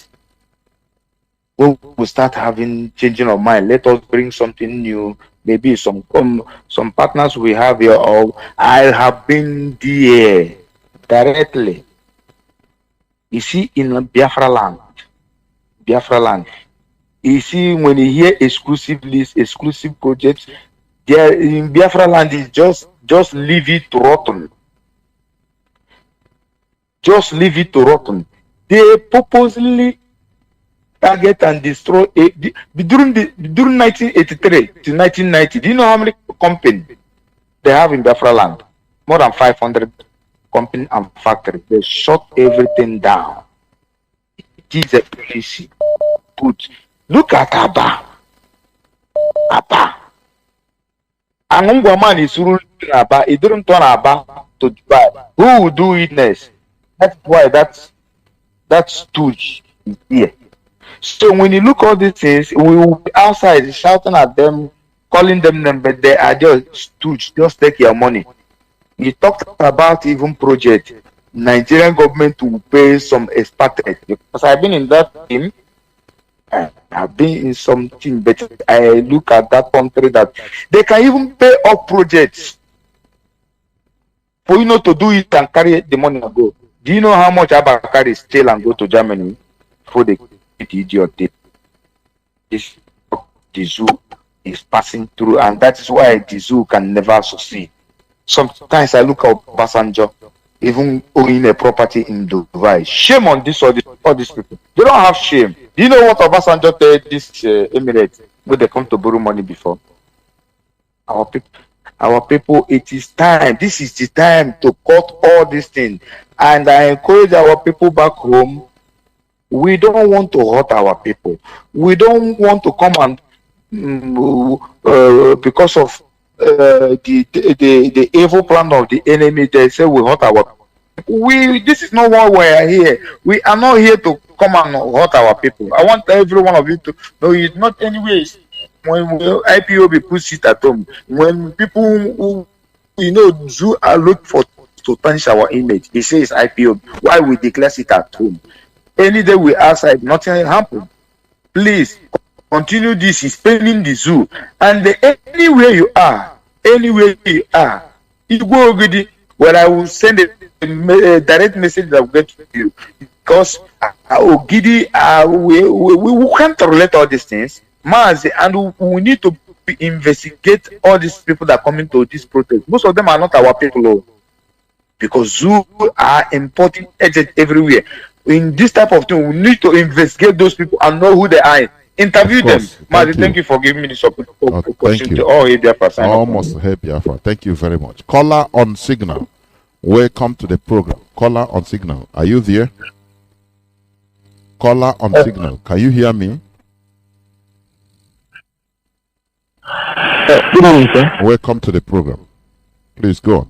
when we start having changing of mind, let us bring something new. Maybe some partners we have here, or I have been there directly. You see, in Biafra land, you see, when you hear exclusive list, exclusive projects, there in Biafra land is just leave it to rotten. Just leave it to rotten. They purposely target and destroy during 1983 to 1990. Do you know how many companies they have in Biafra land? More than 500 companies and factories. They shut everything down. It is a policy. Good. Look at Abba. Angungwaman is ruling Abba. He didn't turn Abba to Dubai. Who will do it next? That's why that stooge is here. So when you look at all these things, we will be outside shouting at them, calling them but they are just stooge, just take your money. You talked about even project. Nigerian government will pay some expatriates. Because I've been in that team. I've been in something, but I look at that country that they can even pay up projects for you not to do it and carry the money and go. Do you know how much Abakar is still and go to Germany for the idiot? This the zoo is passing through, and that is why the zoo can never succeed. Sometimes I look at Passenger, even owning a property in Dubai. Shame on all these people. They don't have shame. Do you know what Obasanjo told this Emirates when they come to borrow money before? Our people, it is time. This is the time to cut all these things. And I encourage our people back home. We don't want to hurt our people. We don't want to come and because of the evil plan of the enemy, they say we hurt our people. This is not why we are here. We are not here to come and hurt our people. I want every one of you to know it's not anyways. When IPOB puts it at home, when people who zoo are look for to tarnish our image, they say it's IPOB. Why we declare it at home? Any day we outside, nothing happen. Please continue this. Is paying the zoo, and anywhere you are, you go already. Well, I will send a direct message that will get to you, because we can't relate all these things. Mazi, and we need to investigate all these people that come into this protest. Most of them are not our people, oh, because who are importing agents everywhere. In this type of thing, we need to investigate those people and know who they are. Interview them. Mazi, thank you for giving me this opportunity. Thank you. Oh, hey, Biafra, almost hey, Biafra. Thank you very much. Caller on signal. Welcome to the program. Caller on signal. Are you there? Caller on signal. Can you hear me? Good evening, sir. Welcome to the program. Please go on.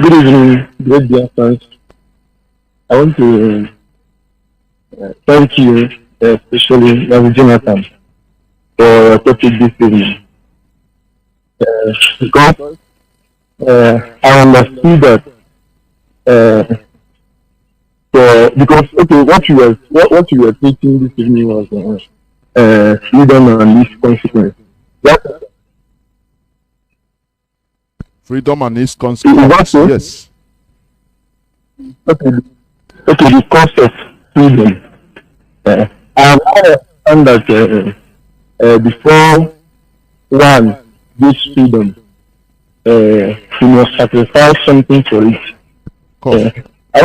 Good evening, great Biafrans. I want to thank you, especially Johnathan, for your topic this evening. Because I understood that because what you were teaching this evening was freedom and its consequence. Freedom and its consequence. Yes. Okay, the concept freedom. I understand that before one this freedom, you must sacrifice something for it. I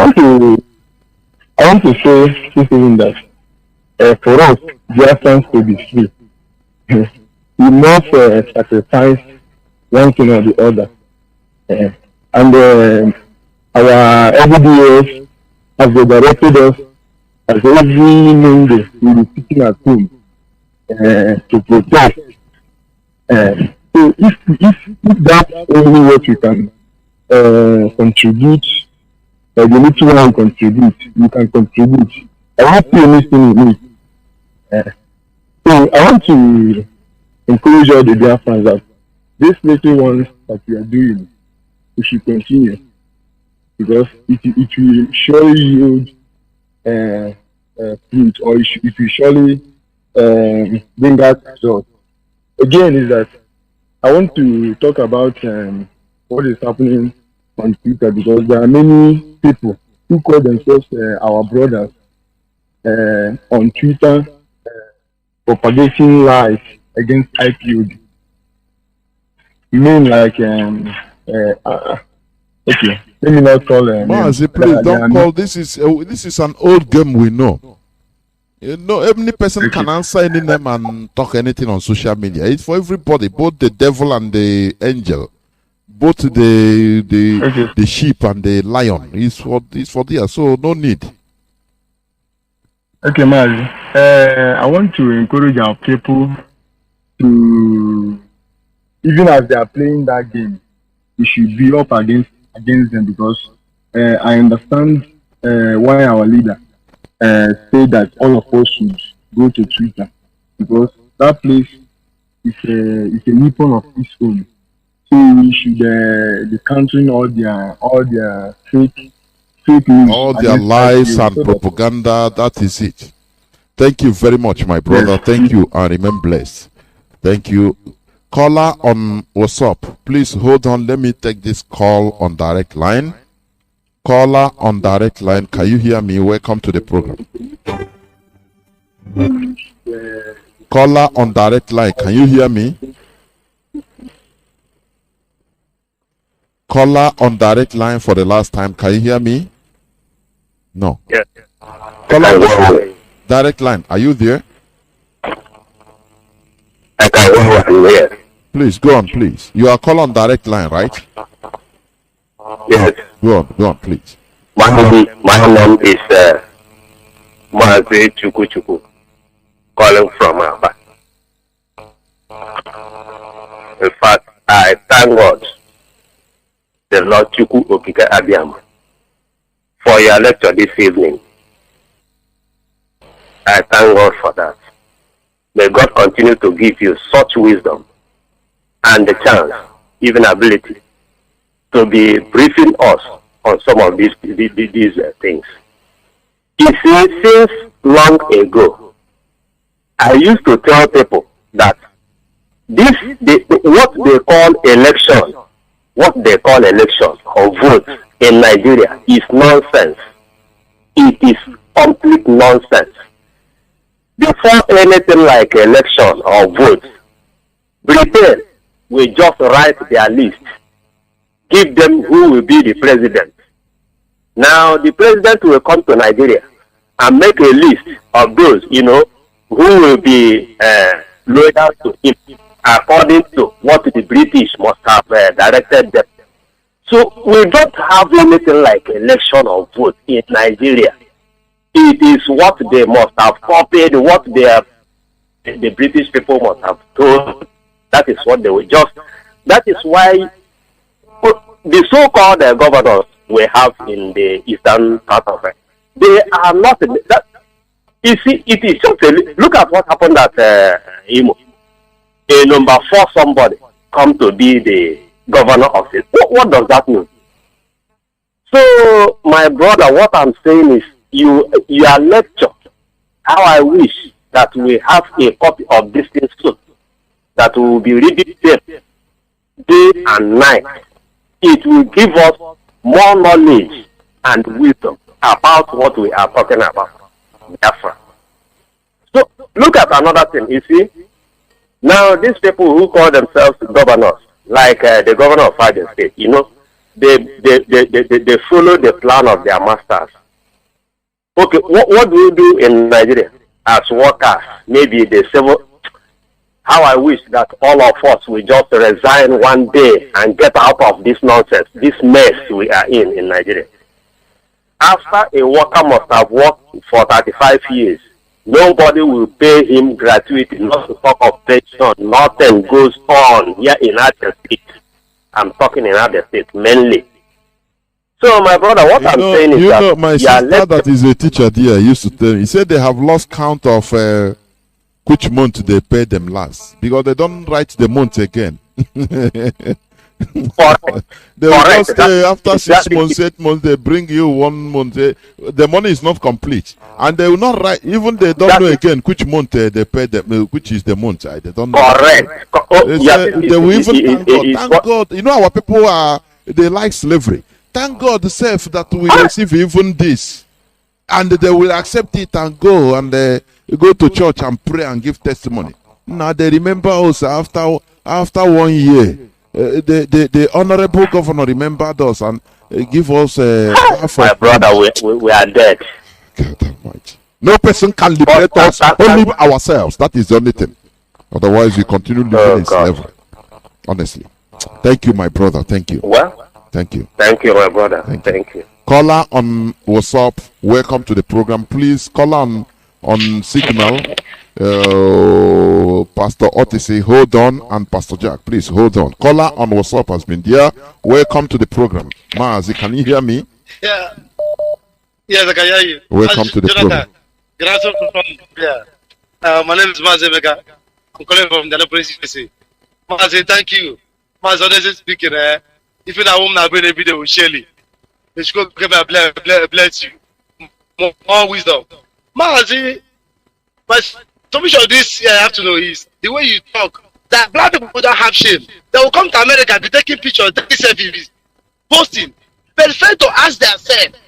want to say this evening that for us, Biafrans to be free, we must sacrifice one thing or the other. And our everyday, as they directed us, as every Monday, we will be sitting at home to protest. So if that's only what we can contribute, the little one contribute, you can contribute. I won't see anything in it. So I want to encourage all the Biafrans that this little ones that we are doing, we should continue, because it will surely yield fruit, or it will surely bring out results. Again, is that I want to talk about what is happening on Twitter, because there are many people who call themselves our brothers on Twitter, propagating lies against IPOB. You mean like okay, let me not call Mazi, please don't call. This is an old game we know. You know, any person can answer any name and talk anything on social media. It's for everybody, both the devil and the angel, both the sheep and the lion. It's for there, so no need. Okay, Mazi. I want to encourage our people to, even as they are playing that game, we should be up against them, because I understand why our leader say that all of us should go to Twitter, because that place is a weapon of its own. So we should be countering all their fake news, all their lies and propaganda. That is it. Thank you very much, my brother. Thank you, and remain blessed. Thank you. Caller on WhatsApp, please hold on. Let me take this call on direct line. Caller on direct line, can you hear me? Welcome to the program. Caller on direct line, can you hear me? Caller on direct line for the last time, can you hear me? No. Yes. Caller direct line, are you there? I can hear. Please go on, please. You are calling on direct line, right? Yes. Go on, please. My name is Mazi Chuku, calling from Aba. In fact, I thank God, the Lord Chuku Okike Abiam, for your lecture this evening. I thank God for that. May God continue to give you such wisdom and the chance, even ability, to be briefing us on some of these things. You see, since long ago, I used to tell people that what they call election or vote in Nigeria is nonsense. It is complete nonsense. before anything like election or vote, Britain will just write their list, give them who will be the president. Now the president will come to Nigeria and make a list of those, who will be loyal to him according to what the British must have directed them. So we don't have anything like election or vote in Nigeria. It is what they must have copied, what the British people must have told. That is what they will just. That is why the so-called governors we have in the eastern part of it, they are not. That, you see, it is just look at what happened at Imo. A number 4 somebody come to be the governor of it. What does that mean? So, my brother, what I'm saying is, your lecture, how I wish that we have a copy of this thing soon, that we will be reading them day and night. It will give us more knowledge and wisdom about what we are talking about. Biafra. So, look at another thing, you see. Now, these people who call themselves governors, like the governor of Abia State, they follow the plan of their masters. Okay, what do we do in Nigeria as workers? Maybe they say, how I wish that all of us will just resign one day and get out of this nonsense, this mess we are in Nigeria. After a worker must have worked for 35 years, nobody will pay him gratuity, not to talk of pension, nothing goes on here in Abia State. I'm talking in Abia State mainly. So, my brother, what I'm saying is that my sister that is a teacher there used to tell me, he said they have lost count of which month they pay them last because they don't write the month again. They will just after 6 months, 8 months, they bring you 1 month. The money is not complete, and they will not write. Even they don't know again which month they pay them, which is the month. They don't know. Correct. They will even thank God. You know, our people they like slavery. Thank God, self that we receive even this, and they will accept it and go and go to church and pray and give testimony. Now they remember us after 1 year. The honorable governor remembered us and give us my brother, we are dead. God Almighty. No person can liberate us, only ourselves. That is the only thing. Otherwise, we continue living in slavery. Honestly. Thank you, my brother. Thank you. Well, thank you. Thank you, my brother. Thank you. Caller on WhatsApp, welcome to the program. Please call on Signal. Pastor Otis, hold on, and Pastor Jack, please hold on. Caller on WhatsApp has been there. Welcome to the program. Mazi, can you hear me? Yeah. Yes, I can hear you. Welcome to the program. My name is Mazi. I'm calling from the presidency. Mazi, thank you. Mazi, honestly speaking, if you're not home, I'll bring a video with Shelly. They should go bless you. More wisdom. Mazi, but submission of this I have to know is the way you talk. That black people don't have shame. They will come to America, be taking pictures, taking selfies, posting. But fail to ask themselves,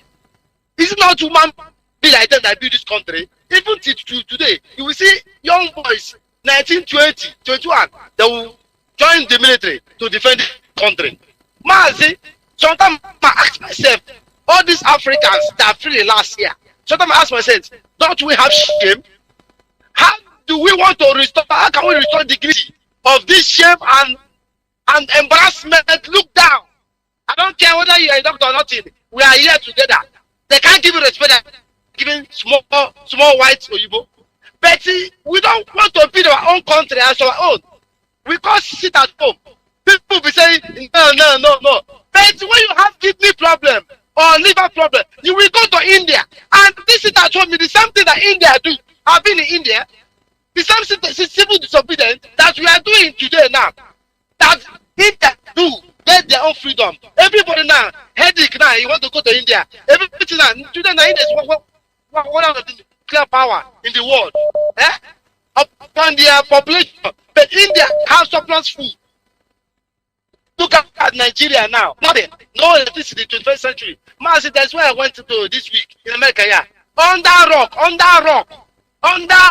is it not human being like them that build this country? Even till today, you will see young boys, 19, 20, 21, they will join the military to defend the country. Mazi, sometimes I ask myself, all these Africans that free last year, sometimes I ask myself, don't we have shame? How do we want to restore? How can we restore dignity of this shame and embarrassment? Look down. I don't care whether you are a doctor or not. We are here together. They can't give you respect. Giving small whites or Igbo. But we don't want to build our own country as our own. We can't sit at home. People will be saying no. But when you have kidney problem or liver problem, you will go to India and this is at home. The same thing that India do. I've been in India. The same civil disobedience that we are doing today now. That India do get their own freedom. Everybody now, headache now, you want to go to India. Everything now, today now India is one of the clear power in the world. Upon their population. But India has surplus food. Look at Nigeria now. Nothing. No electricity in the 21st century. Mazi, that's where I went to this week in America, yeah. Under rock. Under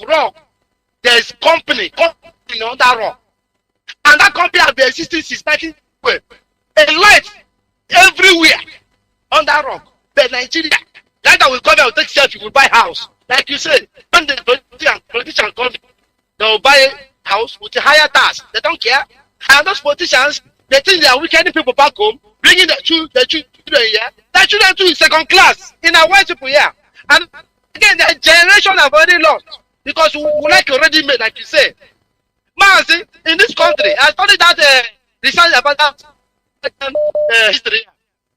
rock. There's company under rock. And that company has been existing since 1912. A light everywhere under rock. But Nigeria, like that will come out, take selfie, will buy house. Like you said, when the politicians come, they will buy a house with a higher tax. They don't care. And those politicians, they think they are wicked people back home, bringing the children here. Their children too is second class in our white people here. And again, the generation have already lost because we like already made, like you say. Mazi, in this country, I studied that research about that history.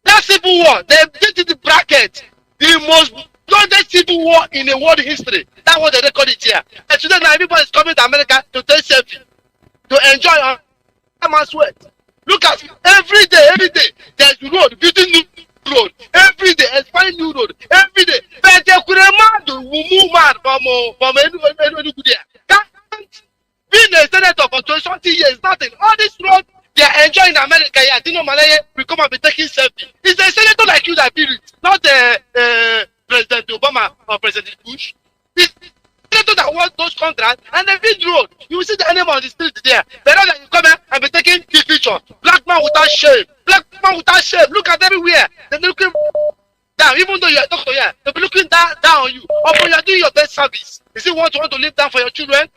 That civil war, they did the bracket, the most bloody civil war in the world history. That's what they record it here. And today now everybody is coming to America to take selfie, to enjoy on sweat. Look at every day, there's road, building new road. Every day, expand new road. Every day. But they could mad, move mad from being a senator for 20 years, nothing. All this road they are enjoying in America. Yeah, Dino Malaya will come and be taking selfie. It's a senator like you that build it, not President Obama or President Bush. It's a senator that wants those contracts and they build road. You will see the enemy on the street there. But now that you come here and be taking the picture, black man without shame, Look at everywhere. They're looking down, even though you are a doctor here. They'll be looking down on you. Or when you are doing your best service, is it want to live down for your children?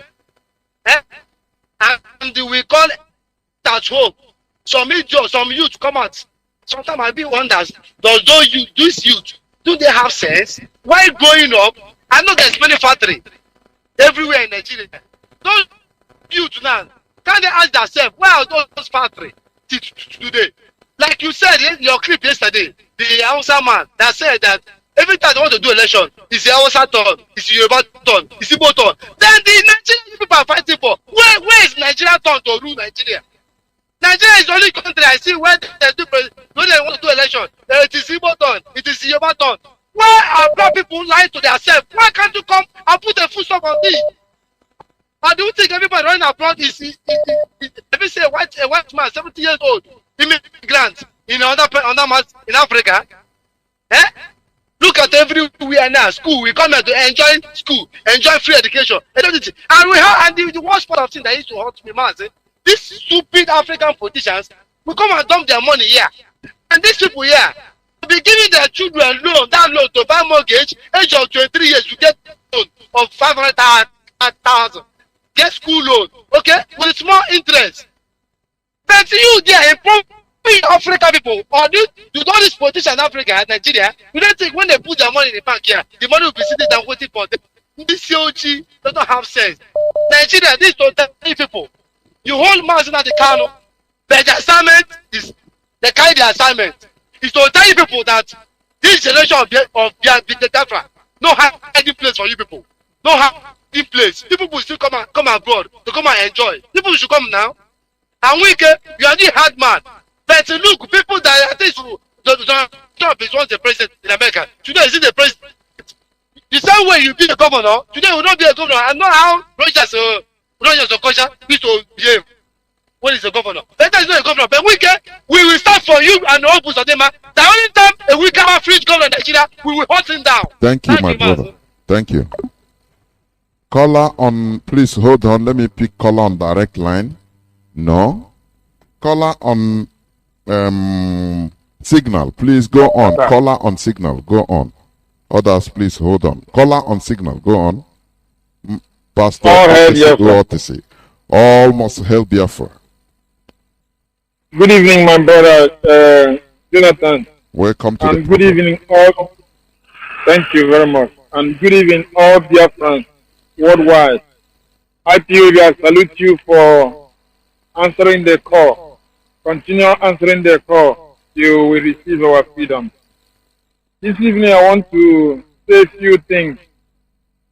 And we call it at home. Some youth come out. Sometimes I be wonders, this youth, do they have sense? Why growing up? I know there's many factories everywhere in Nigeria. Those youth now, can they ask themselves, where are those factories today? Like you said in your clip yesterday, the Hausa man that said that every time they want to do election, it's the Hausa turn, it's the Yoruba turn, it's the Igbo turn. Then the Nigerian people are fighting for. Where is Nigeria turn to rule Nigeria? Nigeria is the only country I see where they want to do election. It is Igbo turn, it is the Yoruba turn. Why are black people lying to themselves? Why can't you come and put a full stop on this? I do think everybody running abroad is let me say a white man, 70 years old, immigrant in Africa. Look at everywhere now. School, we come here to enjoy school, enjoy free education. And the worst part of thing that used to hurt me, man, these stupid African politicians will come and dump their money here. And these people here will be giving their children loan to buy mortgage, age of 23 years, you get loan of 500,000. Get school loan, okay, with small interest. But you there, African people, or do all these politicians in Africa, Nigeria, you don't think when they put their money in the bank here, the money will be sitting down waiting for them. This COG doesn't have sense. Nigeria, these totally people, you hold Mazi at the Kanu, but the assignment is, they carry the assignment. It's to tell you people that this generation of Biafra, no hiding place for you people. No hiding place. People will still come abroad to come and enjoy. People should come now. And we you are the hard man. But look, people that I think Trump is once the president in America. Today is the president. The same way you be the governor, today will not be a governor. I know how Rogers Okocha used to behave. What is the governor? That is not a governor. But we will start for you and all Busadema. The only time a week have free governor in Nigeria, we will hunt him down. Thank you, my brother. Thank you. Caller on, please hold on. Let me pick caller on direct line. No. Caller on signal. Please go on. Caller on signal. Go on. Others, please hold on. Caller on signal. Go on. Pastor, all must help Biafra. Good evening, my brother Johnathan. Welcome to and the good evening, all. Thank you very much. And good evening, all Biafrans worldwide. IPOB, I salute you for answering the call. Continue answering the call. You will receive our freedom. This evening, I want to say a few things.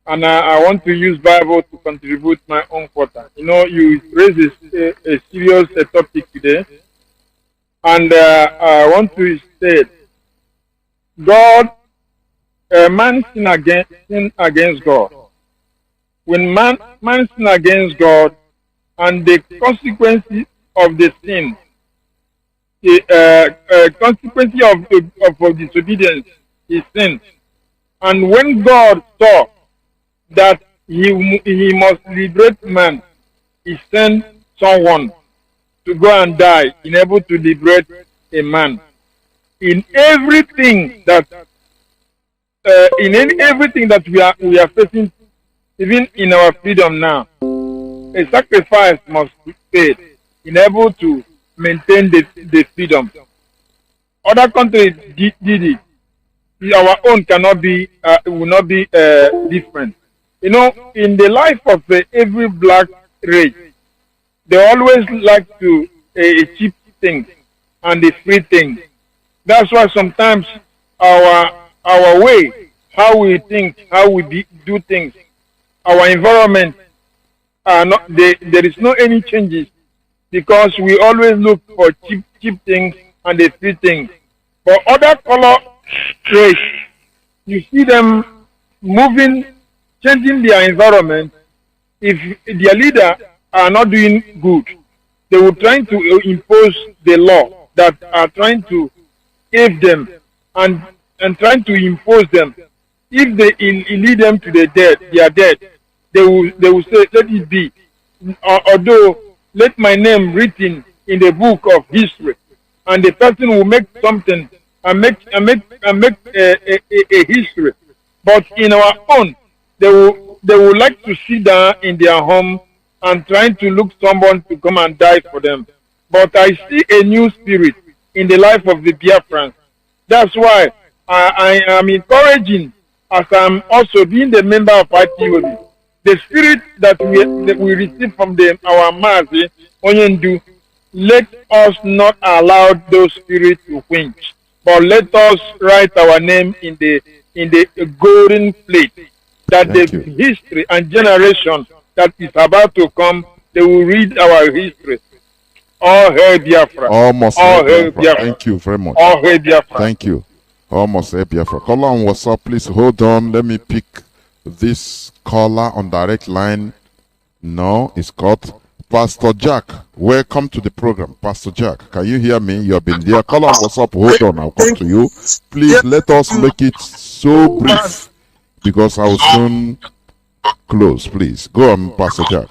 And I want to use Bible to contribute my own quota. You know, you raise a serious topic today. And I want to state, God, man sin against God. When man sin against God, and the consequences of the sin, the consequence of disobedience is sin. And when God saw that he must liberate man, he sent someone to go and die in able to liberate a man. In everything that everything that we are facing, even in our freedom now, a sacrifice must be paid in able to maintain the freedom. Other countries did it. Our own cannot be will not be different. You know, in the life of every black race, they always like to cheap things and the free things. That's why sometimes our way, how we think, how we do things, our environment are not there is no any changes because we always look for cheap things and the free things. For other color race, you see them moving, changing their environment. If their leader are not doing good, they will try to impose the law that are trying to give them and trying to impose them. If they lead them to the dead, they are dead. They will say, let it be. Although let my name written in the book of history, and the person will make something and make a history. But in our own, they will like to sit down in their home and trying to look someone to come and die for them. But I see a new spirit in the life of the Biafrans. That's why I am encouraging, as I'm also being the member of IPOB, the spirit that we receive from our Mazi, Onyendu, let us not allow those spirits to quench, but let us write our name in the golden plate, that history and generation that is about to come, they will read our history. All hail Biafra. Almost all hail Biafra. Biafra. Thank you very much. All hail Biafra. Thank you. Almost hail Biafra. Caller on WhatsApp, please hold on. Let me pick this caller on direct line. No, it's called Pastor Jack. Welcome to the program, Pastor Jack. Can you hear me? You have been there. Caller on WhatsApp, hold on. I'll come to you. Please let us make it so brief because I will soon close. Please go on, Pastor Jack.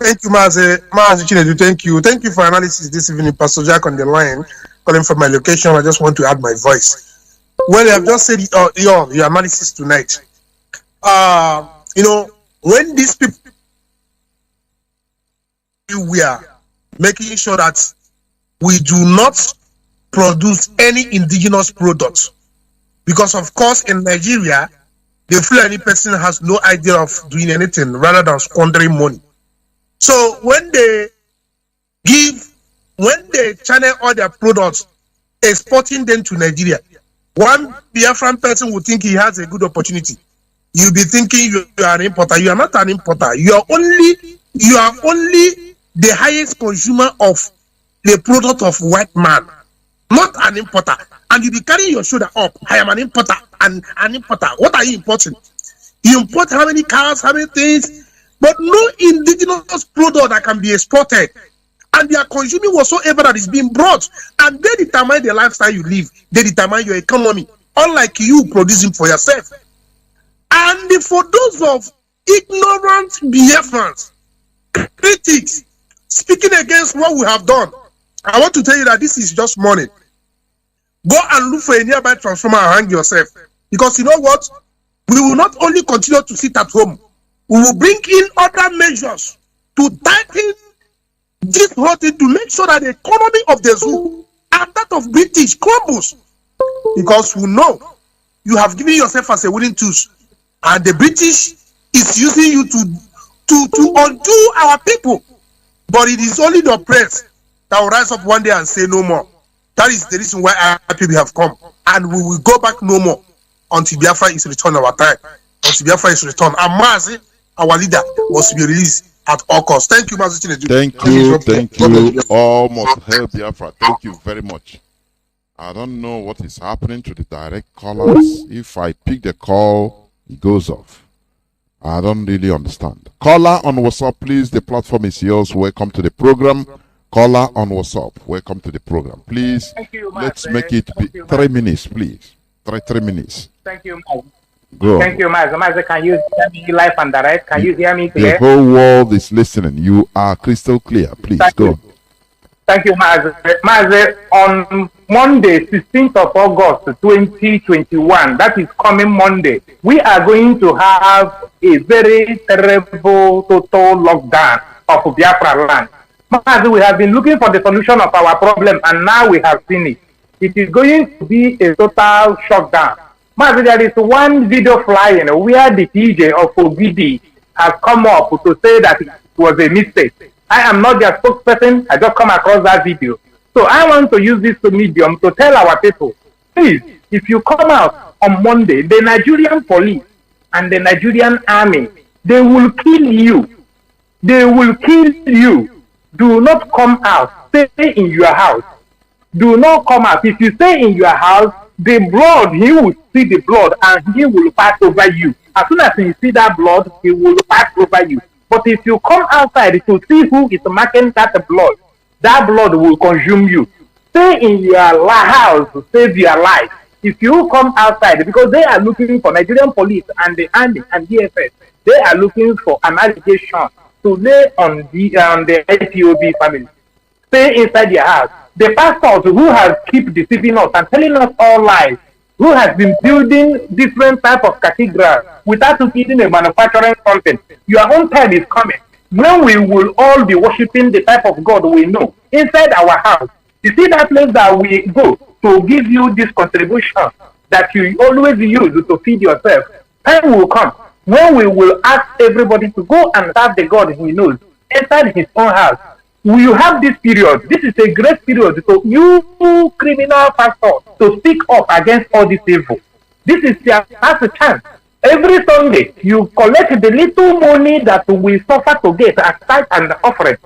Thank you, Mazi Chinedu. Thank you. Thank you for analysis this evening, Pastor Jack on the line. Calling from my location. I just want to add my voice. Well, you have just said your analysis tonight. You know, when these people we are making sure that we do not produce any indigenous products, because of course in Nigeria, the Fulani person has no idea of doing anything rather than squandering money. So when they channel all their products, exporting them to Nigeria, one Biafran person would think he has a good opportunity. You'll be thinking you are an importer. You are not an importer. You are only the highest consumer of the product of white man, not an importer. And you be carrying your shoulder up. I am an importer and an importer. What are you importing? You import how many cars, how many things, but no indigenous product that can be exported. And they are consuming whatsoever that is being brought. And they determine the lifestyle you live. They determine your economy. Unlike you producing for yourself. And for those of ignorant Biafrans, critics, speaking against what we have done, I want to tell you that this is just money. Go and look for a nearby transformer and hang yourself. Because you know what? We will not only continue to sit at home, we will bring in other measures to tighten this whole thing to make sure that the economy of the zoo and that of British crumbles. Because we know you have given yourself as a willing tool, and the British is using you to undo our people. But it is only the oppressed that will rise up one day and say no more. That is the reason why our people have come. And we will go back no more until Biafra is returned our time. Until Biafra is returned. And Mazi, our leader, must be released at all costs. Thank you, Mazi Chinedu. Thank you. Almost help Biafra. Thank you very much. I don't know what is happening to the direct callers. If I pick the call, it goes off. I don't really understand. Caller on WhatsApp, please. The platform is yours. Welcome to the program. Caller on WhatsApp, welcome to the program. Please, let's make it 3 minutes, please. 3 minutes. Thank you. Go Thank you, Mazi. Mazi, can you hear me live and direct? Can you hear me The clear? whole world is listening. You are crystal clear. Please go. Thank you, Mazi. Mazi, on Monday, 16th of August, 2021, that is coming Monday, we are going to have a very terrible total lockdown of Biafra land. Mazi, we have been looking for the solution of our problem, and now we have seen it. It is going to be a total shutdown. Mazi, there is one video flying where the DJ of Ogidi has come up to say that it was a mistake. I am not their spokesperson. I just come across that video. So I want to use this medium to tell our people, please, if you come out on Monday, the Nigerian police and the Nigerian army, they will kill you. They will kill you. Do not come out. Stay in your house. Do not come out. If you stay in your house, the blood, he will see the blood and he will pass over you. As soon as he see that blood, he will pass over you. But if you come outside to see who is marking that blood will consume you. Stay in your house to save your life. If you come outside, because they are looking for Nigerian police and the army and DFS, they are looking for an allegation to lay on the Ipob family. Stay inside your house. The pastors who has keep deceiving us and telling us all lies, who has been building different type of cathedrals without building a manufacturing something. Your own time is coming when we will all be worshiping the type of God we know inside our house. You see that place that we go to give you this contribution that you always use to feed yourself. Time will come when we will ask everybody to go and serve the God he knows inside his own house. We have this period. This is a great period for you criminal pastors to speak up against all this evil. This is your last chance. Every Sunday, you collect the little money that we suffer to get as tithe and offering,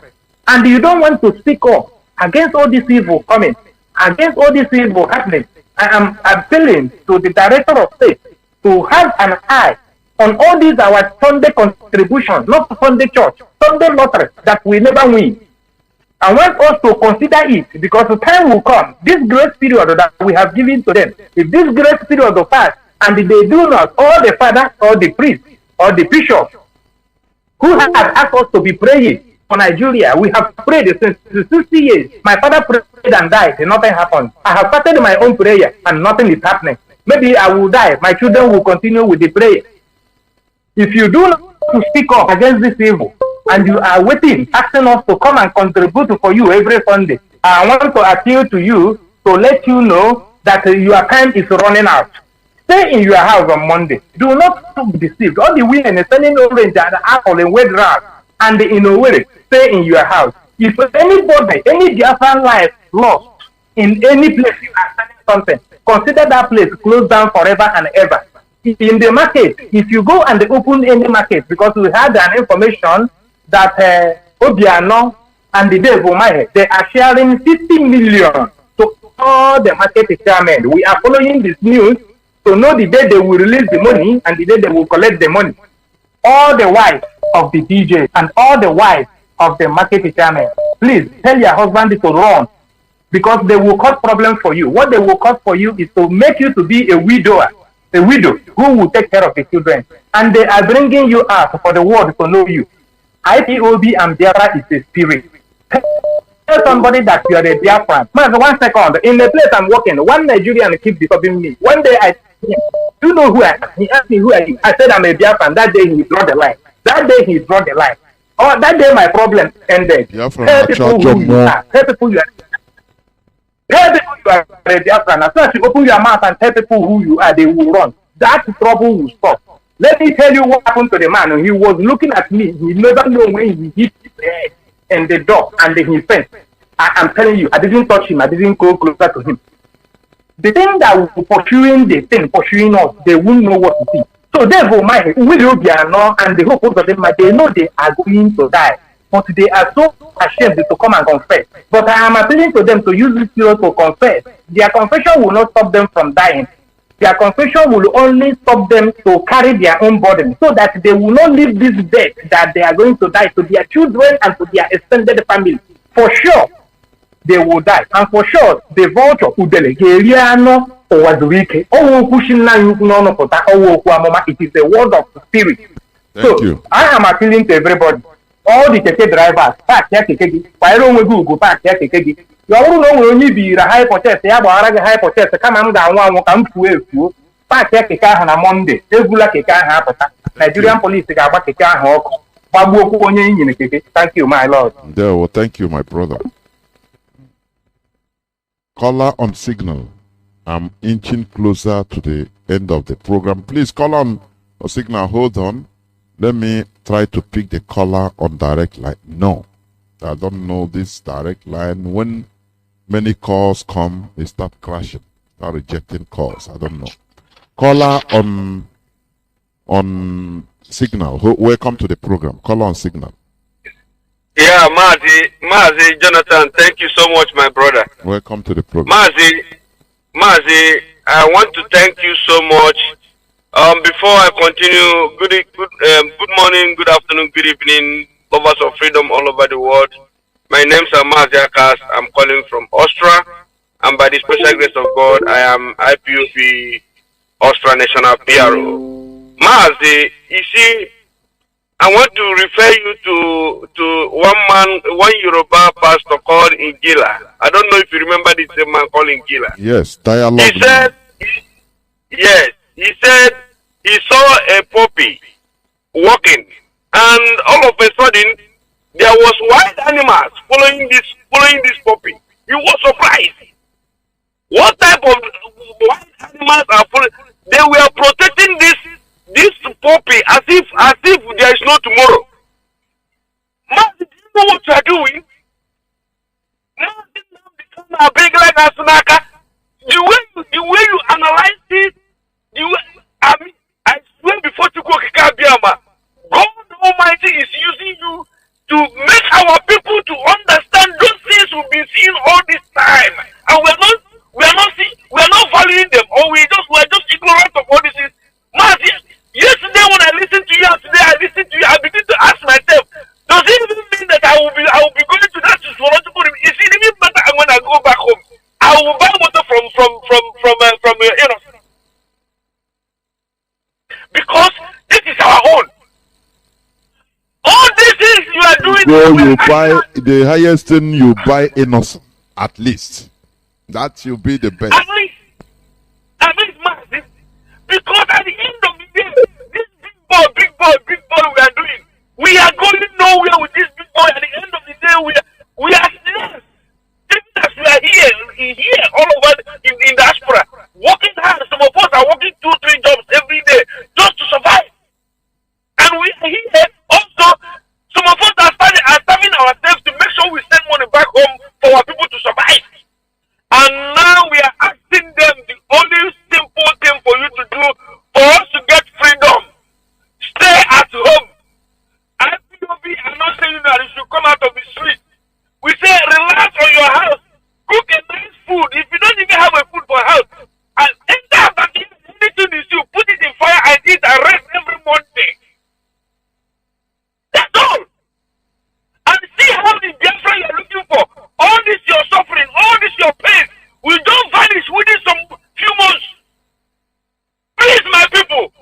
and you don't want to speak up against all this evil coming, against all this evil happening. I am appealing to the Director of State to have an eye on all these our Sunday contributions, not Sunday church, Sunday lottery that we never win. I want us to consider it, because the time will come, this grace period that we have given to them, if this grace period will pass and they do not, all the father or the priest or the bishop who have asked us to be praying for Nigeria, we have prayed since 60 years. My father prayed and died and nothing happened. I have started my own prayer and nothing is happening. Maybe I will die, my children will continue with the prayer. If you do not speak up against this evil, and you are waiting, asking us to come and contribute for you every Sunday, I want to appeal to you to let you know that your time is running out. Stay in your house on Monday. Do not be deceived. All the women are selling orange and apple and wet grass, and in a way, stay in your house. If anybody, any Biafran life lost in any place you are selling something, consider that place closed down forever and ever. In the market, if you go and open any market, because we had an information that Obiano and the Devil they are sharing 50 million to all the market chairmen. We are following this news to know the day they will release the money and the day they will collect the money. All the wives of the DJ and all the wives of the market chairmen, please tell your husband to run, because they will cause problem for you. What they will cause for you is to make you to be a widow who will take care of the children. And they are bringing you out for the world to know you. Ipob and Biafra is a spirit. Tell somebody that you are a Biafran. Man, 1 second. In the place I'm working, one Nigerian keeps disturbing me. One day I asked him, do you know who I am? He asked me who I am. I said I'm a Biafran. That day he draw the line. That day he draw the line. Oh, that day my problem ended. Tell people who you are. Tell people you are. Tell people you are a Biafran. As soon as you open your mouth and tell people who you are, they will run. That trouble will stop. Let me tell you what happened to the man. He was looking at me. He never knew when he hit his head and the door and he fell. I am telling you, I didn't touch him. I didn't go closer to him. The thing that was pursuing us, they won't know what to see. So therefore, will be and the hope of them, they know they are going to die. But they are so ashamed to come and confess. But I am appealing to them to use this period to confess. Their confession will not stop them from dying. Their confession will only stop them to carry their own burden, so that they will not leave this death that they are going to die to their children and to their extended family. For sure, they will die. And for sure, the vote of Udele, ụwa zuru ike ọwụ okwu si nna anyị ukwu n'ọnụ pụta ọwụ okwu amụma. It is a word of spirit. Thank you. I am appealing to everybody, all the keke drivers, park ya keke gị, kwanyere onwe gị ugwu, park ya keke gị. Ya ọ bụrụ na o nwere onye ibiri hypochest ya gbaghara gị hypochest kama m ga-anwụ anwụ ka m fuo efuo, park ya keke ahụ na Monday, ebula keke ahụ apụta. Nigerian police ga-agba keke ahụ ọkụ, gbagbuokwu onye nyere keke. Thank you, my lord. Well, thank you, my brother. Caller on signal. I'm inching closer to the end of the program. Please call on signal. Hold on. Let me try to pick the caller on direct line. No, I don't know this direct line. When many calls come, they start crashing, start rejecting calls. I don't know. Caller on signal. Welcome to the program. Caller on signal. Yeah, Mazi, Johnathan, thank you so much, my brother. Welcome to the program. Mazi, I want to thank you so much. Before I continue, good morning, good afternoon, good evening, lovers of freedom all over the world. My name is Mazi. I'm calling from Austria, and by the special grace of God, I am IPOB Austria National PRO. Mazi, you see, I want to refer you to one Yoruba pastor called Ingila. I don't know if you remember this man called Ingila. Yes, dialogue. He said he saw a puppy walking, and all of a sudden there was wild animals following this puppy. He was surprised. What type of wild animals are following? They were protecting this puppy as if there is no tomorrow. Man, do you know what you are doing? Now big like a snaka. The way you analyze it, I swear before to go Kikabiama, God Almighty is using you to make our people to understand those things we've been seeing all this time, and we're not valuing them, or we're just ignorant of all these things. Mazi, yesterday when I listened to you, and today I listened to you, I begin to ask myself, does it even mean that I will be going to that sociological? Is it even better when I go back home? I will buy water from because this is our own. All these things you are doing. So you buy the highest thing, you buy innocent, at least. That will be the best. At least, Mazi, because at the end of the day, this big boy we are doing, we are going nowhere with this big boy. At the end of the day, we are slaves. Even as we are here all over in diaspora, working hard. Some of us are working 2-3 jobs every day just to survive. And we are here also. Some of us are starving ourselves to make sure we send money back home for our people to survive. And now we are asking them the only simple thing for you to do for us to get freedom. Stay at home. IPOB are not saying that you should come out of the street. We say relax on your house. Cook a nice food. If you don't even have a food for house, and enter back in anything is you, put it in fire and eat and rest every Monday. That's all. And see how the Biafra you're looking for. All this your suffering, all this your pain will don't vanish within some few months. Please, my people,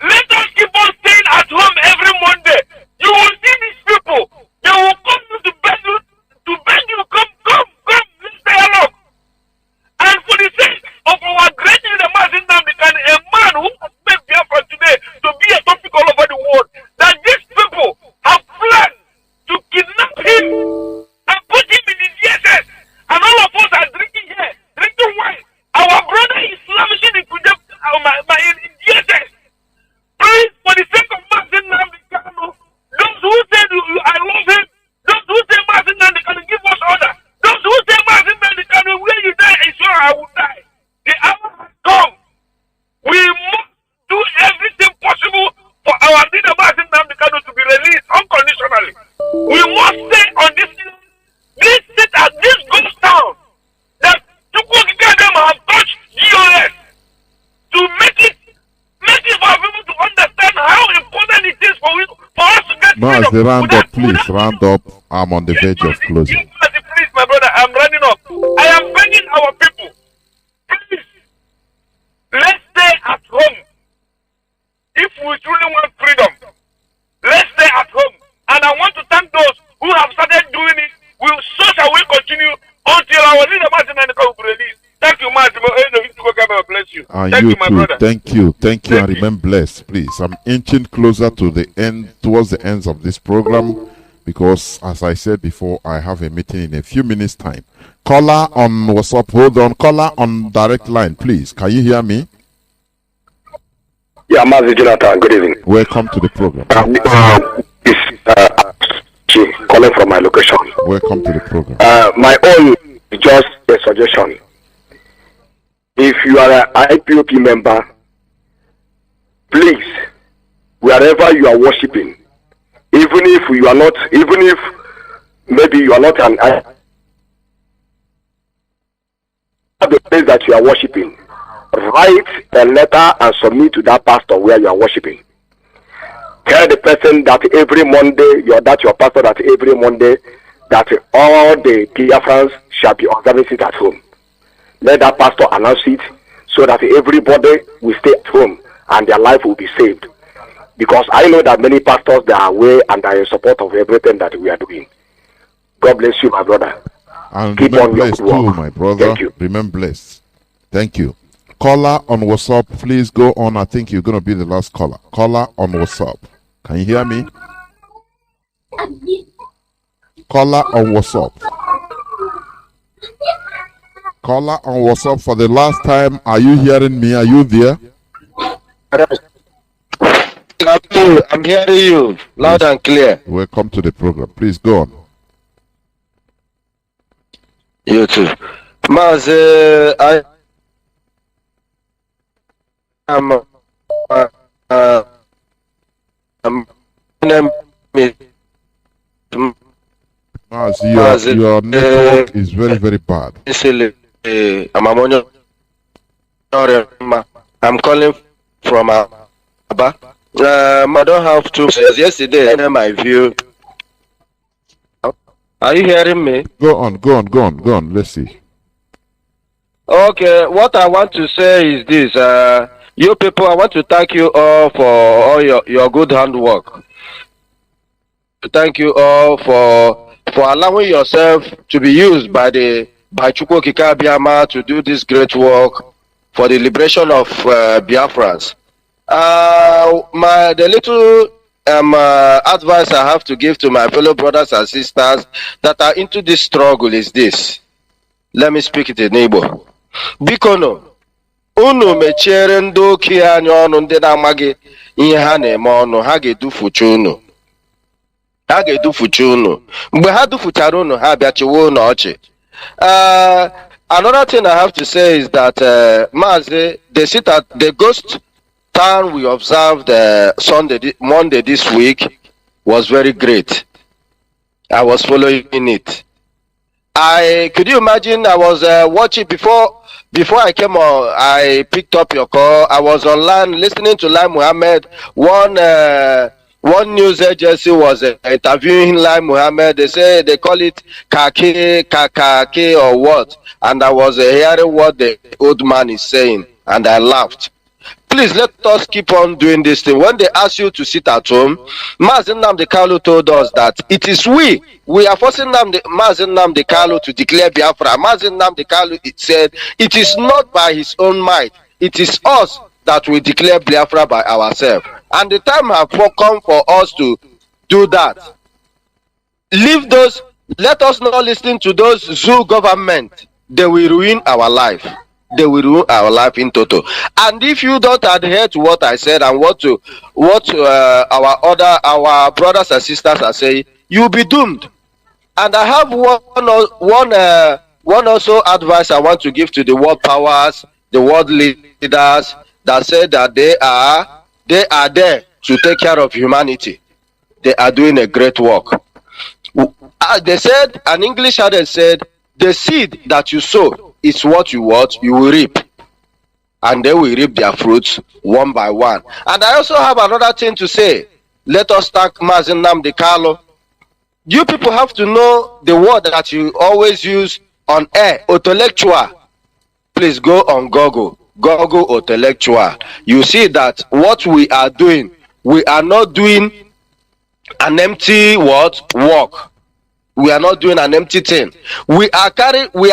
let us keep on staying at home every Monday. You will see these people. They will come to beg you, come, let's stay along. And for the sake of our great leader, Mazi Nnamdi, a man who has made Biafra today to be a topic all over the world, that these people have planned to kidnap him and put him in the DSS. And all of us are drinking wine. Our brother is lavishing in DSS. Please, for the sake of Mazi Nnamdi Kanu, those who say I love him, those who say Mazi Nnamdi Kanu, give us order. Those who say Mazi Nnamdi Kanu, where you die, is sure I will die. The hour has come. We must do everything possible for our leader Mazi Nnamdi Kanu to be released unconditionally. We must stay on this ghost town that Chukwukikadem have touched GOS to make it for people to understand how important it is for us to get Mazi, freedom. round up, please. Round up. I'm on the verge of closing. Please, my brother, I'm running up. I am begging our people. Please, And Thank you you, my too. brother. Thank you, and remain blessed, please. I'm inching closer to the end, towards the ends of this program, because, as I said before, I have a meeting in a few minutes' time. Caller on WhatsApp, hold on. Caller on direct line, please. Can you hear me? Yeah, Mazi Johnathan, good evening. Welcome to the program. Calling from my location. Welcome to the program. My own is just a suggestion. If you are an IPOP member, please, wherever you are worshiping, even if maybe you are not an the place that you are worshiping, write a letter and submit to that pastor where you are worshiping. Tell the person that every Monday, your pastor that every Monday, that all the Biafrans shall be observing it at home. Let that pastor announce it so that everybody will stay at home and their life will be saved. Because I know that many pastors, they are away and are in support of everything that we are doing. God bless you, my brother. And keep remain on your blessed good work. too, my brother. Thank you. Remain blessed. Thank you. Caller on WhatsApp, please go on. I think you're going to be the last caller. Caller on WhatsApp. Can you hear me? Caller on WhatsApp. Caller on WhatsApp for the last time. Are you hearing me? Are you there? I'm hearing you loud and clear. Welcome to the program. Please go on. You too. Mazi, I am Mazi, your network is very, very bad. I'm calling from Aba. I don't have to. Yesterday, I my view. Are you hearing me? Go on. Let's see. Okay, what I want to say is this. You people, I want to thank you all for all your good handwork. Thank you all for allowing yourself to be used by Chukwu Okike Abiama to do this great work for the liberation of Biafrans. The little advice I have to give to my fellow brothers and sisters that are into this struggle is this. Let me speak it in Igbo. Bikono, unu mechere ndị okenye anyị ọnụ ndị na-amaghị ihe ha na-eme ọnụ, ha ga-edufucha unu. Ha ga-edufucha unu. Mgbe ha dufuchara unu, ha bịachiwe unu ọchị. Another thing I have to say is that Mazi, the ghost town we observed Monday this week was very great. I was following it. Could you imagine? I was watching before I came on. I picked up your call. I was online listening to Lai Muhammad. One news agency was interviewing Lai Muhammad. They say they call it kake or what, and I was hearing what the old man is saying, and I laughed. Please let us keep on doing this thing. When they ask you to sit at home, Mazi Nnamdi Kanu told us that it is we are forcing Mazi Nnamdi Kanu to declare Biafra. Mazi Nnamdi Kanu said it is not by his own might, it is us that will declare Biafra by ourselves. And the time has come for us to do that. Leave those, let us not listen to those zoo government. They will ruin our life. They will ruin our life in total. And if you don't adhere to what I said and what our brothers and sisters are saying, you'll be doomed. And I have one also advice I want to give to the world powers, the world leaders that say that they are there to take care of humanity. They are doing a great work. They said, an English adage said, the seed that you sow is what you will reap. And they will reap their fruits one by one. And I also have another thing to say. Let us thank Mazi Nnamdi Kanu. You people have to know the word that you always use on air, intellectual. Please go on Google intellectual. You see that what we are doing, we are not doing an empty work. We are not doing an empty thing. We are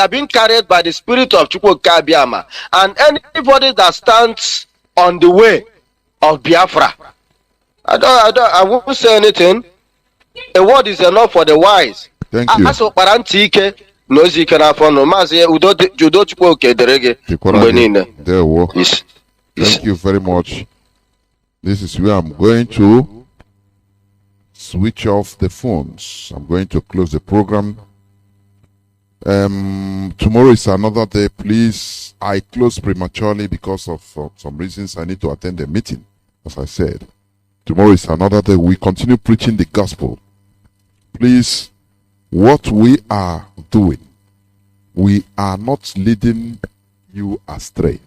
being carried by the spirit of Chukwukabiama. And anybody that stands on the way of Biafra, I won't say anything. A word is enough for the wise. Thank you. Aso parantike nozi kanafono mazi udo Chukwuke derege. Thank you very much. This is where I'm going to switch off the phones. I'm going to close the program. Tomorrow is another day. Please, I close prematurely because of some reasons. I need to attend a meeting, as I said. Tomorrow is another day. We continue preaching the gospel. Please, what we are doing, we are not leading you astray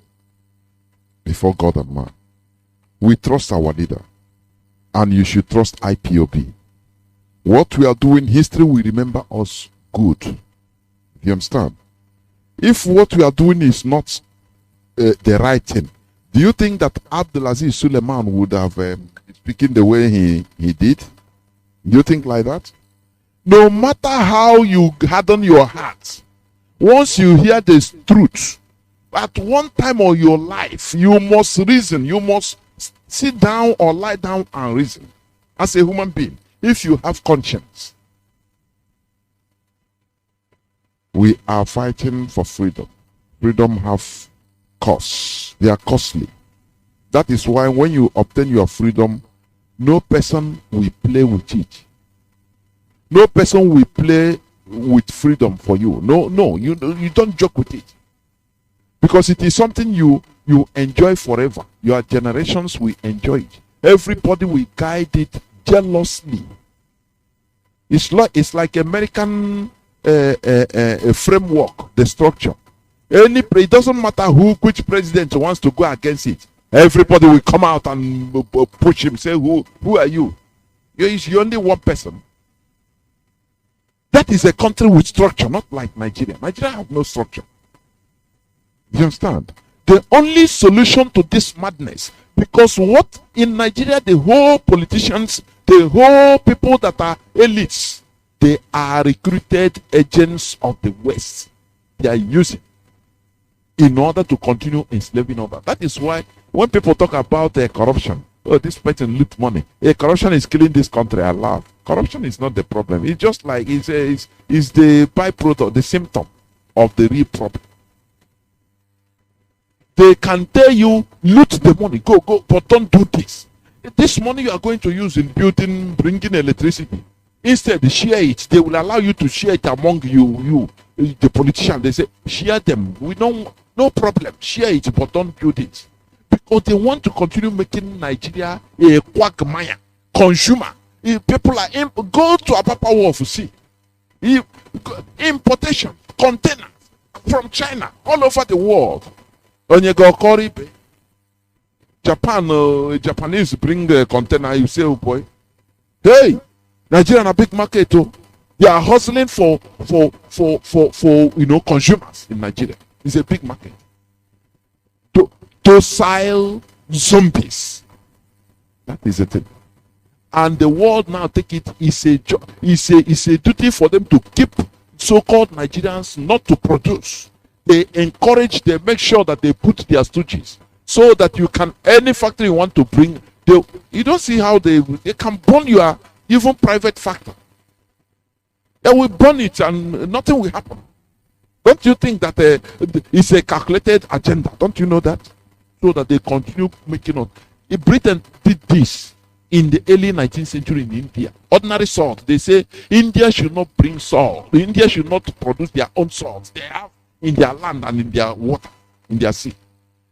before God and man. We trust our leader, and you should trust IPOB. What we are doing, history will remember us good. You understand? If what we are doing is not the right thing, do you think that Abdulaziz Suleiman would have speaking the way he did? Do you think like that? No matter how you harden your heart, once you hear this truth, at one time of your life, you must reason. You must sit down or lie down and reason as a human being. If you have conscience, we are fighting for freedom. Freedom have costs. They are costly. That is why when you obtain your freedom, no person will play with it. No person will play with freedom for you. No, you don't joke with it. Because it is something you enjoy forever. Your generations will enjoy it. Everybody will guide it jealously. It's like American framework, the structure. It doesn't matter which president wants to go against it. Everybody will come out and push him. Say, who are you? You're only one person. That is a country with structure, not like Nigeria. Nigeria have no structure. You understand? The only solution to this madness, because what in Nigeria, the whole politicians, the whole people that are elites, they are recruited agents of the West. They are using in order to continue enslaving others. That is why when people talk about corruption, oh, this person loot money. Corruption is killing this country. I laugh. Corruption is not the problem. It's just like it's the byproduct, the symptom of the real problem. They can tell you, loot the money, go, but don't do this. This money you are going to use in building, bringing electricity, instead share it. They will allow you to share it among you, the politicians. They say, share them. We don't, no problem. Share it, but don't build it. Because they want to continue making Nigeria a quagmire, consumer. People are, go to Apapa Wharf, see. Importation, containers from China, all over the world. Japanese bring a container, you say, oh boy, hey, Nigeria a big market, oh. They are hustling for consumers in Nigeria. It's a big market. Docile zombies. That is the thing. And the world now take it is a duty for them to keep so-called Nigerians not to produce. They encourage, they make sure that they put their stooges so that you can, any factory you want to bring, you don't see how they can burn your even private factory. They will burn it and nothing will happen. Don't you think that it's a calculated agenda? Don't you know that? So that they continue making on. If Britain did this in the early 19th century in India, ordinary salt, they say India should not bring salt. India should not produce their own salt. They have in their land and in their water, in their sea.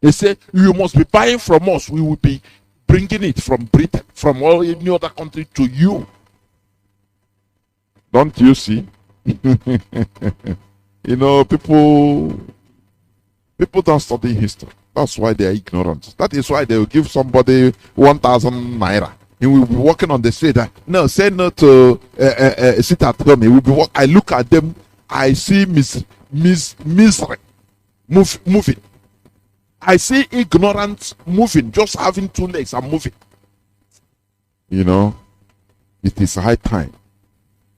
They say, you must be buying from us. We will be bringing it from Britain, from any other country to you. Don't you see? People don't study history. That's why they are ignorant. That is why they will give somebody 1,000 naira. He will be walking on the street. No, say no to sit at home. He will be I look at them. I see misery moving. I see ignorance moving, just having two legs and moving. It is high time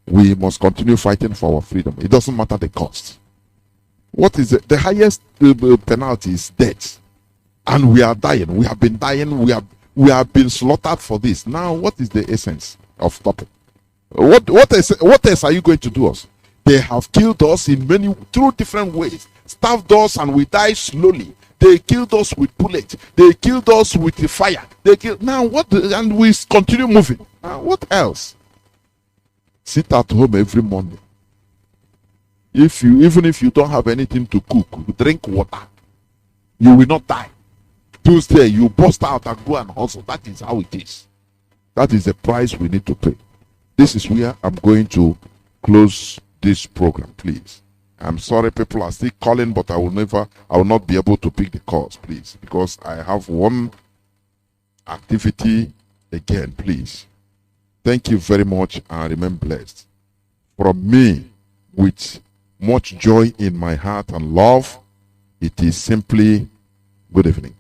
we must continue fighting for our freedom. It doesn't matter the cost. What is it? The highest penalty is death. And we are dying. We have been dying. We have been slaughtered for this. Now, what is the essence of stopping? What else are you going to do us? They have killed us in through different ways. Starved us and we die slowly. They killed us with bullets. They killed us with the fire. Now what? And we continue moving. Now what else? Sit at home every morning. Even if you don't have anything to cook, drink water. You will not die. Tuesday, you bust out and go and hustle. That is how it is. That is the price we need to pay. This is where I'm going to close this program, please. I'm sorry people are still calling, but I will not be able to pick the calls, please, because I have one activity again, please. Thank you very much and remain blessed. From me, with much joy in my heart and love, it is simply good evening.